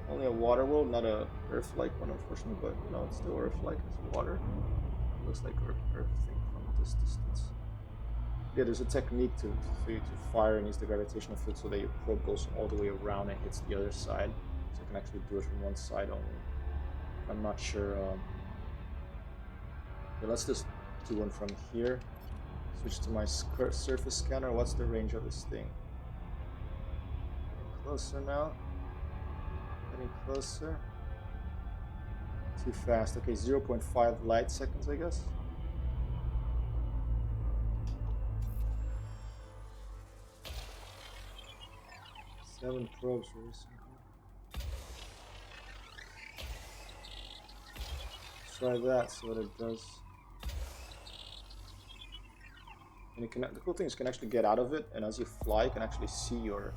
Only a water world, not a Earth-like one, unfortunately, but no, it's still Earth-like. It's water. It looks like Earth thing from this distance. Yeah, there's a technique for you to fire and use the gravitational field so that your probe goes all the way around and hits the other side. So you can actually do it from one side only. I'm not sure. Yeah, let's just do one from here. Switch to my surface scanner. What's the range of this thing? Getting closer now. Getting closer. Too fast. Okay, 0.5 light seconds, I guess. Seven probes racing. Try that, see what it does. And it can, the cool thing is you can actually get out of it, and as you fly, you can actually see your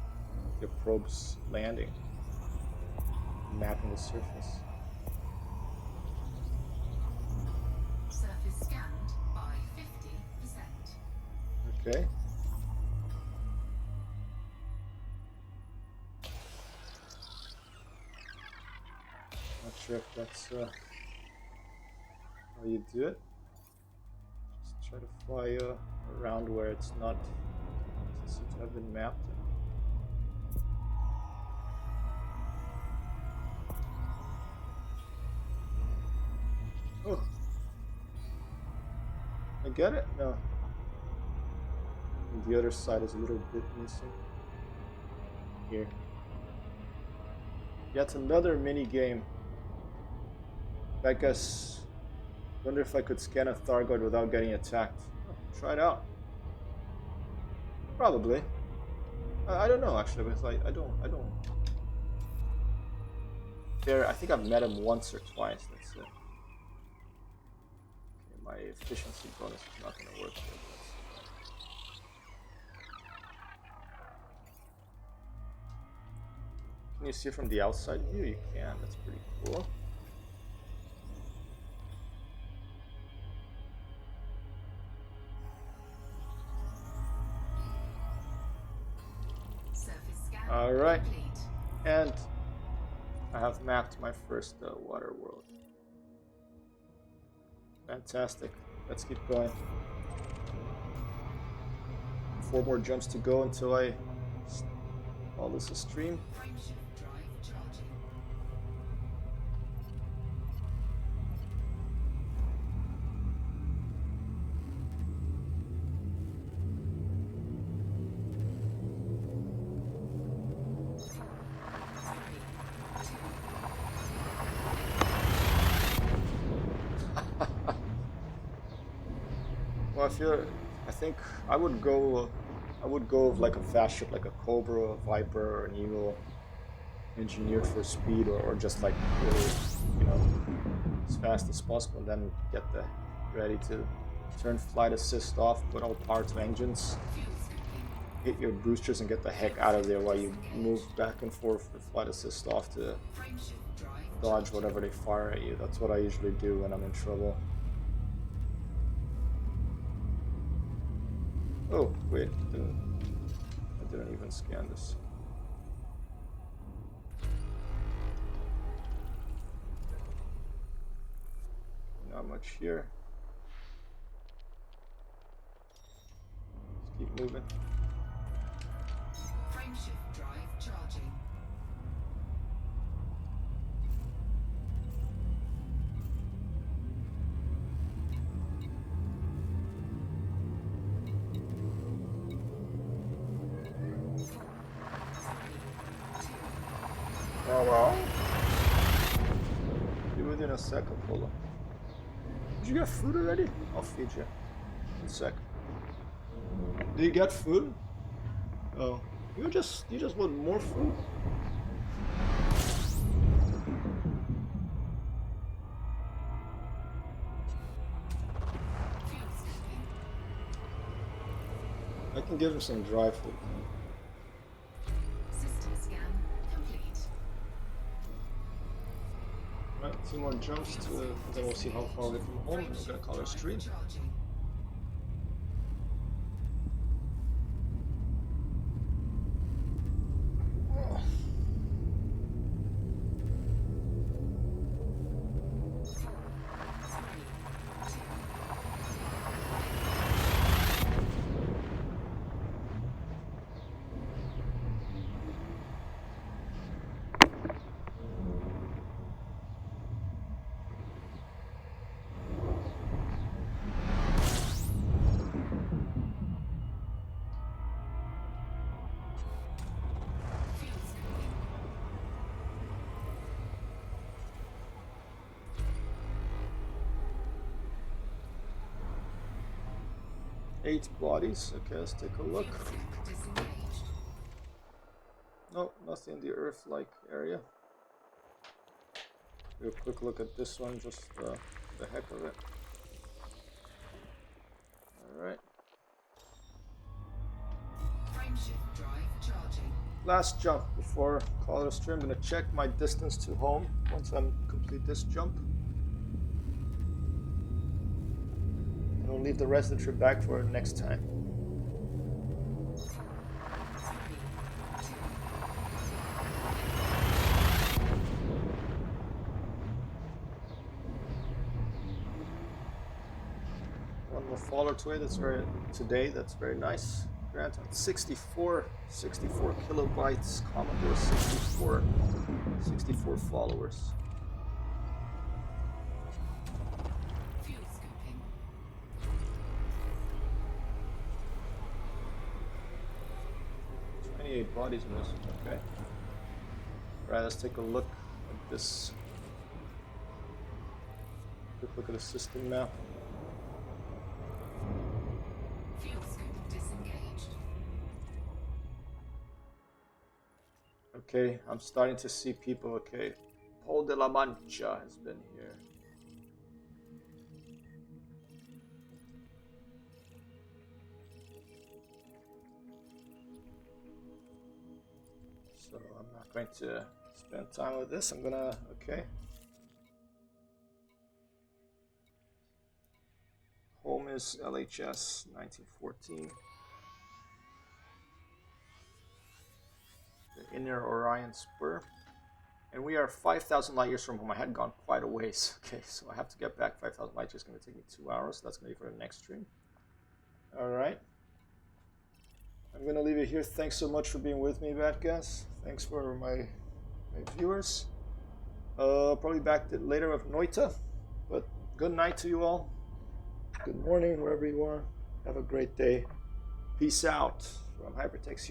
probes landing, mapping the surface. Surface scanned by 50%. Okay. Not sure if that's how you do it. Just try to fly around where it's not, doesn't seem to have been mapped. Oh, I get it? No. And the other side is a little bit missing. Here. Yet another mini game. I guess. Wonder if I could scan a Thargoid without getting attacked. Oh, try it out. Probably. I don't know actually, because I don't. There, I think I've met him once or twice. That's it. Okay, my efficiency bonus is not going to work here. Can you see it from the outside view? You can. That's pretty cool. Alright, and I have mapped my first water world. Fantastic. Let's keep going. 4 more jumps to go until I call this a stream. Frameshift drive charging. Well, I think I would go with like a fast ship, like a Cobra, a Viper, or an Eagle, engineered for speed, or just like really, you know, as fast as possible, and then get the ready to turn flight assist off, put all power to engines, hit your boosters, and get the heck out of there while you move back and forth with flight assist off to dodge whatever they fire at you. That's what I usually do when I'm in trouble. Oh, wait, I didn't even scan this. Not much here. Let's keep moving. Frameshift drive charging. Oh well. Be within a sec, Apollo. Did you get food already? I'll feed you. In a sec. Do you get food? Oh. You just want more food? Fuel skipping. I can give him some dry food. System scan complete. Right, a few more jumps to and then we'll see how far away from home. We're gonna call our stream. Charging. Fuel skipping. 8 bodies. Okay, let's take a look. Fuel sync disengaged. No, nothing in the Earth-like area. Do a quick look at this one, just the heck of it. Alright. Frameshift drive charging. Last jump before call it a stream. I'm gonna check my distance to home once I complete this jump. And I'll leave the rest of the trip back for next time. 3, 2, One more faller today, that's very nice. Grant on 64 kilobytes, Commodore 64 followers. fuel skipping. 28 bodies in this, okay. Right, let's take a look at this. Quick look at the system map. Fuel scope disengaged. Okay, I'm starting to see people, okay. Paul de la Mancha has been here. So I'm not going to spend time with this. I'm gonna, okay. Home is LHS 1914. The Inner Orion Spur. And we are 5,000 light years from home. I had gone quite a ways. Okay, so I have to get back 5,000 light years. It's going to take me 2 hours. That's going to be for the next stream. Alright. I'm going to leave it here. Thanks so much for being with me, Batgas. Thanks for my viewers. Probably back later with Noita. But good night to you all. Good morning, wherever you are. Have a great day. Peace out from Hypertext